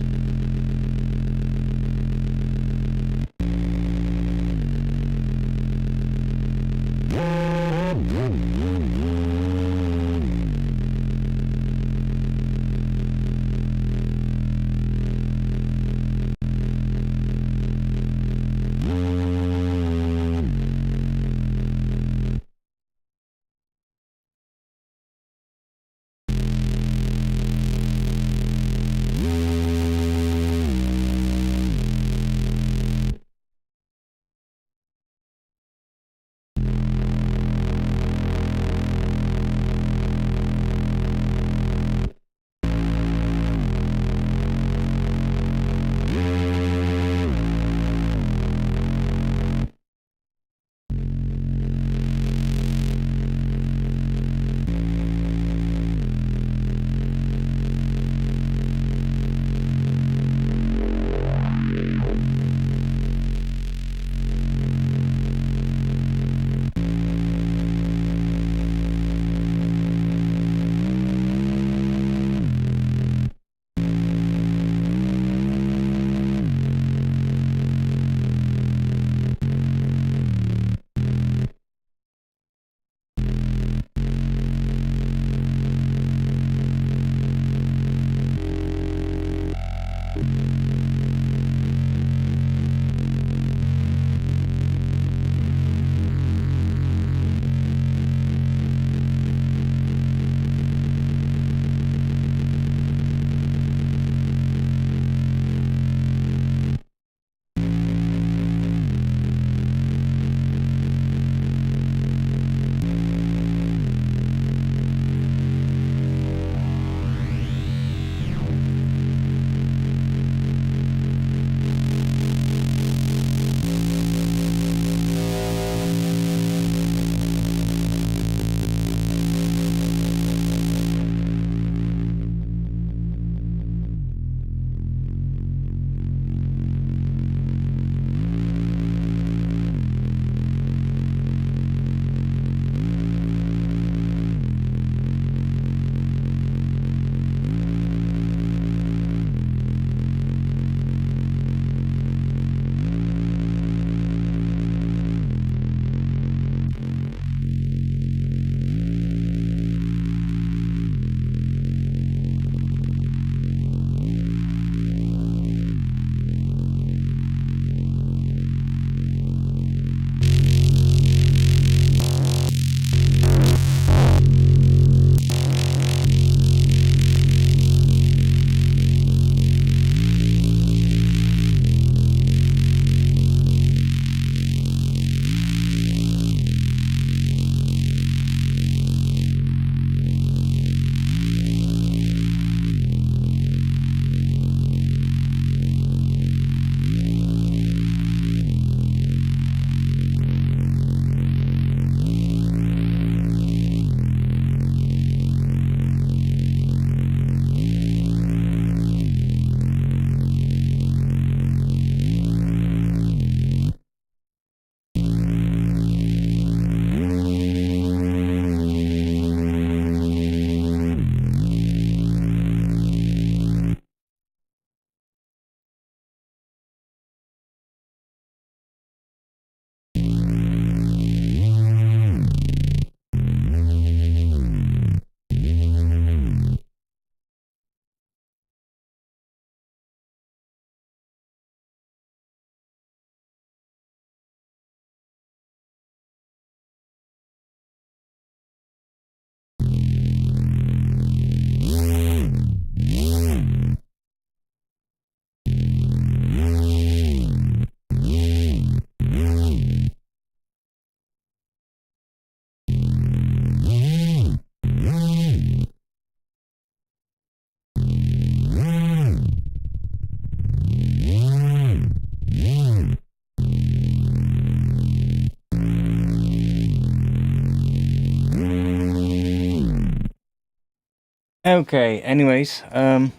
Okay, anyways, I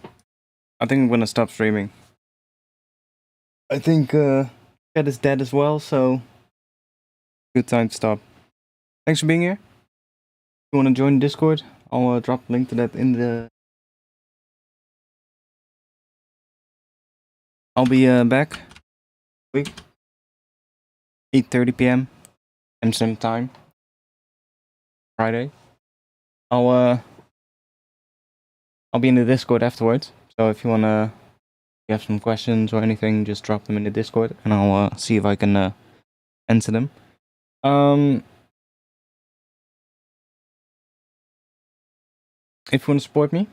think I'm gonna stop streaming. I think chat is dead as well, so good time to stop. Thanks for being here. If you wanna join Discord, I'll drop a link to that in the... I'll be back week 8:30 p.m. Amsterdam time, Friday. I'll be in the Discord afterwards, so if you wanna, if you have some questions or anything, just drop them in the Discord, and I'll see if I can answer them. If you want to support me,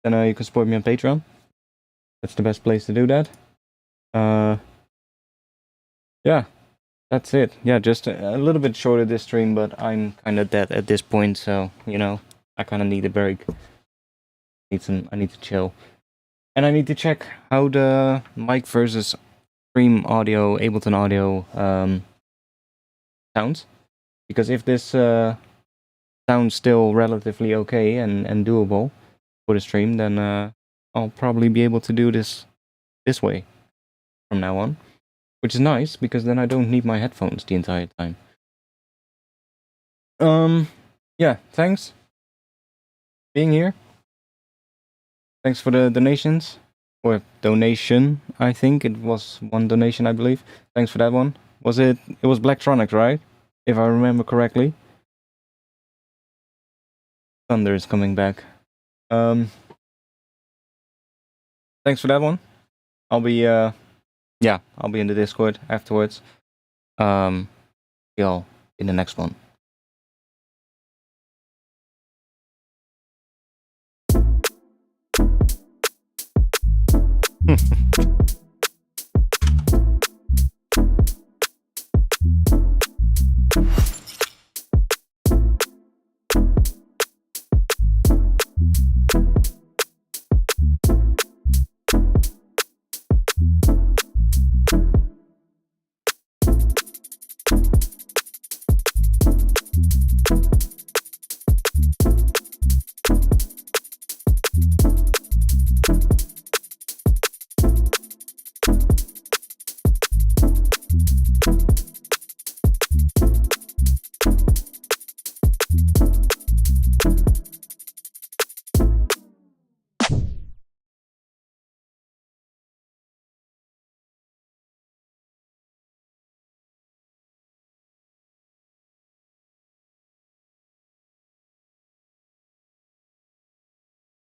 then you can support me on Patreon. That's the best place to do that. Yeah, that's it. Yeah, just a little bit shorter this stream, but I'm kind of dead at this point, so you know, I kind of need a break. I need to chill, and I need to check how the mic versus stream audio, Ableton audio, sounds. Because if this sounds still relatively okay and doable for the stream, then I'll probably be able to do this way from now on, which is nice because then I don't need my headphones the entire time. Yeah, thanks being here. Thanks for the donations, or donation. I think it was one donation, I believe. Thanks for that one. It was Blacktronics, right? If I remember correctly. Thunder is coming back. Thanks for that one. I'll be I'll be in the Discord afterwards. See y'all in the next one.